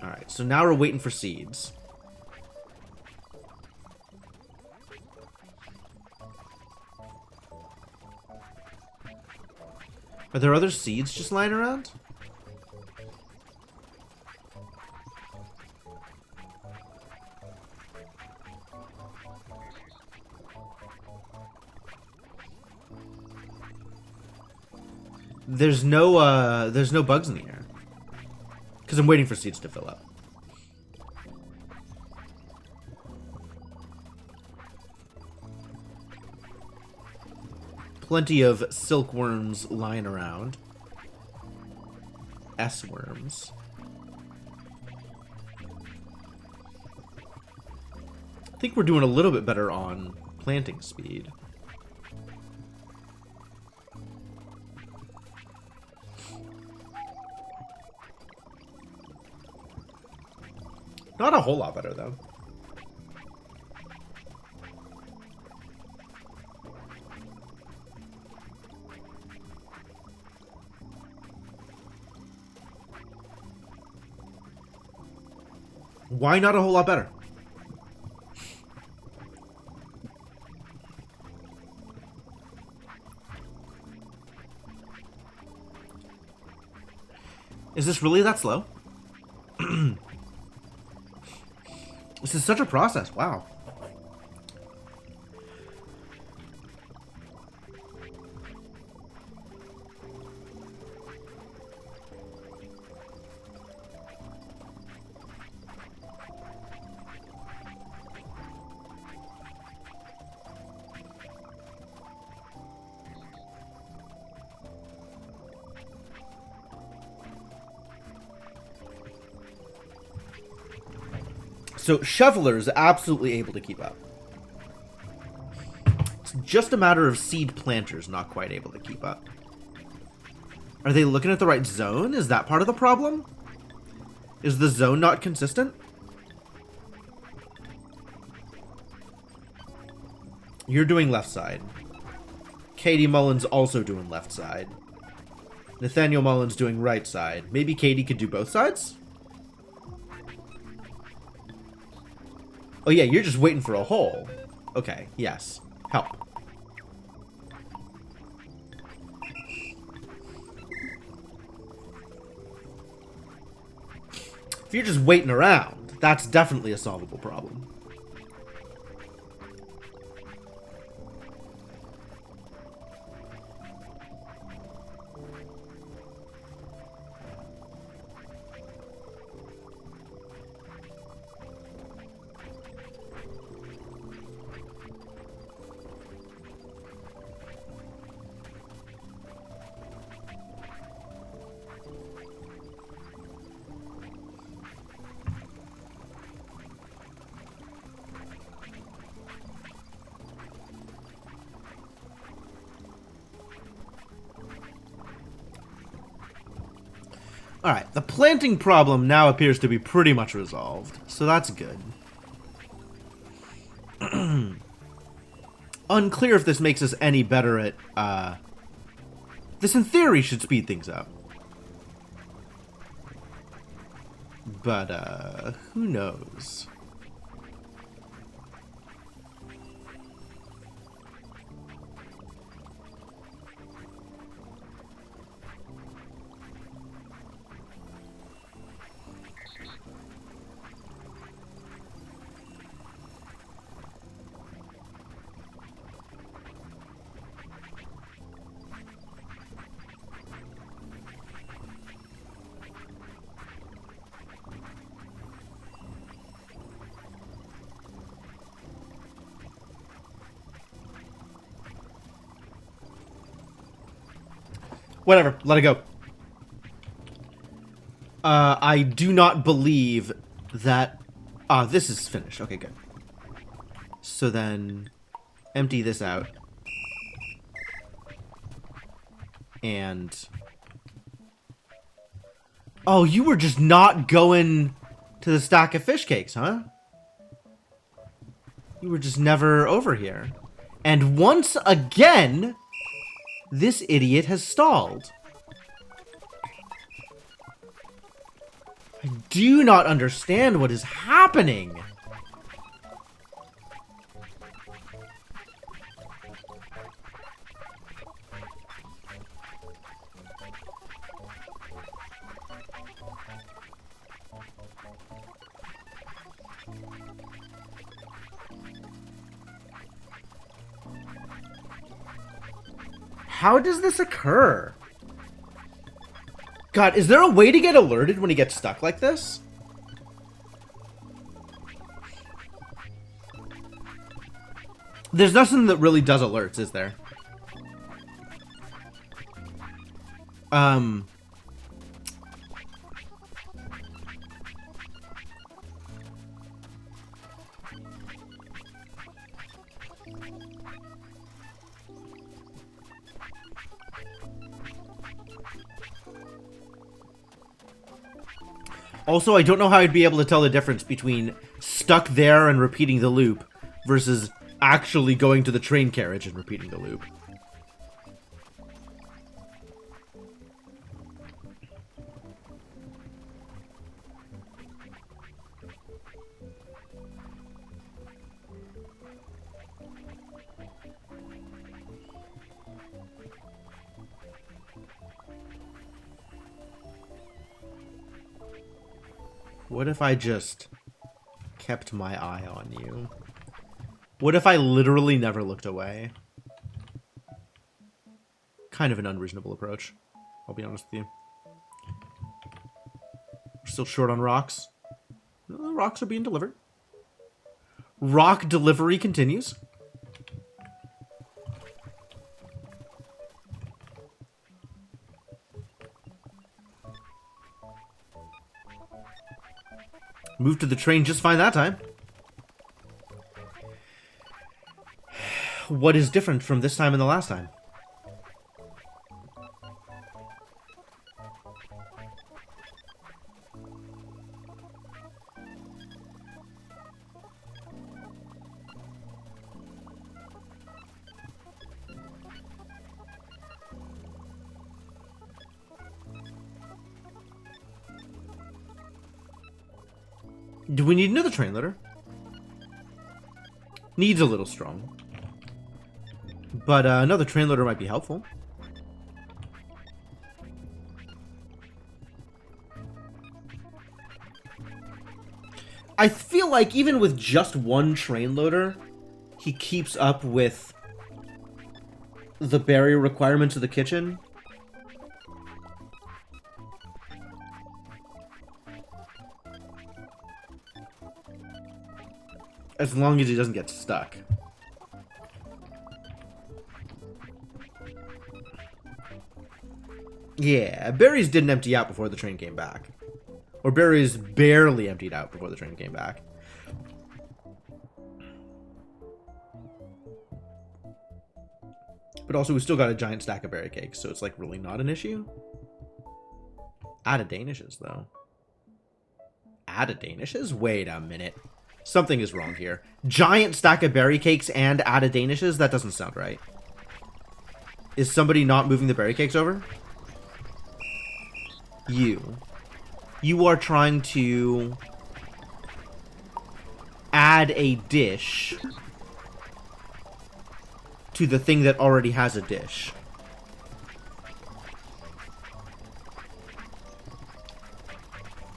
Alright, so now we're waiting for seeds. Are there other seeds just lying around? There's no bugs in the air. Because I'm waiting for seeds to fill up. Plenty of silkworms lying around. S-worms. I think we're doing a little bit better on planting speed. Not a whole lot better, though. Why not a whole lot better? Is this really that slow? This is such a process. Wow. So Shoveler's absolutely able to keep up. It's just a matter of seed planters not quite able to keep up. Are they looking at the right zone? Is that part of the problem? Is the zone not consistent? You're doing left side. Katie Mullins also doing left side. Nathaniel Mullins doing right side. Maybe Katie could do both sides? Oh yeah, you're just waiting for a hole. Okay, yes. Help. If you're just waiting around, that's definitely a solvable problem. Alright, the planting problem now appears to be pretty much resolved, so that's good. Unclear if this makes us any better at, this in theory should speed things up. But, who knows? Whatever, let it go. I do not believe that... this is finished. Okay, good. So then, empty this out. And... Oh, you were just not going to the stack of fish cakes, huh? You were just never over here. And once again... This idiot has stalled. I do not understand what is happening. How does this occur? God, is there a way to get alerted when he gets stuck like this? There's nothing that really does alerts, is there? Also, I don't know how I'd be able to tell the difference between stuck there and repeating the loop versus actually going to the train carriage and repeating the loop. What if I just kept my eye on you? What if I literally never looked away? Kind of an unreasonable approach, I'll be honest with you. We're still short on rocks. The rocks are being delivered. Rock delivery continues. Moved to the train just fine that time. What is different from this time and the last time? Do we need another train loader? Needs a little strong. But another train loader might be helpful. I feel like even with just one train loader, he keeps up with the barrier requirements of the kitchen. As long as he doesn't get stuck. Yeah, berries didn't empty out before the train came back. Or berries barely emptied out before the train came back. But also, we still got a giant stack of berry cakes, so it's like really not an issue. Out of danishes, though. Out of danishes? Wait a minute. Something is wrong here. Giant stack of berry cakes and out of danishes? That doesn't sound right. Is somebody not moving the berry cakes over? You are trying to add a dish to the thing that already has a dish.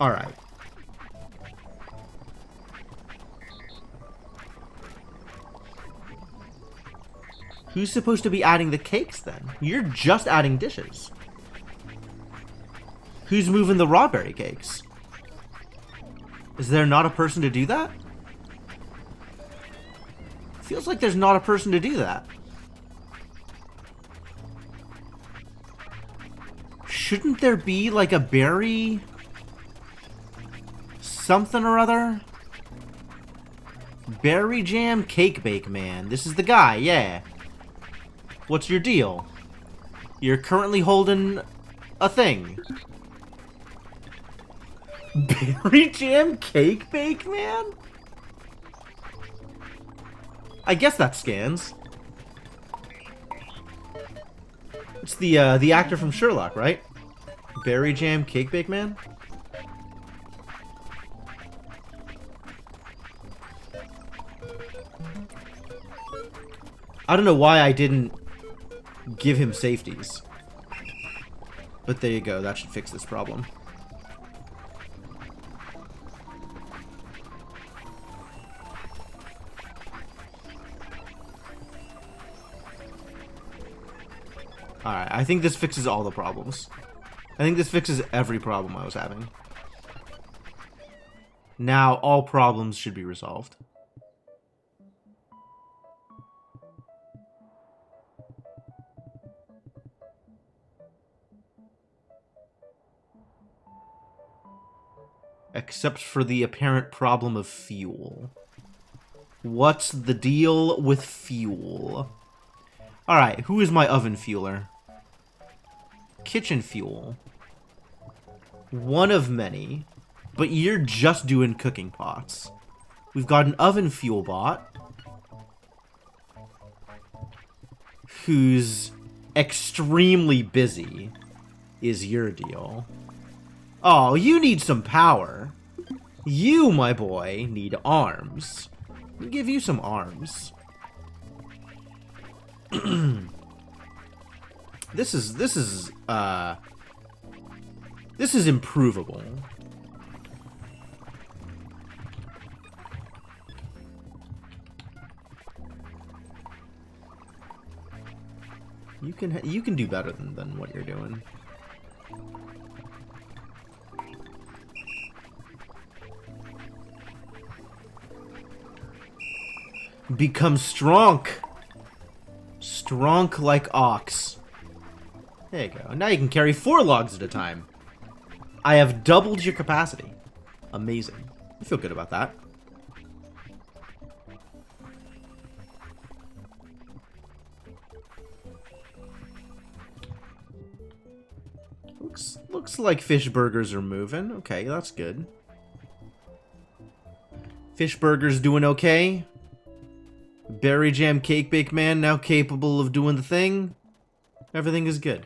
Alright. Who's supposed to be adding the cakes then? You're just adding dishes. Who's moving the raw berry cakes? Is there not a person to do that? Feels like there's not a person to do that. Shouldn't there be like a berry something or other? Berry jam cake bake man. This is the guy, yeah. What's your deal? You're currently holding a thing. Berry jam cake bake man? I guess that scans. It's the actor from Sherlock, right? Berry jam cake bake man? I don't know why I didn't give him safeties. But there you go, that should fix this problem. Alright, I think this fixes all the problems. I think this fixes every problem I was having. Now, all problems should be resolved. Except for the apparent problem of fuel. What's the deal with fuel? Alright, who is my oven fueler? Kitchen fuel. One of many, but you're just doing cooking pots. We've got an oven fuel bot who's extremely busy, is your deal. Oh, you need some power. You, my boy, need arms. I'll give you some arms. This is improvable. You can do better than what you're doing. Become strong. Strong like ox. There you go. Now you can carry 4 logs at a time. I have doubled your capacity. Amazing. I feel good about that. Looks like fish burgers are moving. Okay, that's good. Fish burgers doing okay. Berry jam cake bake man now capable of doing the thing. Everything is good.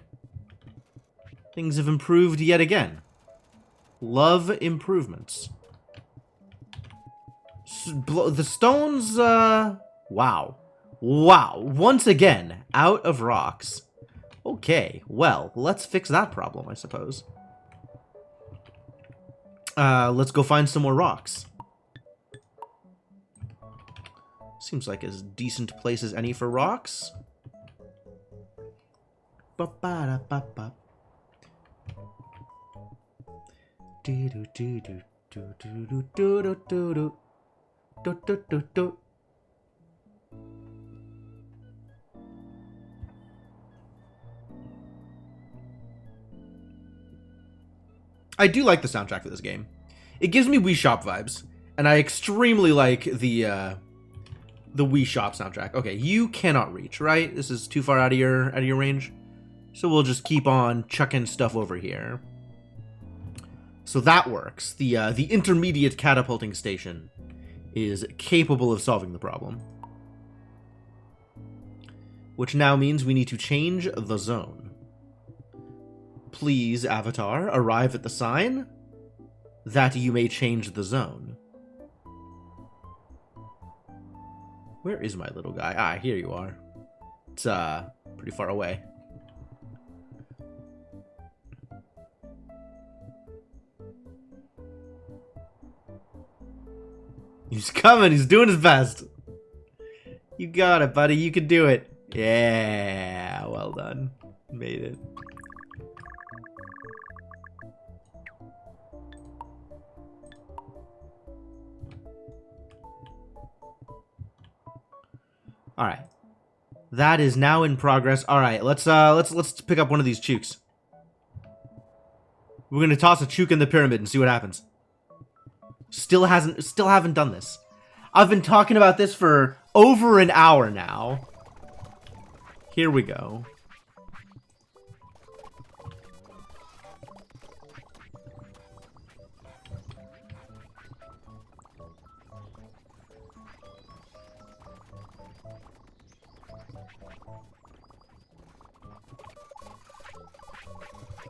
Things have improved yet again. Love improvements. The stones Wow. Wow. Once again, out of rocks. Okay, well, let's fix that problem, I suppose. Let's go find some more rocks. Seems like as decent place as any for rocks. Ba-ba-da-ba-ba. Do-do-do-do. Do-do-do-do-do-do. Do-do-do-do. I do like the soundtrack for this game. It gives me Wii Shop vibes, and I extremely like the Wii Shop soundtrack. Okay, you cannot reach, right? This is too far out of your range. So we'll just keep on chucking stuff over here. So that works. The intermediate catapulting station is capable of solving the problem. Which now means we need to change the zone. Please, Avatar, arrive at the sign that you may change the zone. Where is my little guy? Ah, here you are. It's pretty far away. He's coming. He's doing his best. You got it, buddy. You can do it. Yeah, well done. Made it. All right. That is now in progress. All right, let's pick up one of these chooks. We're going to toss a chook in the pyramid and see what happens. Still haven't done this. I've been talking about this for over an hour now. Here we go.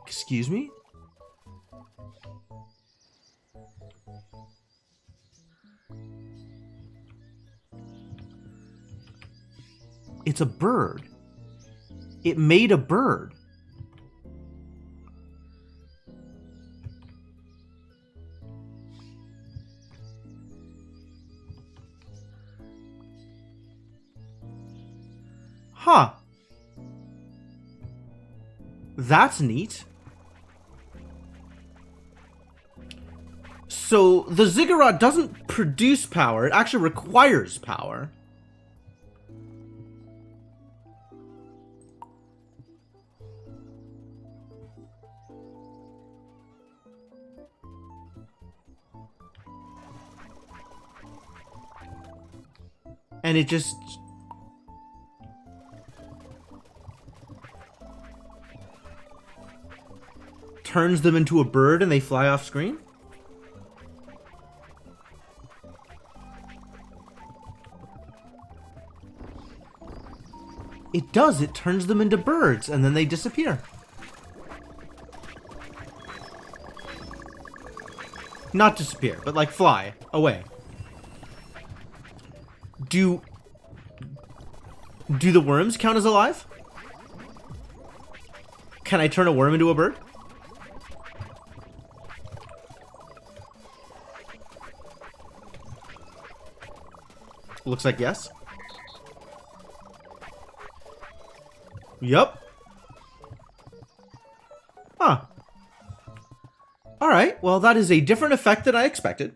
Excuse me? It's a bird. It made a bird. Huh. That's neat. So the ziggurat doesn't produce power, it actually requires power. And it just... turns them into a bird and they fly off screen? It does, it turns them into birds and then they disappear. Not disappear, but like fly away. Do the worms count as alive? Can I turn a worm into a bird? Looks like yes. Yup. Huh. Alright, well that is a different effect than I expected.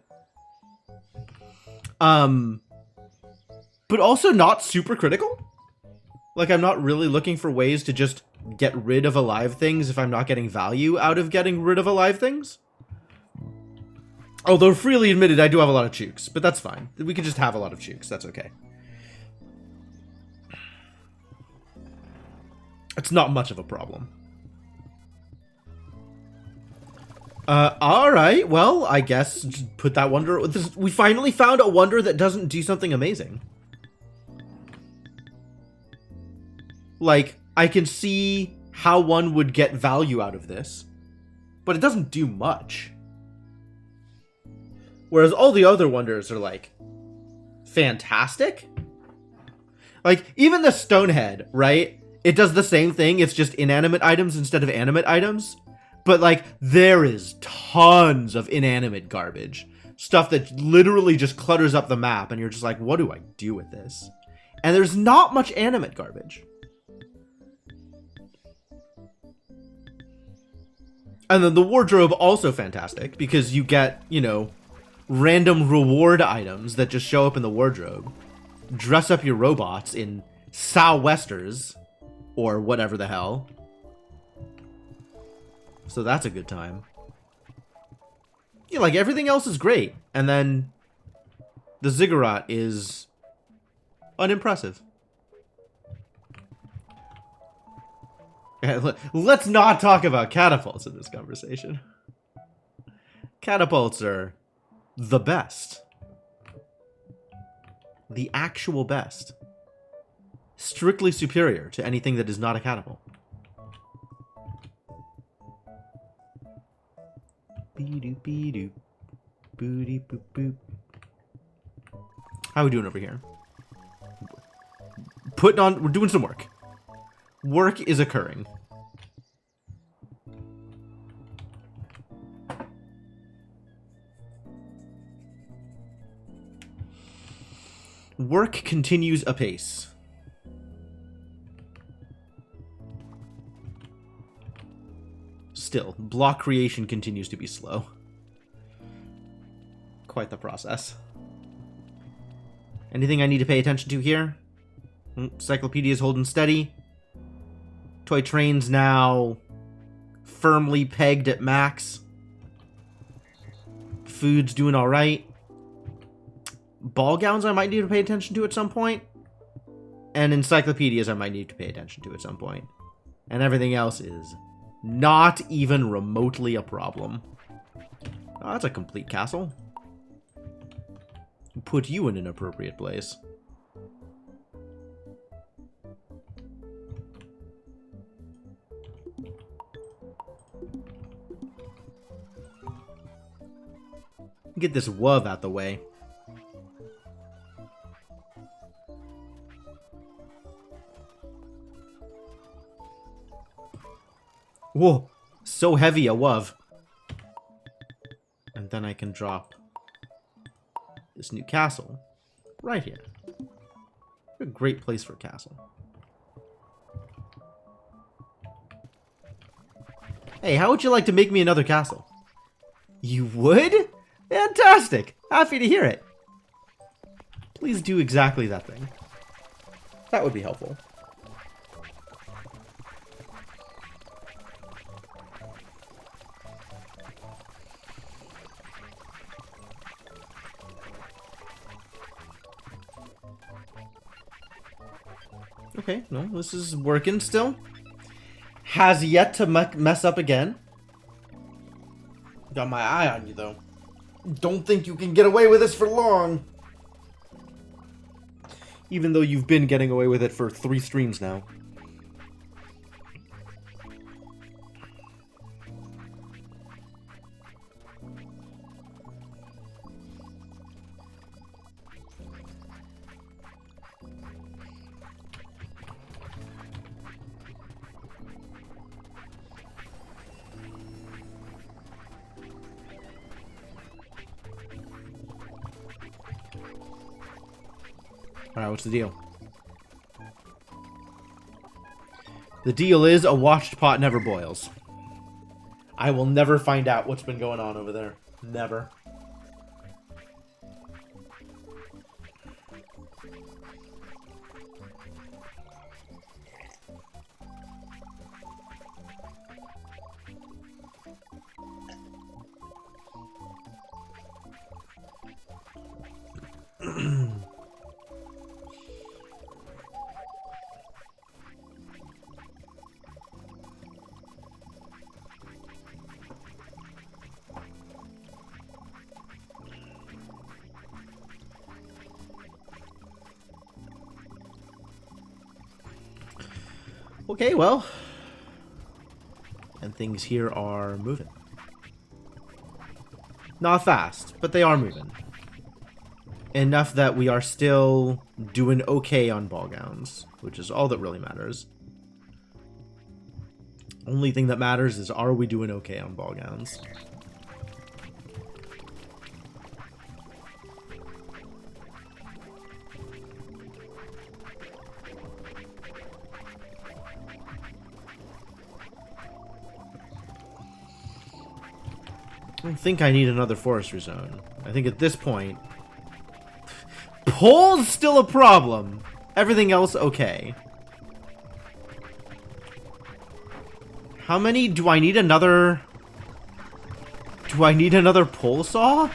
But also not super critical. Like, I'm not really looking for ways to just get rid of alive things if I'm not getting value out of getting rid of alive things. Although, freely admitted, I do have a lot of chooks, but that's fine. We can just have a lot of chooks, that's okay. It's not much of a problem. Alright, well, I guess just put that wonder... we finally found a wonder that doesn't do something amazing. Like, I can see how one would get value out of this, but it doesn't do much. Whereas all the other wonders are, like, fantastic. Like, even the stone head, right? It does the same thing. It's just inanimate items instead of animate items. But, like, there is tons of inanimate garbage. Stuff that literally just clutters up the map. And you're just like, what do I do with this? And there's not much animate garbage. And then the wardrobe, also fantastic. Because you get, you know, random reward items that just show up in the wardrobe. Dress up your robots in sou'westers. Or whatever the hell. So that's a good time. Yeah, like, everything else is great. And then the ziggurat is unimpressive. Let's not talk about catapults in this conversation. Catapults are the best. The actual best. Strictly superior to anything that is not a catapult. How are we doing over here? We're doing some work. Work is occurring. Work continues apace. Still, block creation continues to be slow. Quite the process. Anything I need to pay attention to here? Encyclopedia is holding steady. Toy train's now firmly pegged at max. Food's doing alright. Ball gowns I might need to pay attention to at some point. And encyclopedias I might need to pay attention to at some point. And everything else is not even remotely a problem. Oh, that's a complete castle. Put you in an appropriate place. Get this WUV out the way. Whoa, so heavy a WUV. And then I can drop this new castle right here. A great place for a castle. Hey, how would you like to make me another castle? You would? Fantastic! Happy to hear it. Please do exactly that thing. That would be helpful. Okay, no, this is working still. Has yet to mess up again. Got my eye on you, though. Don't think you can get away with this for long. Even though you've been getting away with it for 3 streams now. Alright, what's the deal? The deal is a watched pot never boils. I will never find out what's been going on over there. Never. Okay, well. And things here are moving. Not fast, but they are moving. enough that we are still doing okay on ball gowns, which is all that really matters. Only thing that matters is, are we doing okay on ball gowns? I don't think I need another forestry zone. I think at this point, pole's still a problem. Everything else okay. How many do I need another? Do I need another pole saw?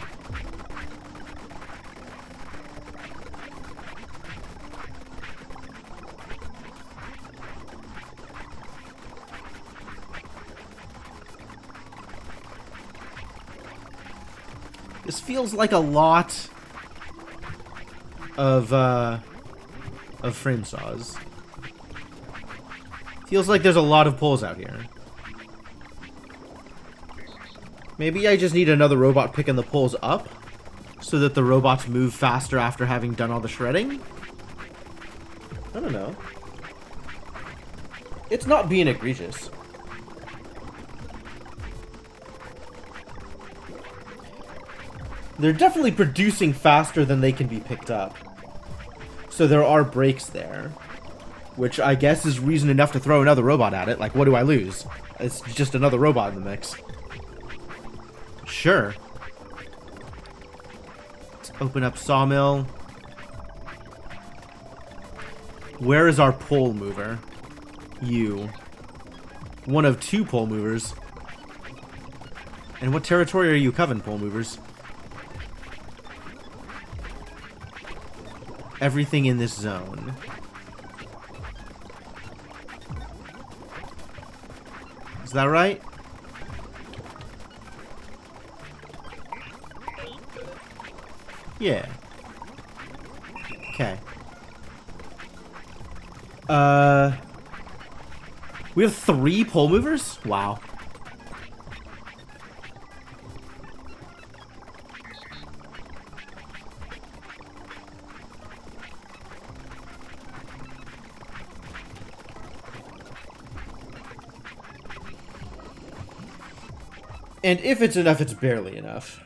This feels like a lot of frame saws. Feels like there's a lot of poles out here. Maybe I just need another robot picking the poles up so that the robots move faster after having done all the shredding? I don't know. It's not being egregious. They're definitely producing faster than they can be picked up. So there are breaks there. Which I guess is reason enough to throw another robot at it. Like, what do I lose? It's just another robot in the mix. Sure. Let's open up sawmill. Where is our pole mover? You. One of 2 pole movers. And what territory are you covering, pole movers? Everything in this zone. Is that right? Yeah. Okay. We have 3 pole movers? Wow. And if it's enough, it's barely enough.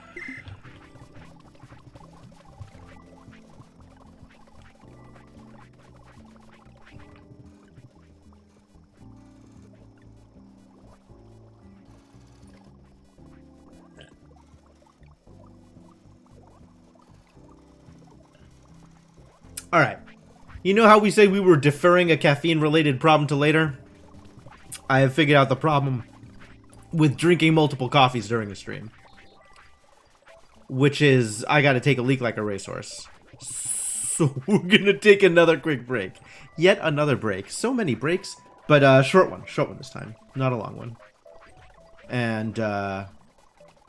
Alright. You know how we say we were deferring a caffeine-related problem to later? I have figured out the problem with drinking multiple coffees during a stream. Which is, I gotta take a leak like a racehorse. So we're gonna take another quick break. Yet another break. So many breaks. But short one this time. Not a long one. And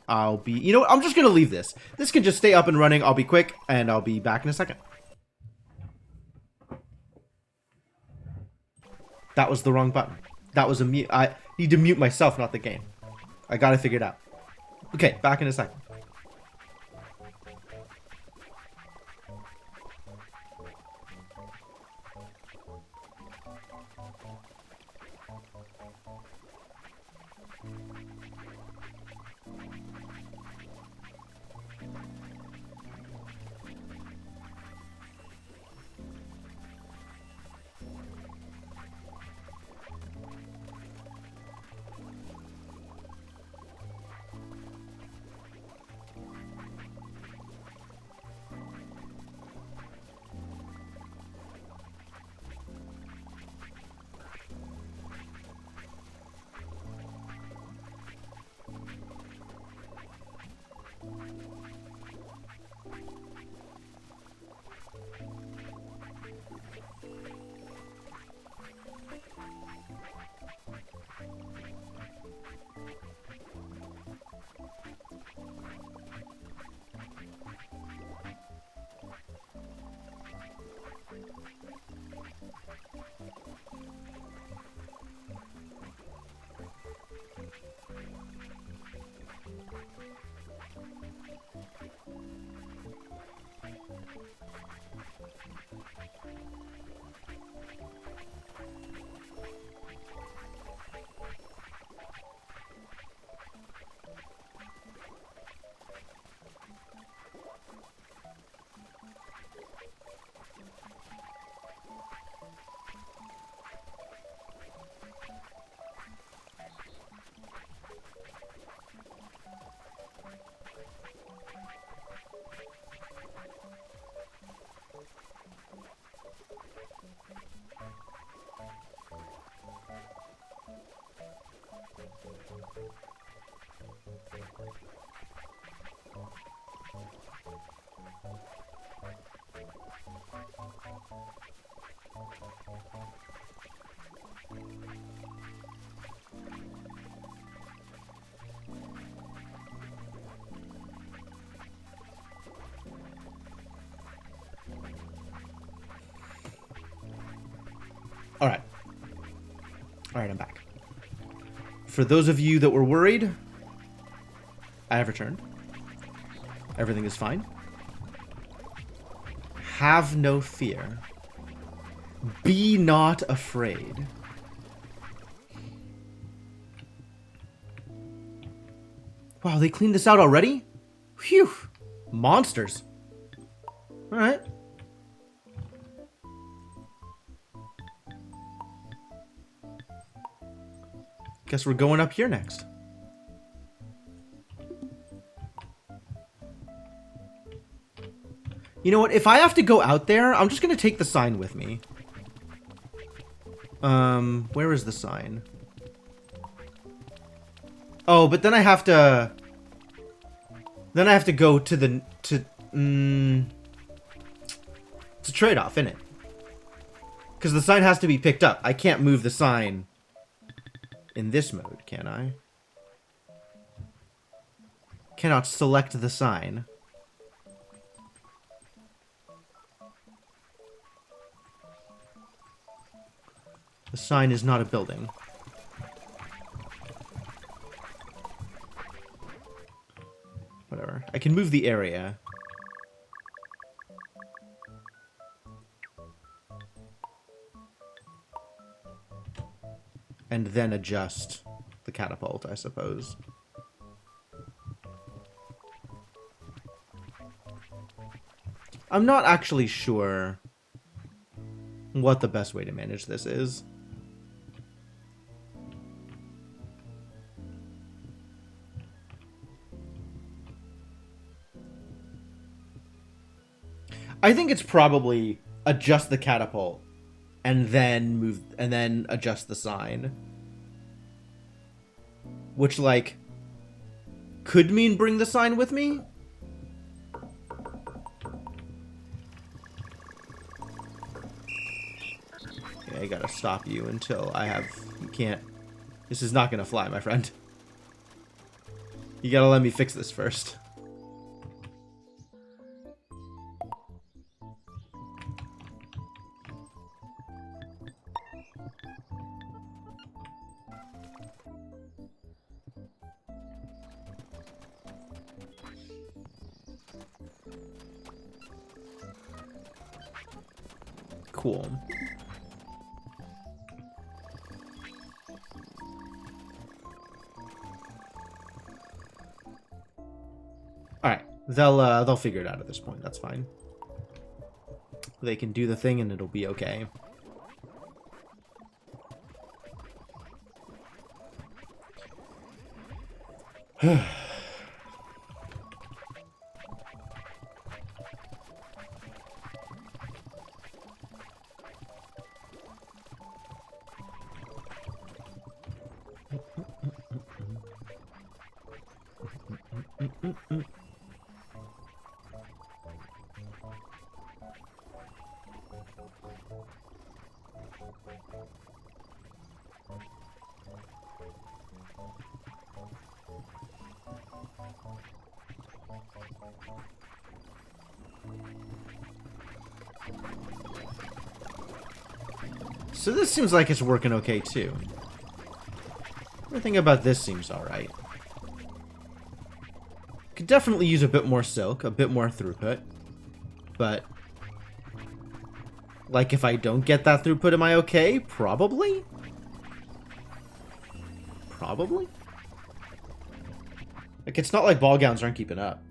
I'll be, you know what, I'm just gonna leave this. This can just stay up and running. I'll be quick and I'll be back in a second. That was the wrong button. That was a mute. I need to mute myself, not the game. I got it figured out. Okay, back in a second. Alright. Alright, I'm back. For those of you that were worried, I have returned. Everything is fine. Have no fear. Be not afraid. Wow, they cleaned this out already? Phew. Monsters. Alright. Guess we're going up here next. You know what? If I have to go out there, I'm just going to take the sign with me. Where is the sign? Oh, but then I have to... Then I have to go to the... It's a trade-off, isn't it? Because the sign has to be picked up. I can't move the sign in this mode, can I? Cannot select the sign. The sign is not a building. Whatever. I can move the area. And then adjust the catapult, I suppose. I'm not actually sure what the best way to manage this is. I think it's probably adjust the catapult and then adjust the sign. Which, like, could mean bring the sign with me? Okay, I gotta stop you until I have... You can't... This is not gonna fly, my friend. You gotta let me fix this first. Cool. Alright. They'll figure it out at this point. That's fine. They can do the thing and it'll be okay. So this seems like it's working okay too. Everything about this seems alright. Could definitely use a bit more silk, a bit more throughput, but Like, if I don't get that throughput, am I okay? Probably? Probably? Like, it's not like ball gowns aren't keeping up.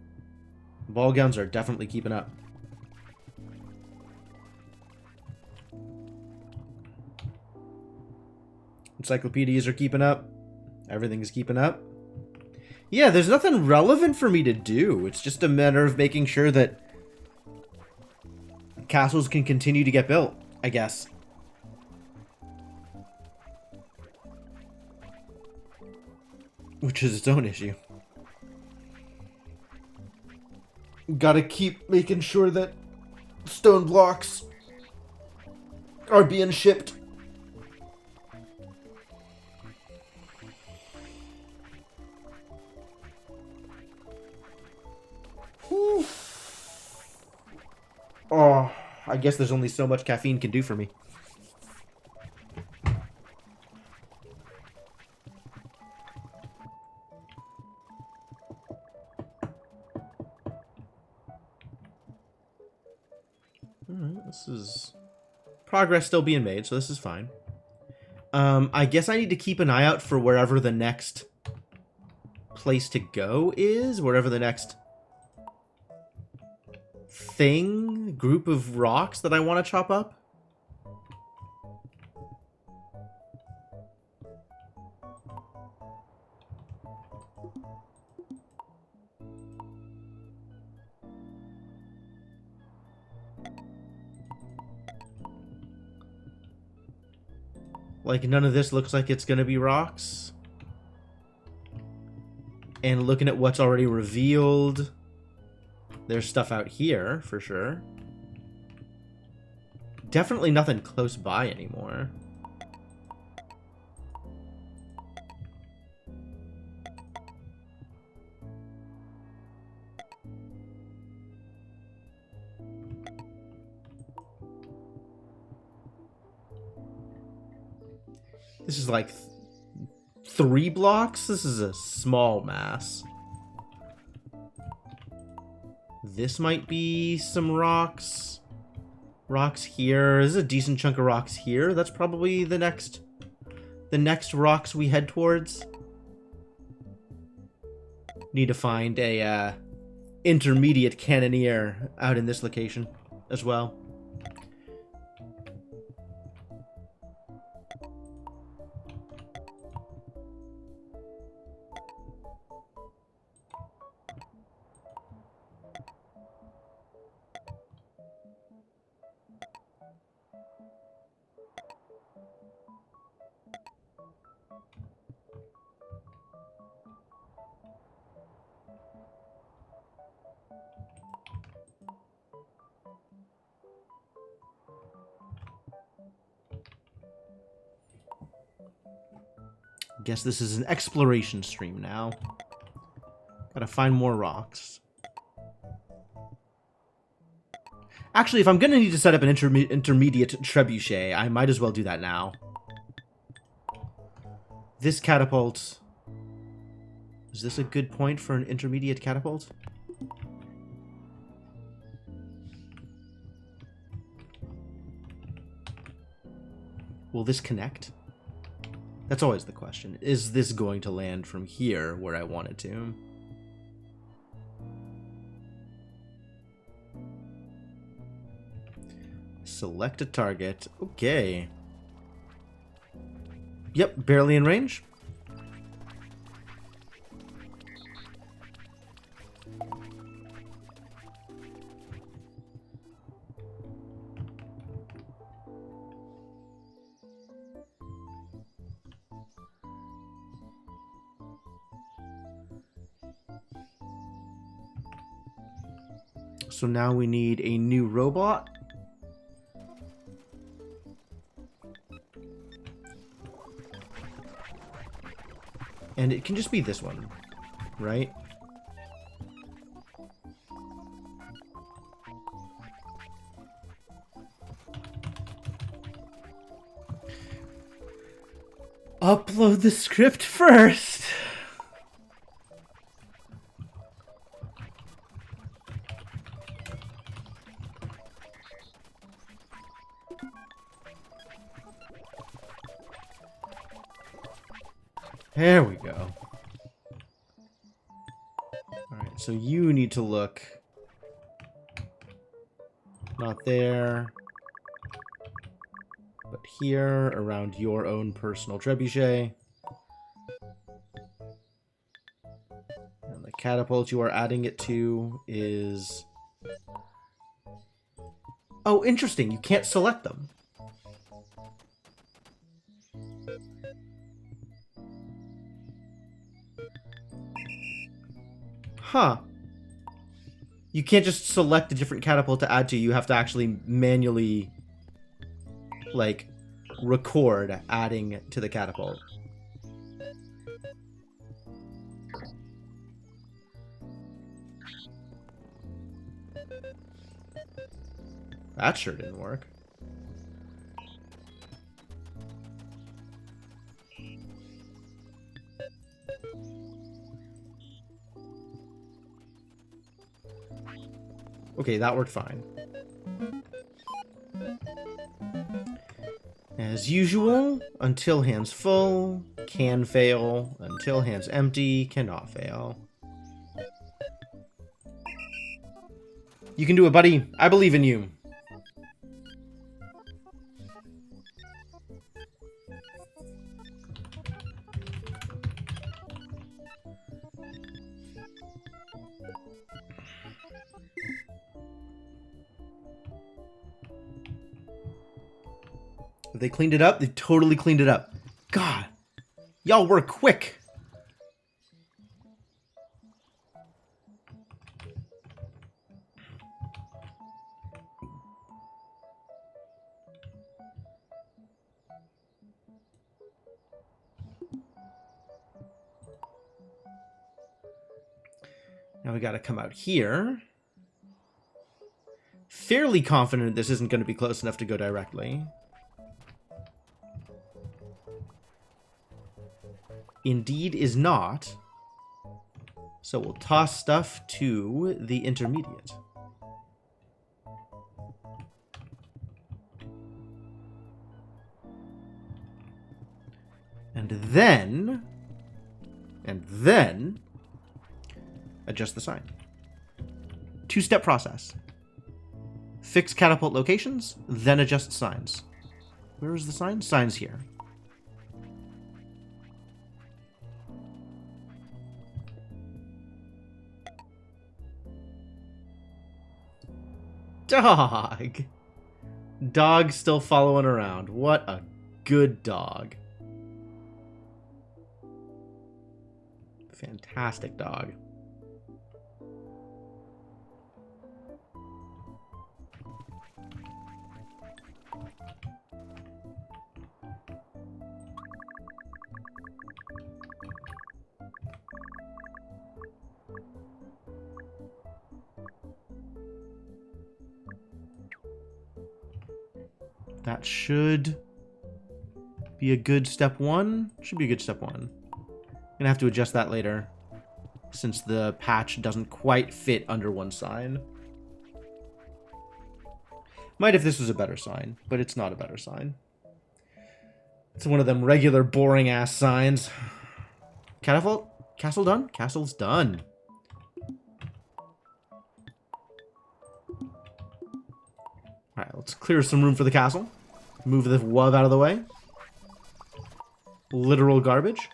Ball gowns are definitely keeping up. Encyclopedias are keeping up. Everything is keeping up. Yeah, there's nothing relevant for me to do. It's just a matter of making sure that castles can continue to get built, I guess. Which is its own issue. Gotta keep making sure that stone blocks are being shipped. Whew. Oh, I guess there's only so much caffeine can do for me. Alright, this is progress still being made, so this is fine. I guess I need to keep an eye out for wherever the next place to go is, wherever the next group of rocks that I want to chop up. Like, none of this looks like it's gonna be rocks. And looking at what's already revealed, there's stuff out here, for sure. Definitely nothing close by anymore. This is like 3 blocks? This is a small mass. This might be some rocks. Rocks here. This is a decent chunk of rocks here. That's probably the next rocks we head towards. Need to find a intermediate cannoneer out in this location as well. Guess this is an exploration stream now. Gotta find more rocks. Actually, if I'm gonna need to set up an intermediate trebuchet, I might as well do that now. This catapult... Is this a good point for an intermediate catapult? Will this connect? That's always the question. Is this going to land from here where I want it to? Select a target. Okay. Yep, barely in range. So now we need a new robot. And it can just be this one, right? Upload the script first. There we go. Alright, so you need to look. Not there. But here, around your own personal trebuchet. And the catapult you are adding it to is... Oh, interesting. You can't select them. Huh. You can't just select a different catapult to add to. You have to actually manually, like, record adding to the catapult. That sure didn't work. Okay, that worked fine. As usual, until hand's full, can fail. Until hand's empty, cannot fail. You can do it, buddy. I believe in you. They cleaned it up? They totally cleaned it up. God. Y'all were quick. Now we gotta come out here. Fairly confident this isn't going to be close enough to go directly. Indeed is not. So we'll toss stuff to the intermediate. And then adjust the sign. Two-step process. Fix catapult locations, then adjust signs. Where is the sign? Sign's here. Dog! Dog still following around. What a good dog. Fantastic dog. That should be a good step one. Should be a good step one. Gonna have to adjust that later, since the patch doesn't quite fit under one sign. Might if this was a better sign, but it's not a better sign. It's one of them regular boring ass signs. Catapult? Castle done? Castle's done. Alright, let's clear some room for the castle. Move the wub out of the way. Literal garbage.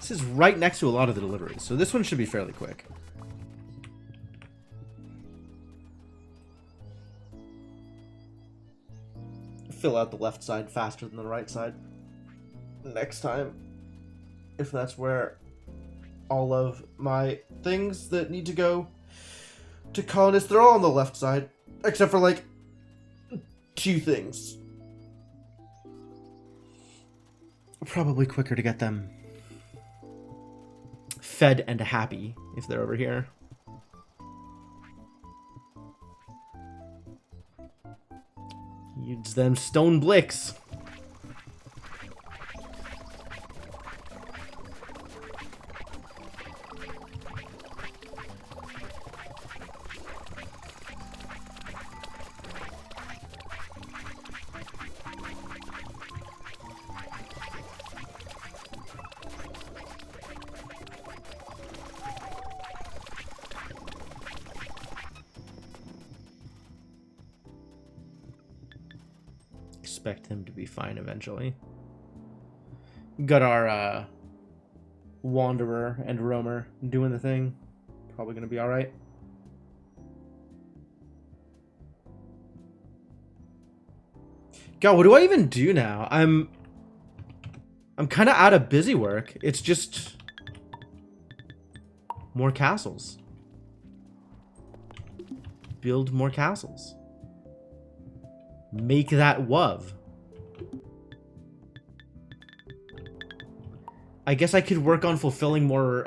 This is right next to a lot of the deliveries, so this one should be fairly quick. Fill out the left side faster than the right side next time, if that's where all of my things that need to go to colonists, they're all on the left side, except for like 2 things. Probably quicker to get them fed and happy if they're over here. Use them stone blicks. Expect him to be fine eventually. Got our Wanderer and Roamer doing the thing. Probably gonna be alright. God, what do I even do now? I'm kind of out of busy work. It's just more castles. Build more castles. Make that WUV. I guess I could work on fulfilling more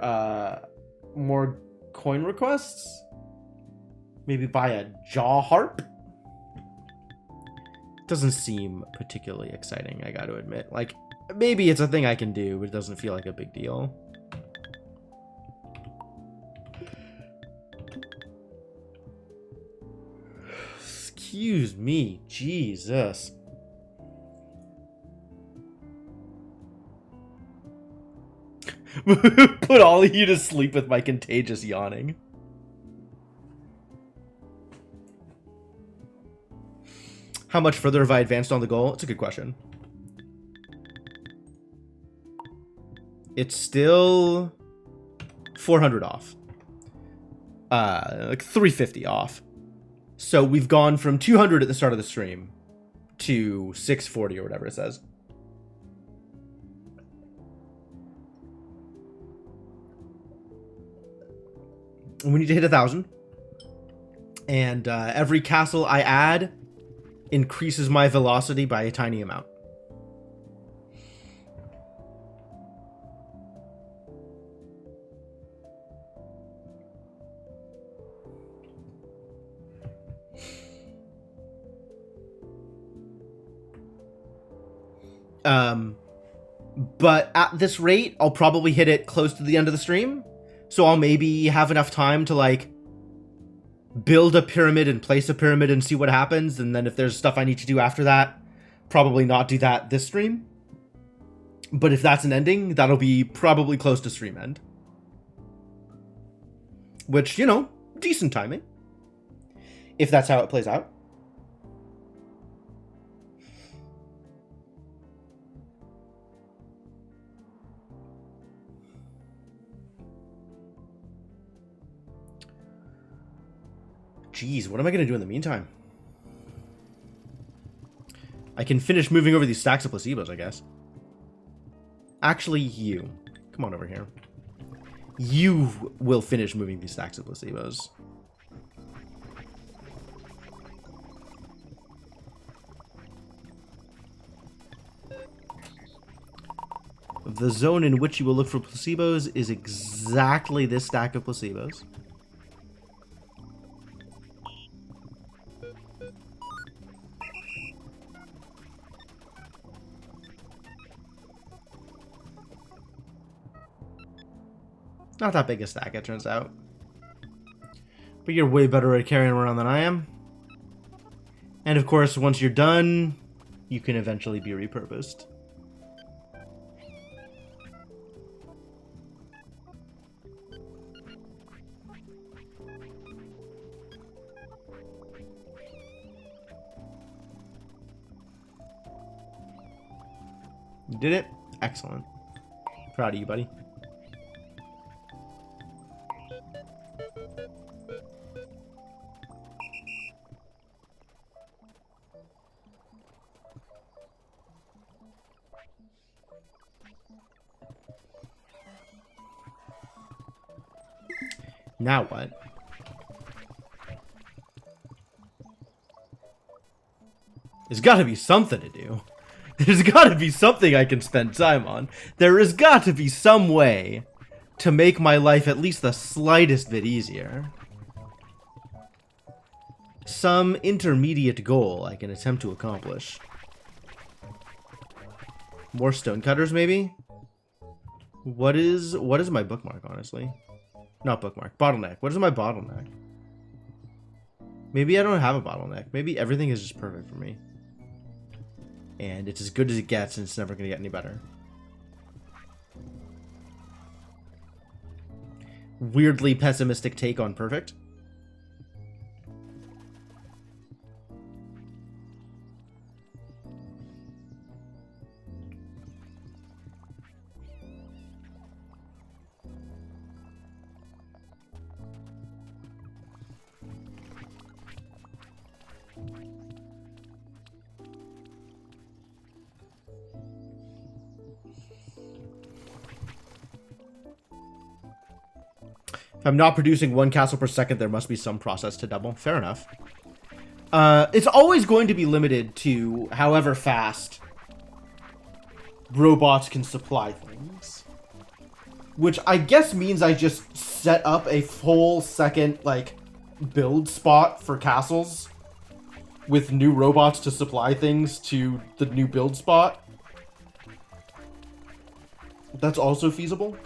coin requests. Maybe buy a jaw harp. Doesn't seem particularly exciting, I gotta admit. Like, maybe it's a thing I can do, but it doesn't feel like a big deal. Excuse me, Jesus. Put all of you to sleep with my contagious yawning. How much further have I advanced on the goal? It's a good question. It's still 400 off. Like 350 off. So we've gone from 200 at the start of the stream to 640 or whatever it says. And we need to hit 1,000. And every castle I add increases my velocity by a tiny amount. But at this rate, I'll probably hit it close to the end of the stream. So I'll maybe have enough time to, like, build a pyramid and place a pyramid and see what happens. And then if there's stuff I need to do after that, probably not do that this stream. But if that's an ending, that'll be probably close to stream end. Which, you know, decent timing. If that's how it plays out. Jeez, what am I going to do in the meantime? I can finish moving over these stacks of placebos, I guess. Actually, you. Come on over here. You will finish moving these stacks of placebos. The zone in which you will look for placebos is exactly this stack of placebos. Not that big a stack, it turns out. But you're way better at carrying around than I am. And of course, once you're done, you can eventually be repurposed. You did it? Excellent. Proud of you, buddy. Now what? There's got to be something to do. There's got to be something I can spend time on. There has got to be some way to make my life at least the slightest bit easier. Some intermediate goal I can attempt to accomplish. More stonecutters, maybe? What is my bookmark, honestly? Not bookmark. Bottleneck. What is my bottleneck? Maybe I don't have a bottleneck. Maybe everything is just perfect for me. And it's as good as it gets, and it's never going to get any better. Weirdly pessimistic take on perfect. If I'm not producing 1 castle per second, there must be some process to double. Fair enough. It's always going to be limited to however fast robots can supply things. Which I guess means I just set up a full second, like, build spot for castles with new robots to supply things to the new build spot. That's also feasible.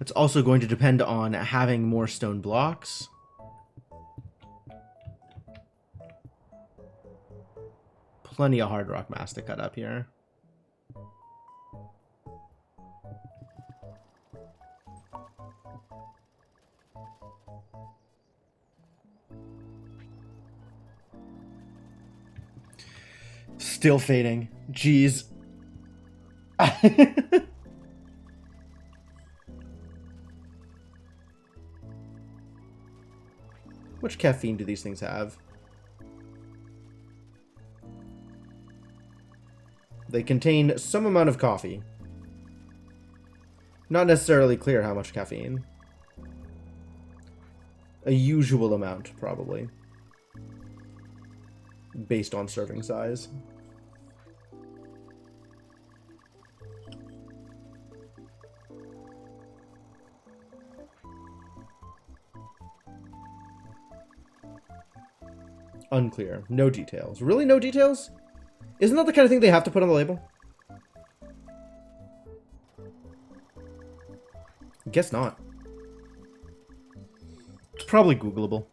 It's also going to depend on having more stone blocks. Plenty of hard rock mass to cut up here. Still fading. Jeez. How much caffeine do these things have? They contain some amount of coffee. Not necessarily clear how much caffeine. A usual amount, probably. Based on serving size. Unclear. No details. Really? No details? Isn't that the kind of thing they have to put on the label? Guess not. It's probably Googleable.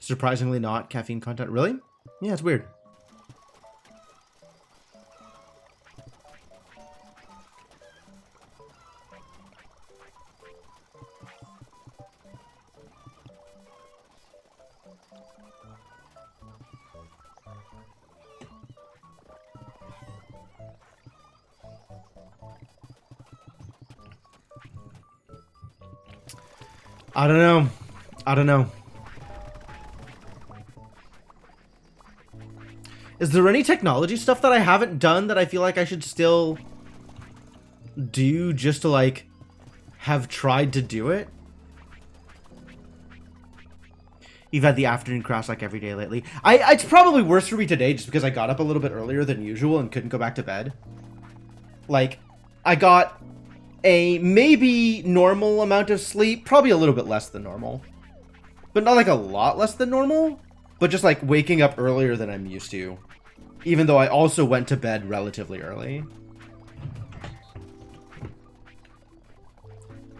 Surprisingly not caffeine content. Really? Yeah, it's weird. I don't know. I don't know. Is there any technology stuff that I haven't done that I feel like I should still do just to, like, have tried to do it? You've had the afternoon crash like every day lately. It's probably worse for me today just because I got up a little bit earlier than usual and couldn't go back to bed. Like, I got a maybe normal amount of sleep, probably a little bit less than normal. But not like a lot less than normal, but just like waking up earlier than I'm used to. Even though I also went to bed relatively early.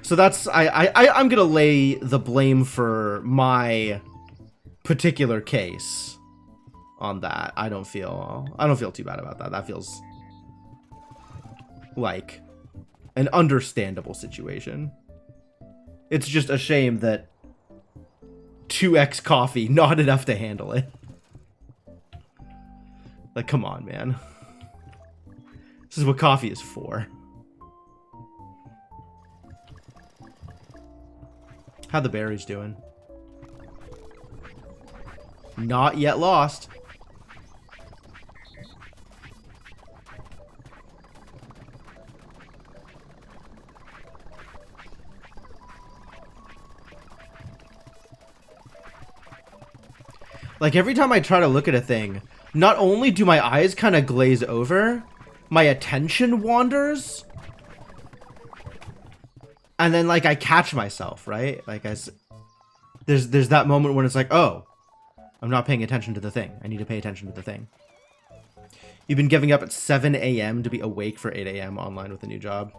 So that's, I'm gonna lay the blame for my particular case on that. I don't feel too bad about that. That feels like, an understandable situation. It's just a shame that 2x coffee, not enough to handle it. Like, come on, man. This is what coffee is for. How the berries doing? Not yet lost. Like, every time I try to look at a thing, not only do my eyes kind of glaze over, my attention wanders. And then, like, I catch myself, right? Like, there's that moment when it's like, oh, I'm not paying attention to the thing. I need to pay attention to the thing. You've been giving up at 7 a.m. to be awake for 8 a.m. online with a new job.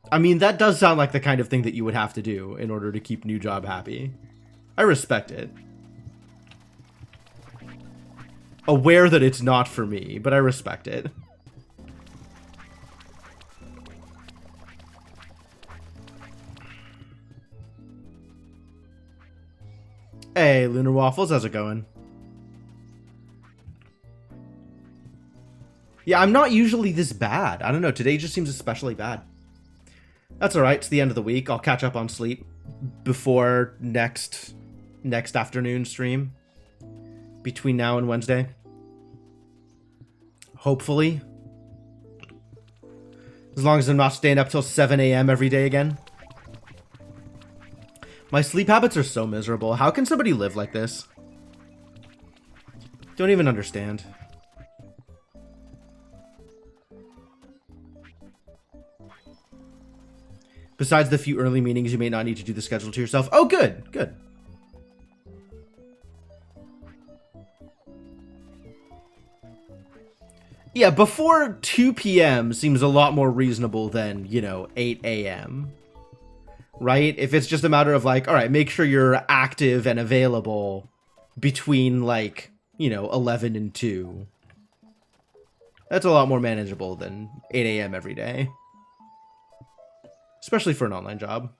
I mean, that does sound like the kind of thing that you would have to do in order to keep new job happy. I respect it. Aware that it's not for me, but I respect it. Hey, Lunar Waffles, how's it going? Yeah, I'm not usually this bad. I don't know, today just seems especially bad. That's alright, it's the end of the week. I'll catch up on sleep before next afternoon stream. Between now and Wednesday. Hopefully. As long as I'm not staying up till 7 a.m. every day again. My sleep habits are so miserable. How can somebody live like this? Don't even understand. Besides the few early meetings, you may not need to do the schedule to yourself. Oh, good. Good. Yeah, before 2 p.m. seems a lot more reasonable than, you know, 8 a.m. Right? If it's just a matter of like, all right, make sure you're active and available between like, you know, 11 and 2. That's a lot more manageable than 8 a.m. every day. Especially for an online job.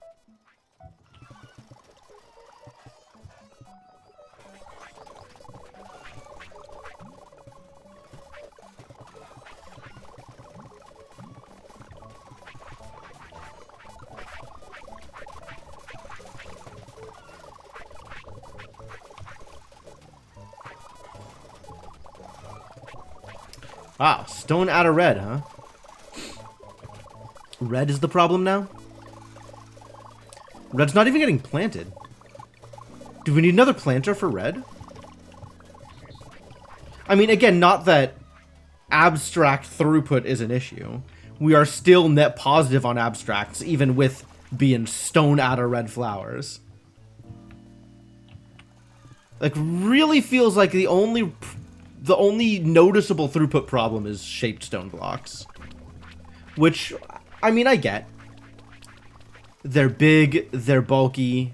Wow, stone out of red, huh? Red is the problem now? Red's not even getting planted. Do we need another planter for red? I mean, again, not that abstract throughput is an issue. We are still net positive on abstracts, even with being stone out of red flowers. Like, really feels like the only noticeable throughput problem is shaped stone blocks. Which, I mean, I get. They're big, they're bulky.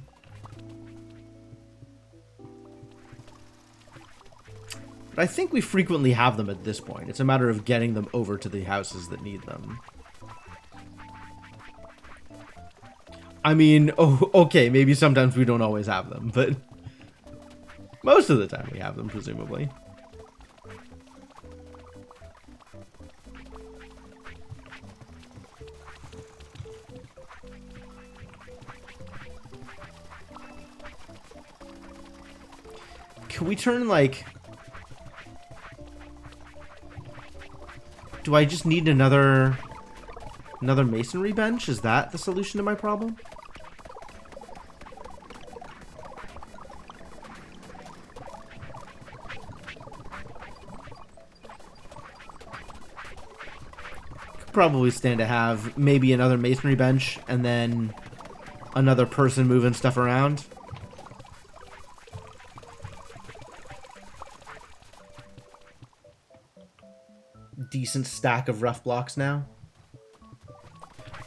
But I think we frequently have them at this point. It's a matter of getting them over to the houses that need them. I mean, oh, okay, maybe sometimes we don't always have them, but most of the time we have them, presumably. Can we turn, like... Do I just need another masonry bench? Is that the solution to my problem? Could probably stand to have maybe another masonry bench and then another person moving stuff around. Decent stack of rough blocks now.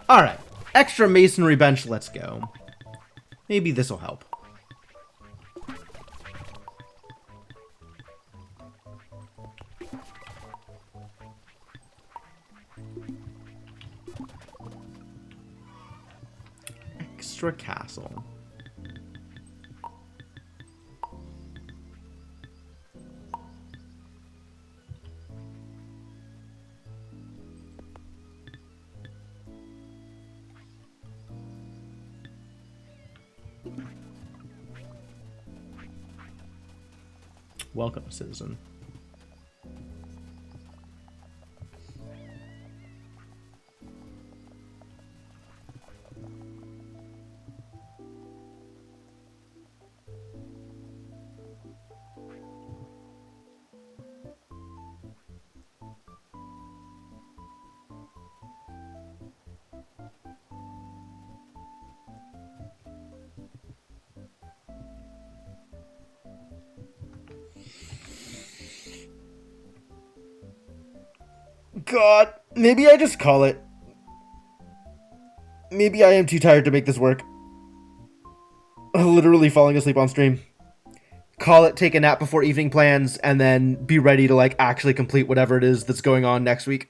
Alright, extra masonry bench, let's go. Maybe this will help. extra castle. Welcome, citizen. God, maybe I just call it. Maybe I am too tired to make this work. Literally falling asleep on stream. Call it, take a nap before evening plans, and then be ready to like actually complete whatever it is that's going on next week.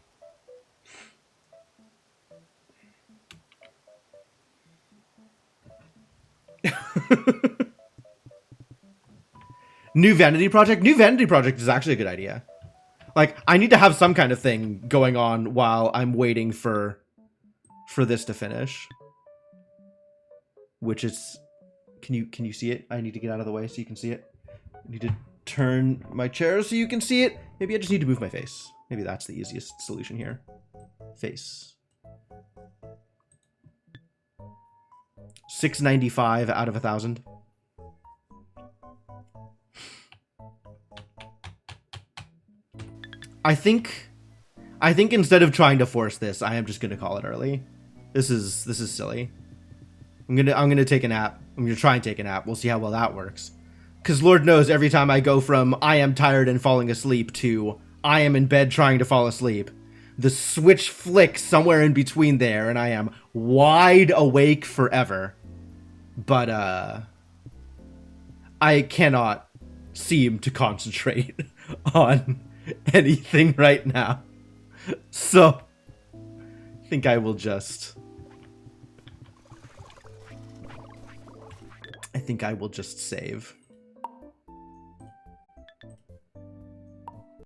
New vanity project? New vanity project is actually a good idea. Like, I need to have some kind of thing going on while I'm waiting for this to finish. Which is... Can you see it? I need to get out of the way so you can see it. I need to turn my chair so you can see it. Maybe I just need to move my face. Maybe that's the easiest solution here. Face. 695 out of 1,000. I think instead of trying to force this, I am just gonna call it early. This is silly. I'm gonna take a nap. I'm gonna try and take a nap. We'll see how well that works. Cause Lord knows every time I go from I am tired and falling asleep to I am in bed trying to fall asleep, the switch flicks somewhere in between there and I am wide awake forever. But I cannot seem to concentrate on anything right now. So I think I will just save.